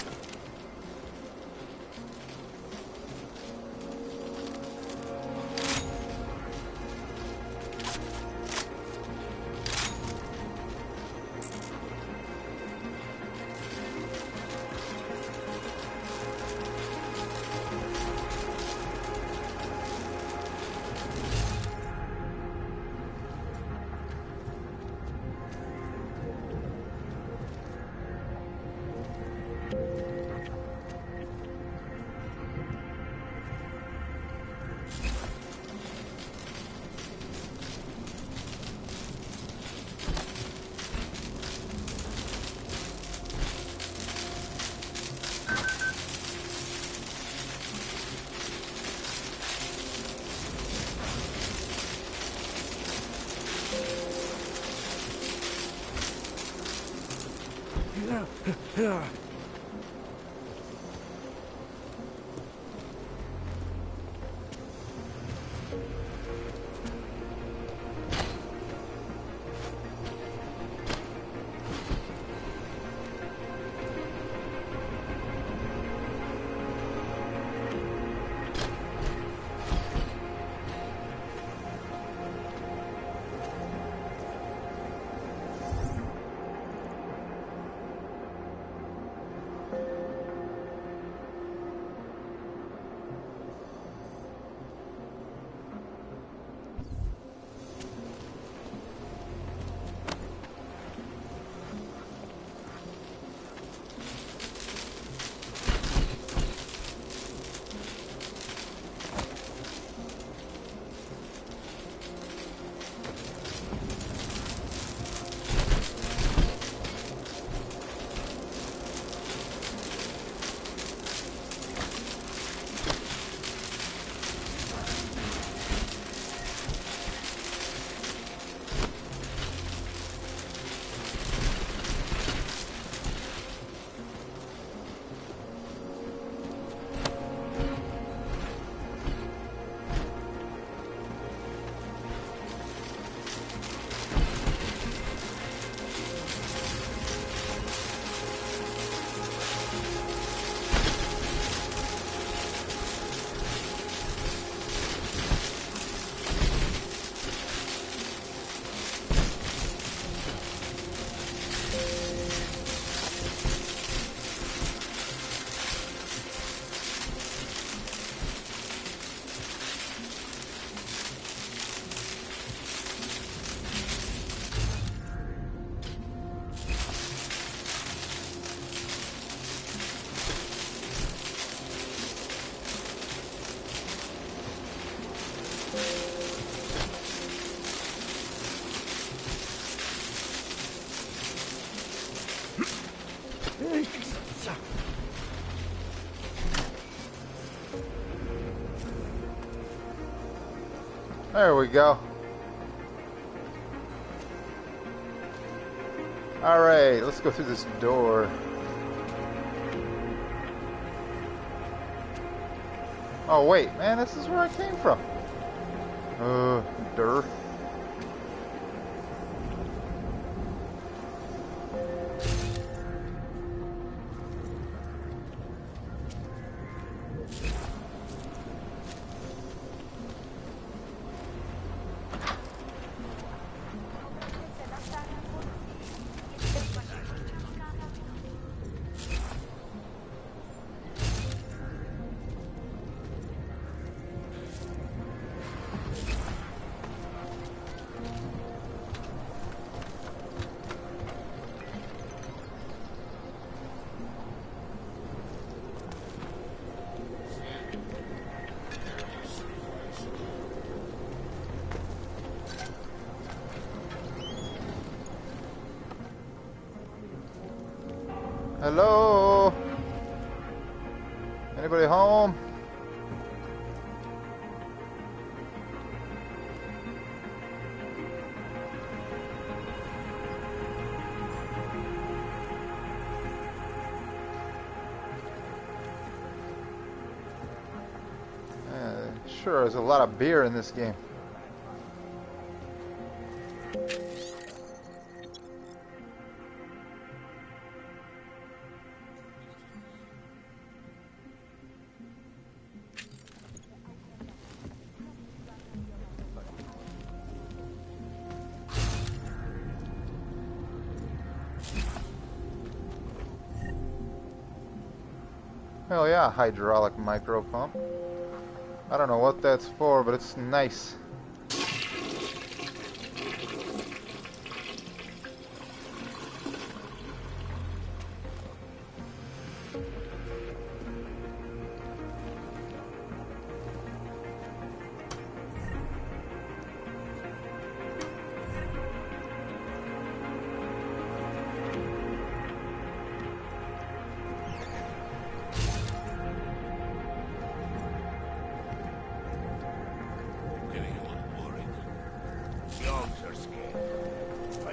There we go. Alright, let's go through this door. Oh wait, man, this is where I came from. Dirt. Hello? Anybody home? Sure, there's a lot of beer in this game. Hell yeah, hydraulic micro pump. I don't know what that's for, but it's nice.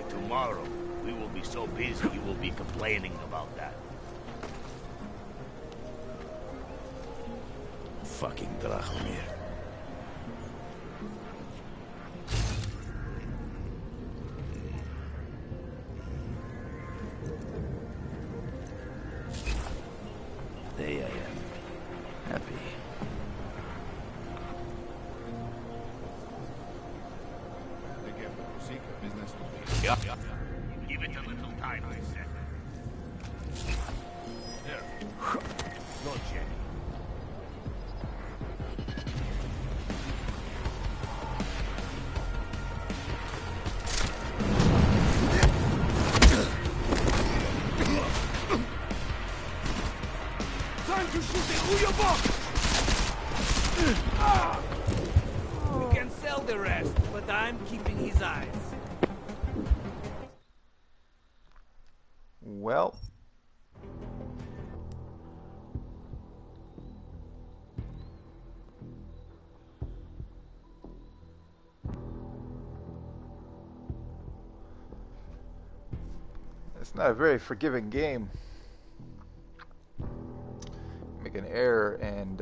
Tomorrow, we will be so busy you will be complaining about that. Fucking Drachomir. There I am. Happy. Yeah. Give it a little time, I said. There. Go, Jenny. Time to shoot the Uyabok! We can sell the rest, but I'm keeping his eyes. Well, it's not a very forgiving game. Make an error and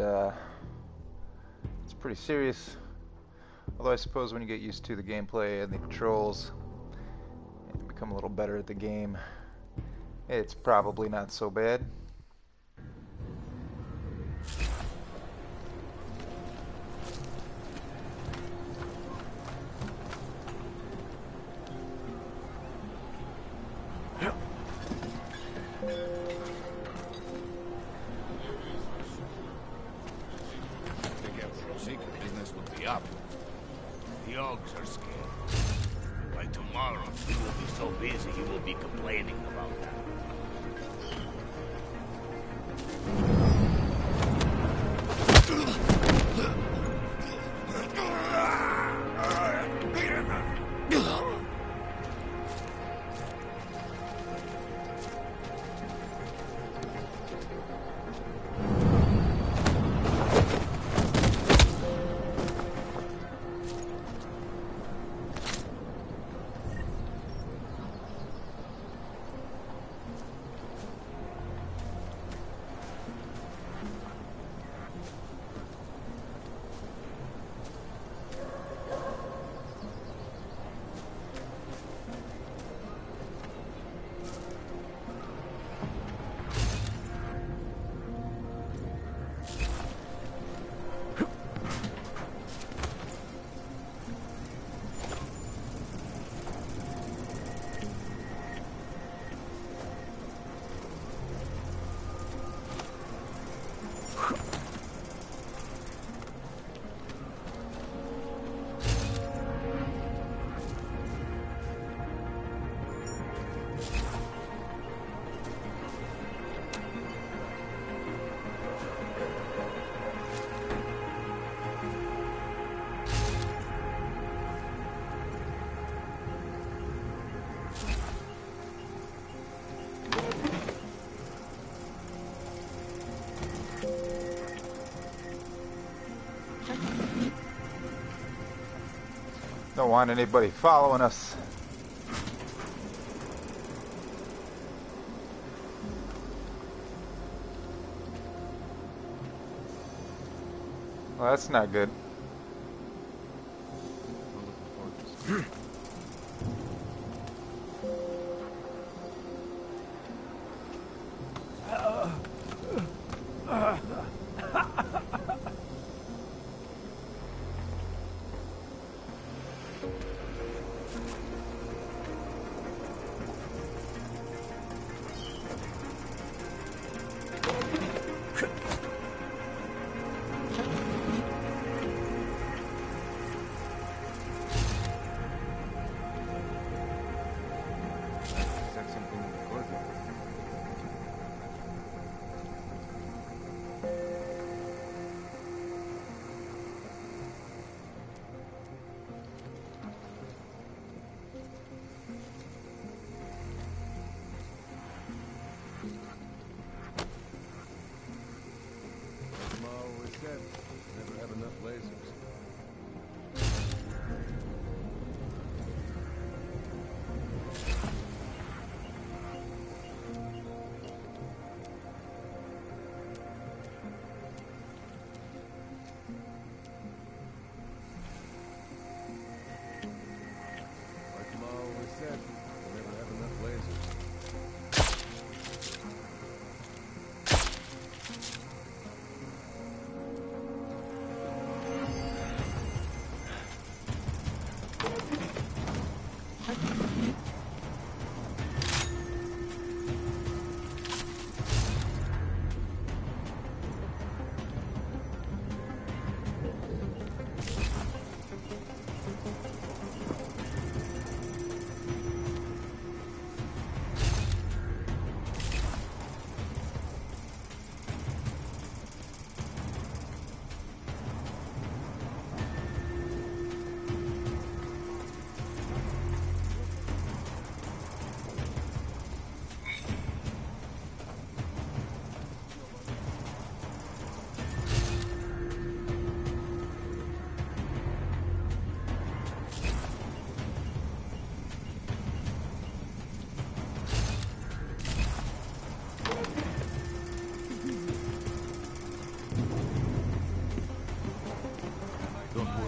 it's pretty serious. Although I suppose when you get used to the gameplay and the controls and you become a little better at the game, it's probably not so bad. Business will be up. The Ogs are scared. By tomorrow, you will be so busy you will be complaining about that. Don't want anybody following us. Well, that's not good.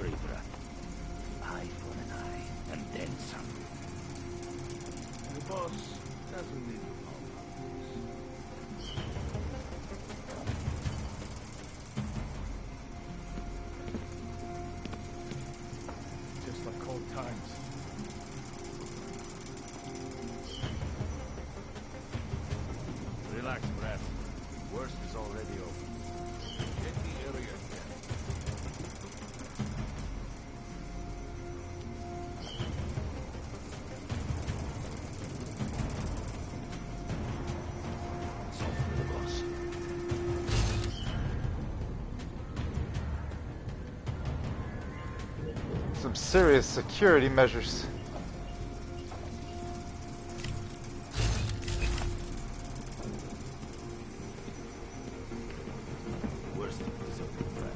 worry, brother. Eye for an eye, and then some. The boss doesn't need to know. Just like old times. Relax, Brad. Worst is already over. Get the area again. Some serious security measures. Worst is over, Brad.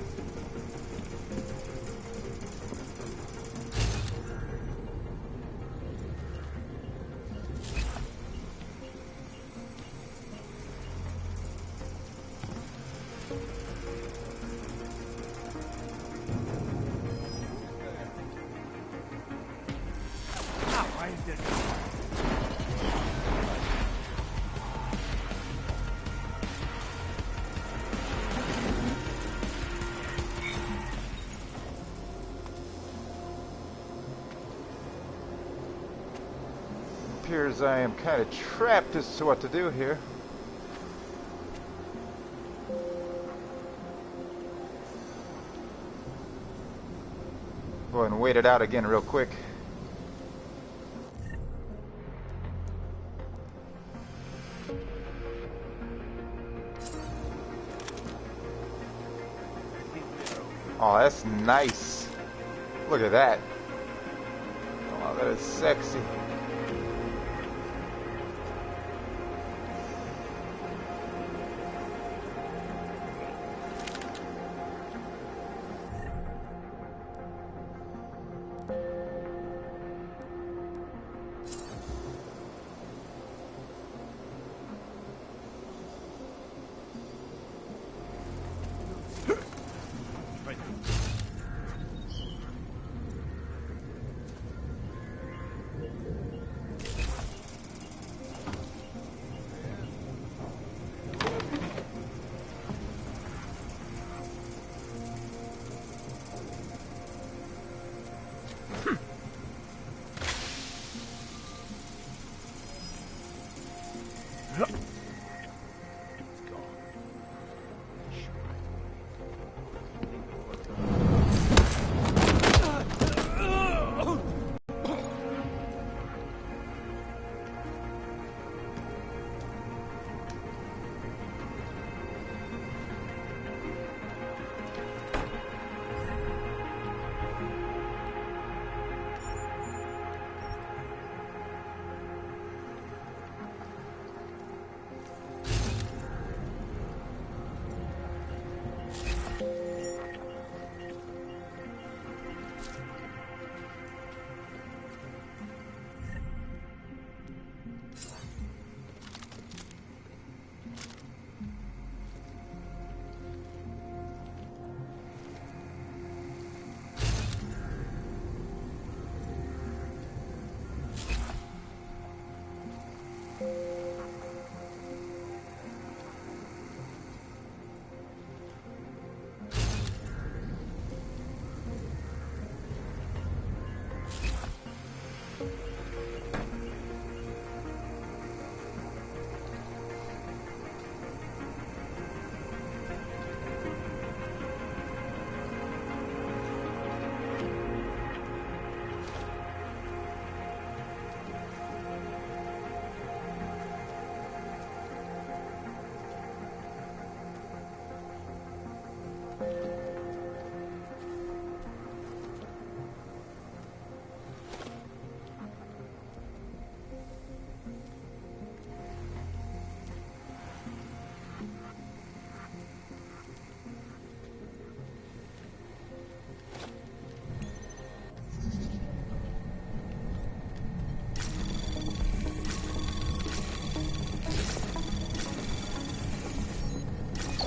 Why is there... Appears I am kind of trapped as to what to do here. Go ahead and wait it out again real quick. Oh, that's nice. Look at that. Oh, that is sexy.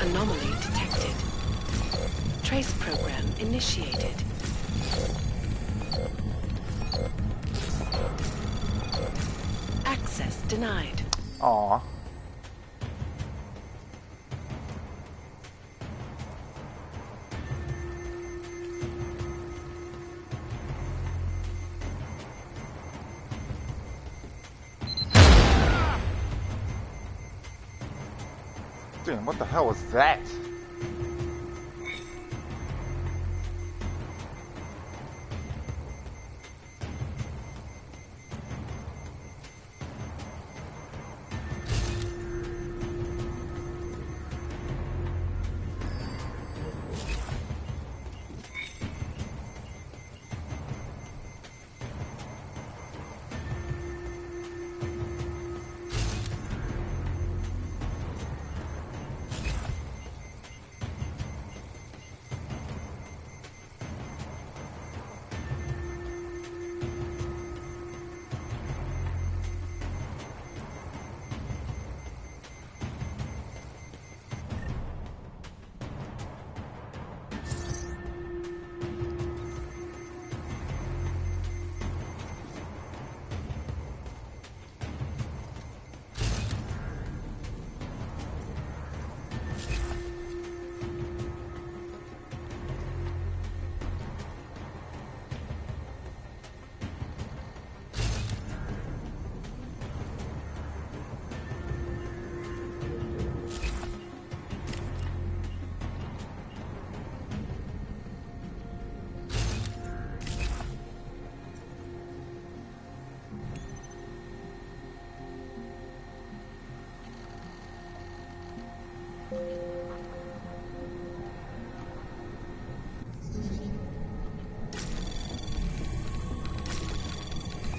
Anomaly detected. Trace program initiated. denied. Aw. Damn, what the hell was that?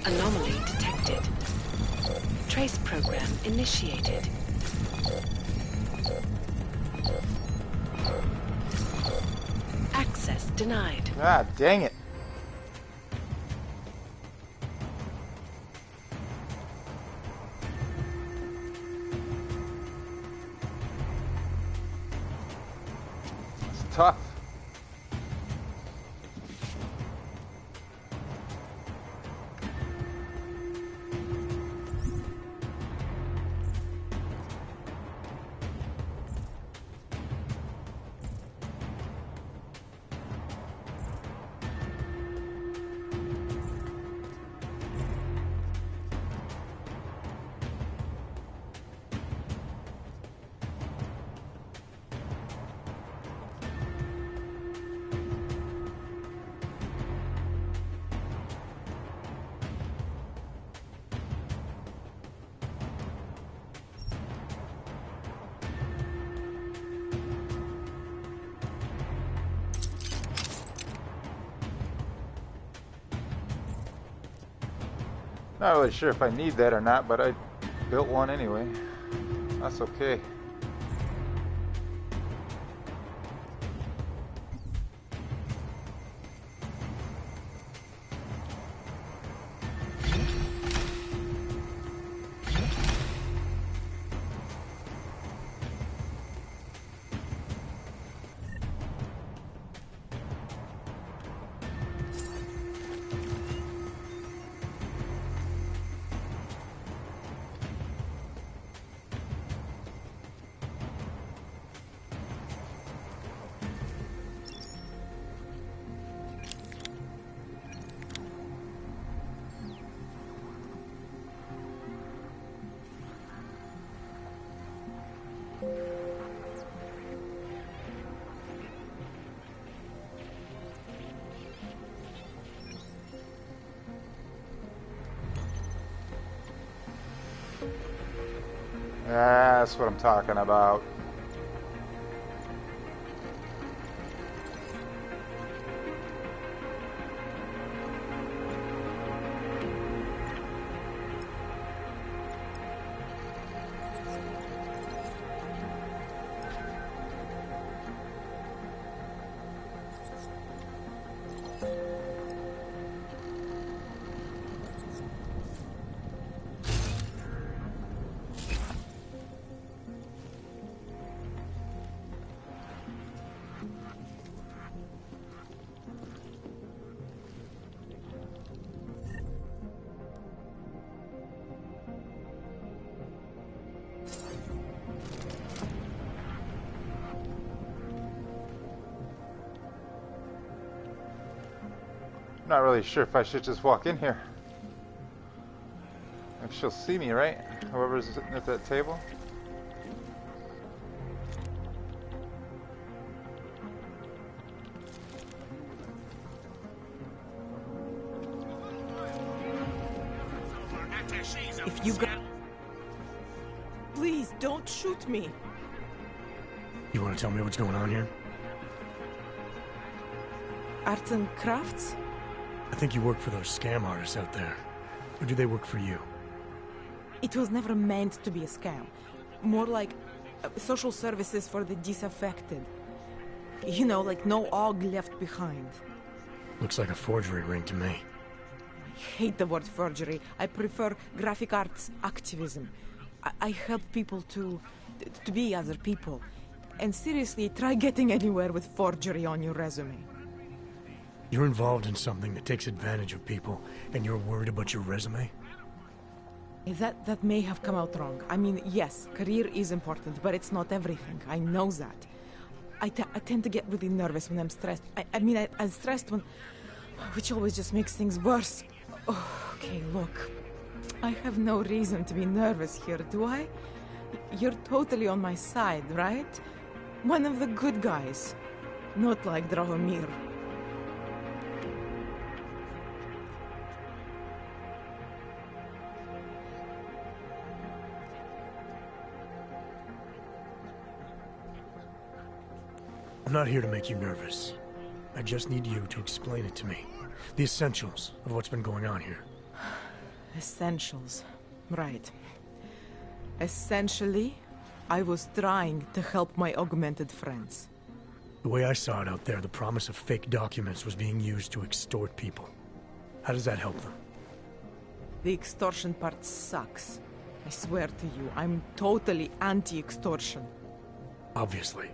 Anomaly detected. Trace program initiated. Access denied. Ah, dang it. It's tough. Not really sure if I need that or not, but I built one anyway. That's okay. That's what I'm talking about. I'm not really sure if I should just walk in here. Like she'll see me, right? Whoever's sitting at that table. If you go... Please, don't shoot me. You want to tell me what's going on here? Arts and crafts? I think you work for those scam artists out there. Or do they work for you? It was never meant to be a scam. More like social services for the disaffected. You know, like no OG left behind. Looks like a forgery ring to me. I hate the word forgery. I prefer graphic arts activism. I help people to be other people. And seriously, try getting anywhere with forgery on your resume. You're involved in something that takes advantage of people, and you're worried about your resume? That may have come out wrong. I mean, yes, career is important, but it's not everything. I know that. I tend to get really nervous when I'm stressed. I'm stressed when... which always just makes things worse. Oh, okay, look. I have no reason to be nervous here, do I? You're totally on my side, right? One of the good guys. Not like Drahomir. I'm not here to make you nervous. I just need you to explain it to me. The essentials of what's been going on here. Essentials. Right. Essentially, I was trying to help my augmented friends. The way I saw it out there, the promise of fake documents was being used to extort people. How does that help them? The extortion part sucks. I swear to you, I'm totally anti-extortion. Obviously.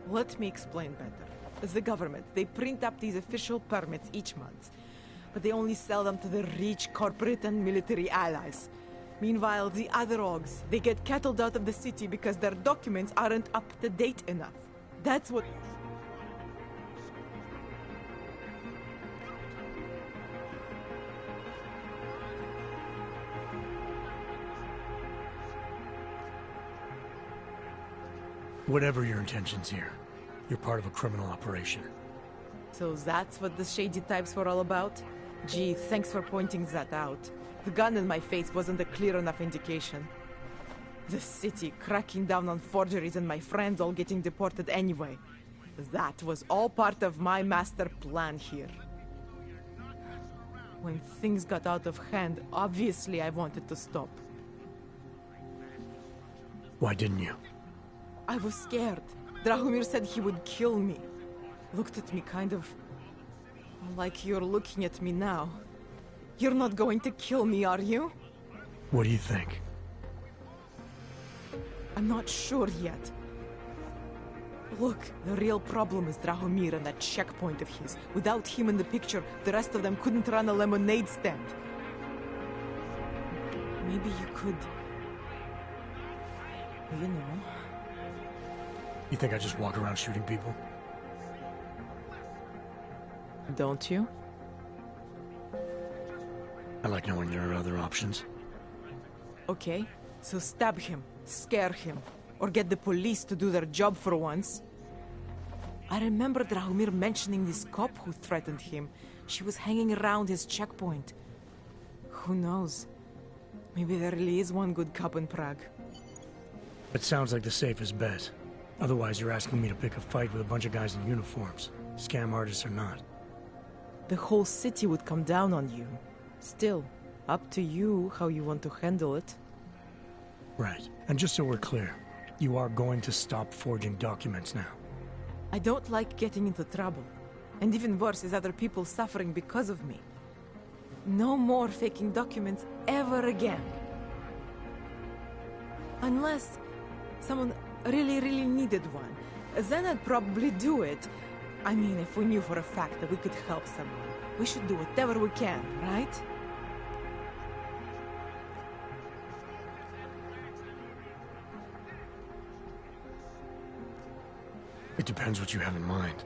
Let me explain better. The government, they print up these official permits each month, but they only sell them to the rich corporate and military allies. Meanwhile, the other OGs, they get cattled out of the city because their documents aren't up to date enough. That's what... Whatever your intentions here, you're part of a criminal operation. So that's what the shady types were all about? Gee, thanks for pointing that out. The gun in my face wasn't a clear enough indication. The city cracking down on forgeries and my friends all getting deported anyway. That was all part of my master plan here. When things got out of hand, obviously I wanted to stop. Why didn't you? I was scared. Drahomir said he would kill me. Looked at me kind of... like you're looking at me now. You're not going to kill me, are you? What do you think? I'm not sure yet. Look, the real problem is Drahomir and that checkpoint of his. Without him in the picture, the rest of them couldn't run a lemonade stand. Maybe you could... you know... You think I just walk around shooting people? Don't you? I like knowing there are other options. Okay, so stab him, scare him, or get the police to do their job for once. I remember Drahomir mentioning this cop who threatened him. She was hanging around his checkpoint. Who knows? Maybe there really is one good cop in Prague. It sounds like the safest bet. Otherwise, you're asking me to pick a fight with a bunch of guys in uniforms. Scam artists or not. The whole city would come down on you. Still, up to you how you want to handle it. Right. And just so we're clear, you are going to stop forging documents now. I don't like getting into trouble. And even worse is other people suffering because of me. No more faking documents ever again. Unless someone really needed one. Then I'd probably do it. I mean, if we knew for a fact that we could help someone, we should do whatever we can, right? It depends what you have in mind.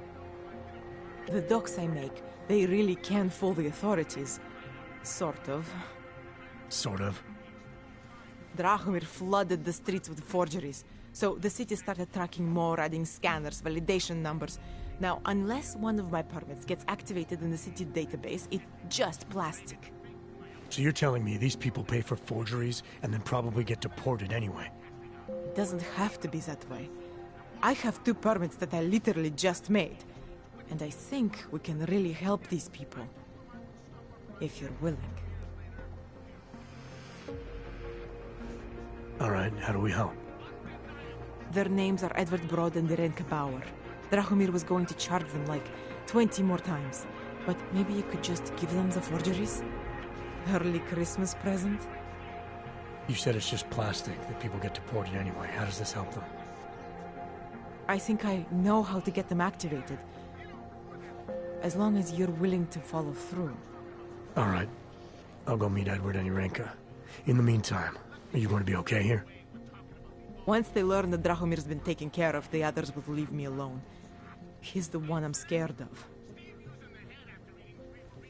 The docks I make, they really can fool the authorities. Sort of. Sort of. Drahomir flooded the streets with forgeries, so the city started tracking more, adding scanners, validation numbers. Now, unless one of my permits gets activated in the city database, it's just plastic. So you're telling me these people pay for forgeries and then probably get deported anyway? It doesn't have to be that way. I have 2 permits that I literally just made. And I think we can really help these people. If you're willing. Alright, how do we help? Their names are Edward Broad and Irenka Bauer. Drahomir was going to charge them like 20 more times. But maybe you could just give them the forgeries? Early Christmas present? You said it's just plastic, that people get deported anyway. How does this help them? I think I know how to get them activated. As long as you're willing to follow through. Alright. I'll go meet Edward and Irenka. In the meantime, are you going to be okay here? Once they learn that Drahomir's been taken care of, the others will leave me alone. He's the one I'm scared of.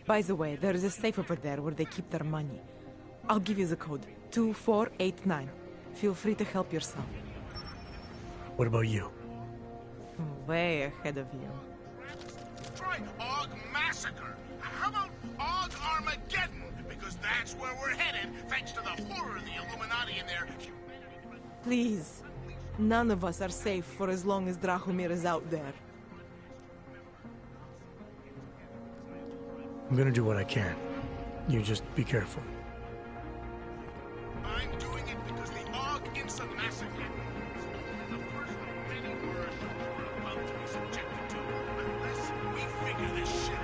By the way, there is a safe over there where they keep their money. I'll give you the code. 2489. Feel free to help yourself. What about you? Way ahead of you. Try Og Massacre. How about Og Armageddon? Because that's where we're headed, thanks to the horror of the Illuminati and their... Please. None of us are safe for as long as Drahomir is out there. I'm gonna do what I can. You just be careful. I'm doing it because the Og Instant Massacre is the first of many horror shows we're about to be subjected to, unless we figure this shit out.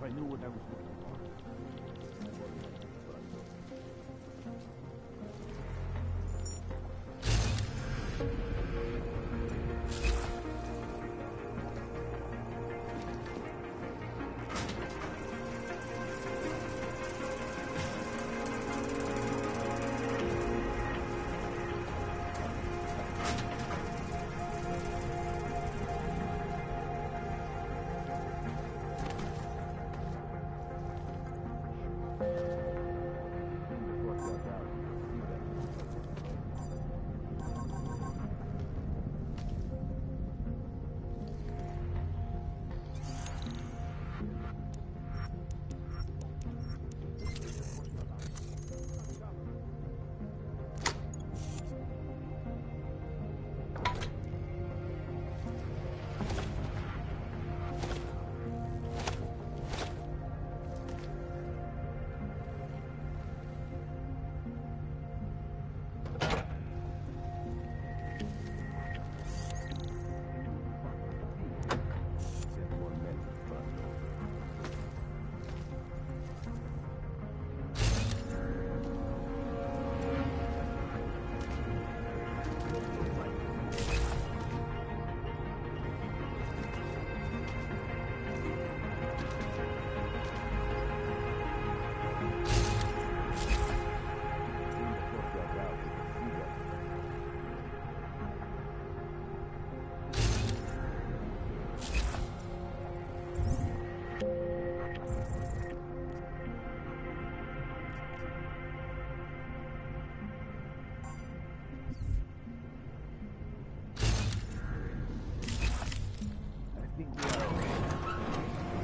I knew what I was looking for.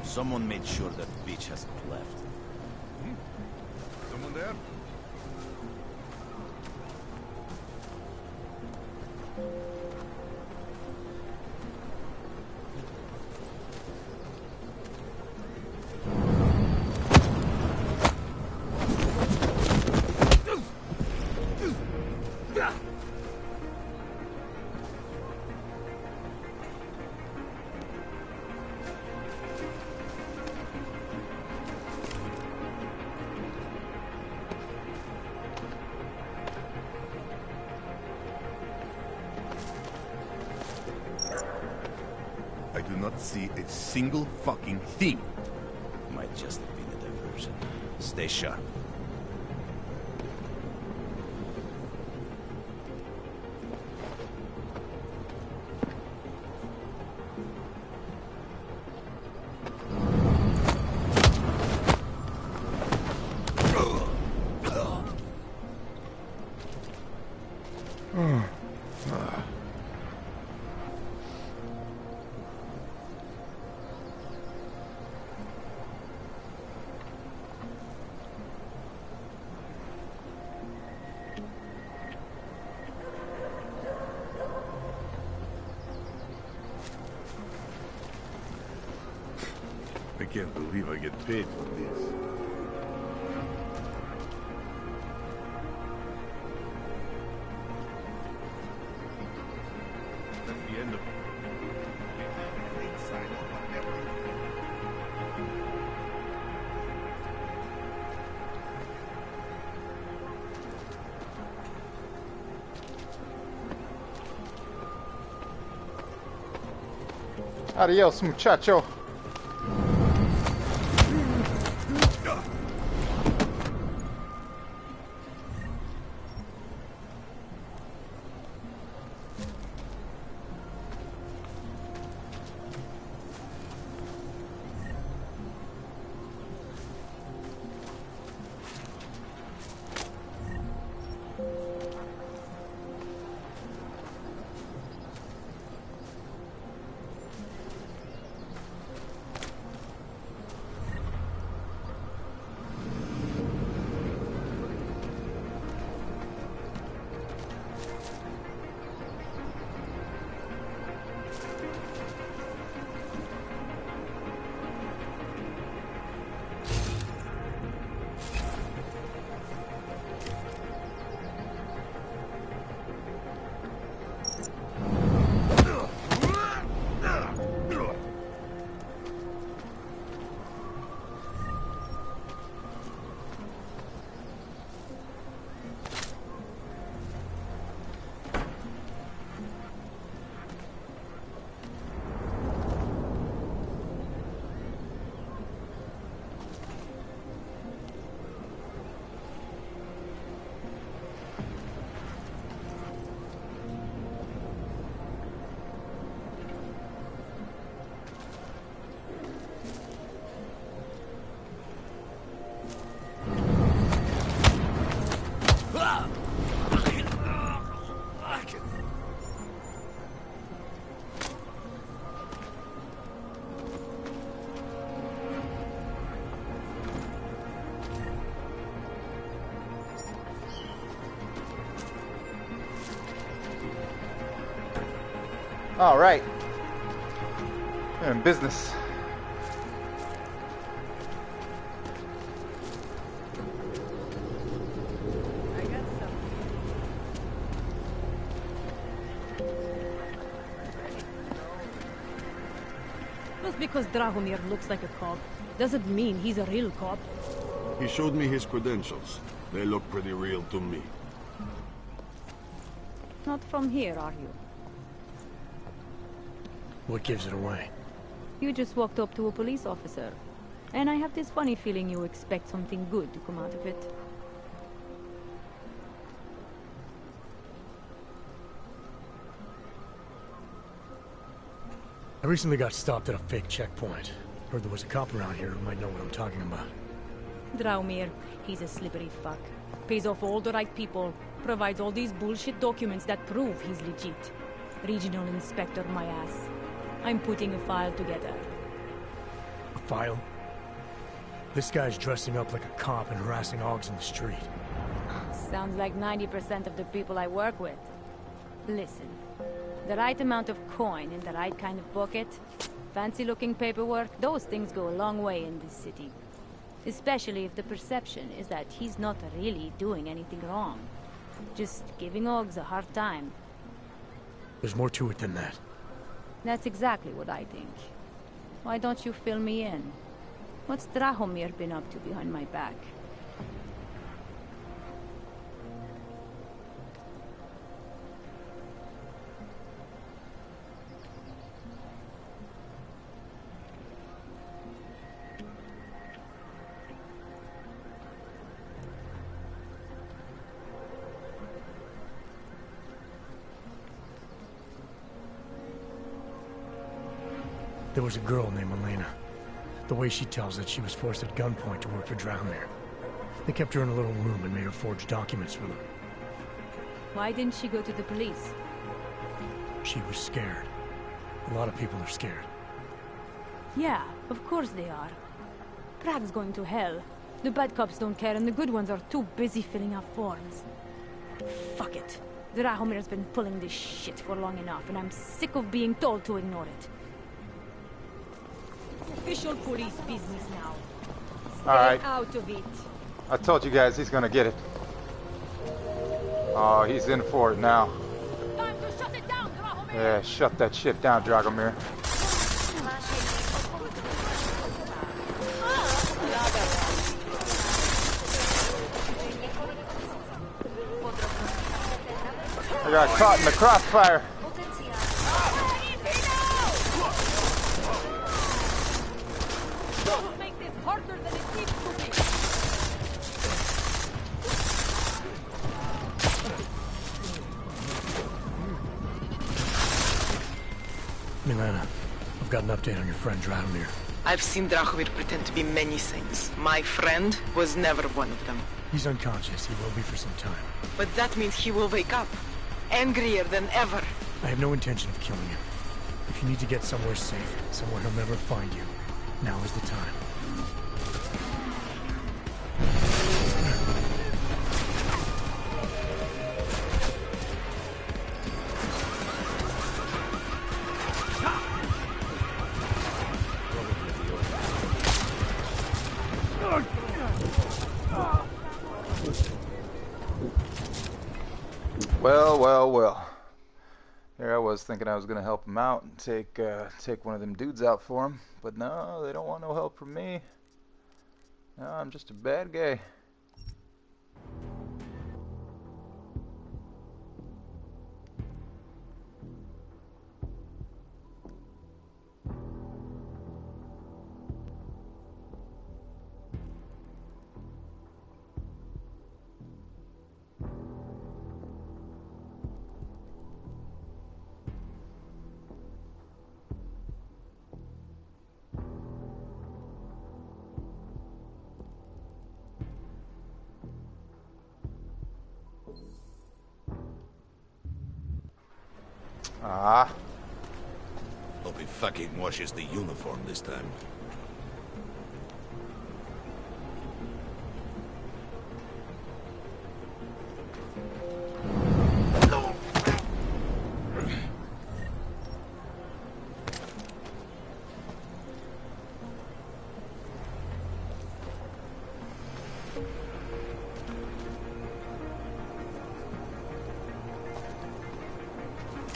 Someone made sure that bitch hasn't left. Someone there? I do not see a single fucking thing. Might just have been a diversion. Stay sharp. I can't believe I get paid for this. That's the end of it. Inside of everything. Adios, muchacho. All right. We're in business. Just because Drahomir looks like a cop doesn't mean he's a real cop. He showed me his credentials. They look pretty real to me. Not from here, are you? What gives it away? You just walked up to a police officer. And I have this funny feeling you expect something good to come out of it. I recently got stopped at a fake checkpoint. Heard there was a cop around here who might know what I'm talking about. Draumir, he's a slippery fuck. Pays off all the right people. Provides all these bullshit documents that prove he's legit. Regional inspector, my ass. I'm putting a file together. A file? This guy's dressing up like a cop and harassing Augs in the street. Sounds like 90% of the people I work with. Listen, the right amount of coin in the right kind of bucket, fancy-looking paperwork, those things go a long way in this city. Especially if the perception is that he's not really doing anything wrong. Just giving Augs a hard time. There's more to it than that. That's exactly what I think. Why don't you fill me in? What's Drahomir been up to behind my back? There was a girl named Elena. The way she tells it, she was forced at gunpoint to work for Drahomir. They kept her in a little room and made her forge documents for them. Why didn't she go to the police? She was scared. A lot of people are scared. Yeah, of course they are. Prague's going to hell. The bad cops don't care and the good ones are too busy filling out forms. Fuck it. Drahomir's been pulling this shit for long enough and I'm sick of being told to ignore it. Official police business now. Alright. Stay out of it. I told you guys he's gonna get it. Oh, he's in for it now. Time to shut it down, Drahomir! Yeah, shut that shit down, Dragomir. I got caught in the crossfire. Don't make this harder than it needs to be. Milena, I've got an update on your friend Drahomir. I've seen Drahomir pretend to be many things. My friend was never one of them. He's unconscious. He will be for some time. But that means he will wake up, angrier than ever. I have no intention of killing him. If you need to get somewhere safe, somewhere he'll never find you, now is the time. Well. Here I was thinking I was going to help him out and take one of them dudes out for him. But no, they don't want no help from me. No, I'm just a bad guy. Ah. Hope he fucking washes the uniform this time.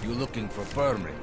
You looking for permit?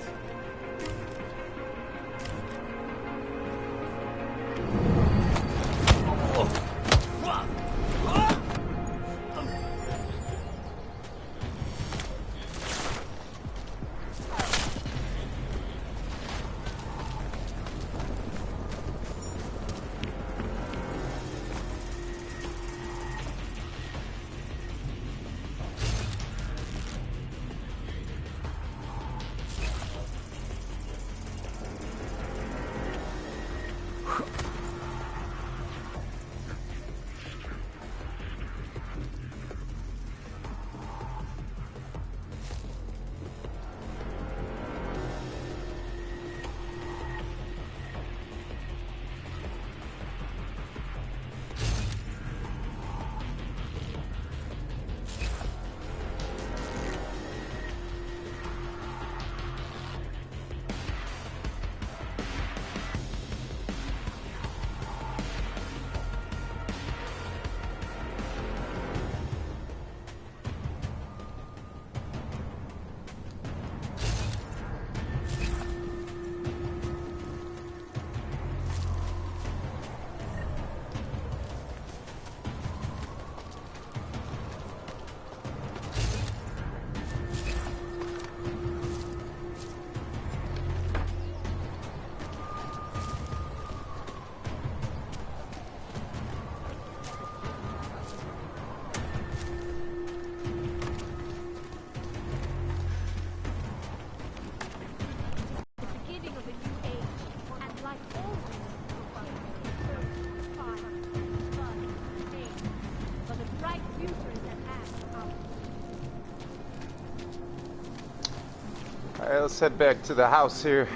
Alright, let's head back to the house here.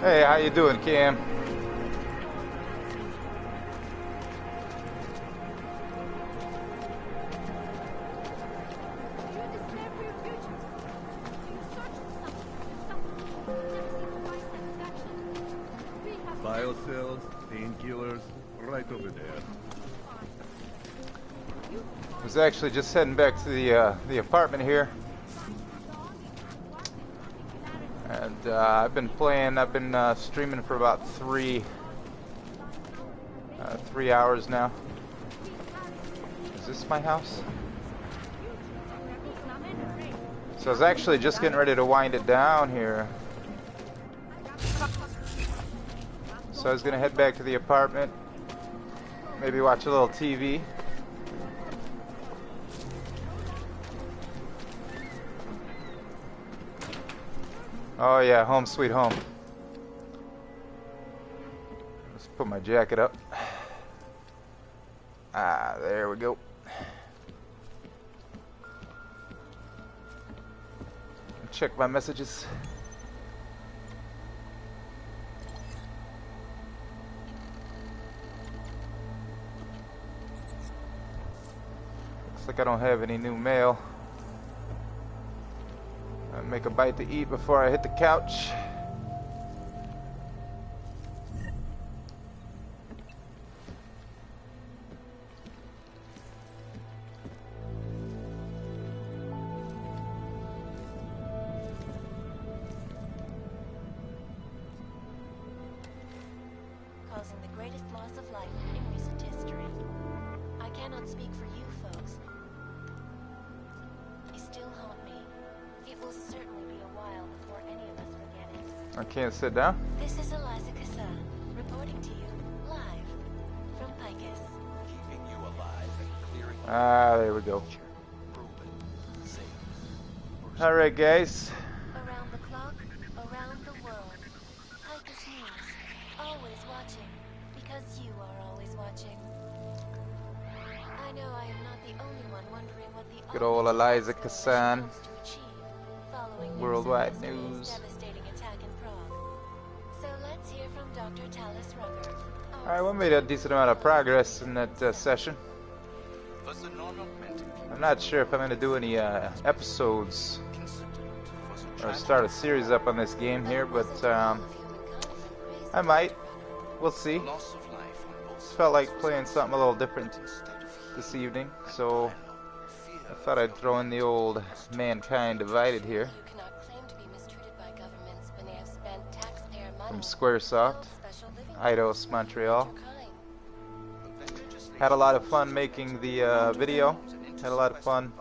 Hey, how you doing, Cam? Biocells, painkillers, right over there. I was actually just heading back to the apartment here, and I've been streaming for about three hours now. Is this my house? So I was actually just getting ready to wind it down here. So I was gonna head back to the apartment, maybe watch a little TV. Oh yeah, home sweet home. Let's put my jacket up. Ah, there we go. Check my messages. Looks like I don't have any new mail. I'll make a bite to eat before I hit the couch. Causing the greatest loss of life in recent history. I cannot speak for you folks. You still haunt me. It will certainly be a while before any of us forget it. I can't sit down. This is Eliza Kassan, reporting to you live from Picus. Keeping you alive and clearing Ah, there we go. Alright, guys. Around the clock, around the world. Picus News, always watching, because you are always watching. I know I am not the only one wondering what the Good old Eliza Kassan. hopes to achieve following Worldwide yesterday's news. devastating attack in Prague. So let's hear from Dr. Talis Rucker. Alright, we made a decent amount of progress in that session. I'm not sure if I'm going to do any episodes or start a series up on this game here, but I might. We'll see. Just felt like playing something a little different this evening, so I thought I'd throw in the old Mankind Divided here from Squaresoft, Eidos, Montreal. Had a lot of fun making the video. Had a lot of fun.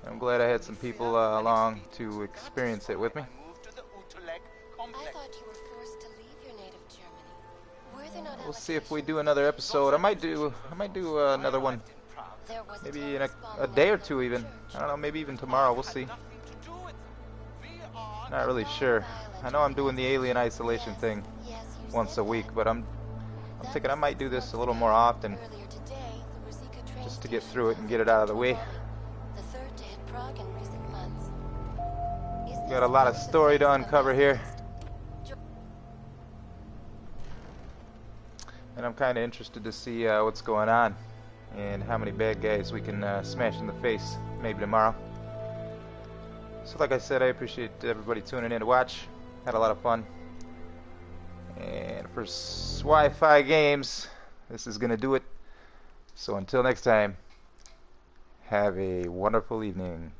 I'm glad I had some people along to experience it with me. We'll see if we do another episode. I might do another one. Maybe in a day or two even. I don't know, maybe even tomorrow. We'll see. Not really sure. I know I'm doing the Alien Isolation thing once a week, but I'm thinking I might do this a little more often, just to get through it and get it out of the way. Got a lot of story to uncover here, and I'm kind of interested to see what's going on and how many bad guys we can smash in the face maybe tomorrow. So like I said, I appreciate everybody tuning in to watch. Had a lot of fun. And for Wi-Fi Games, this is going to do it. So until next time, have a wonderful evening.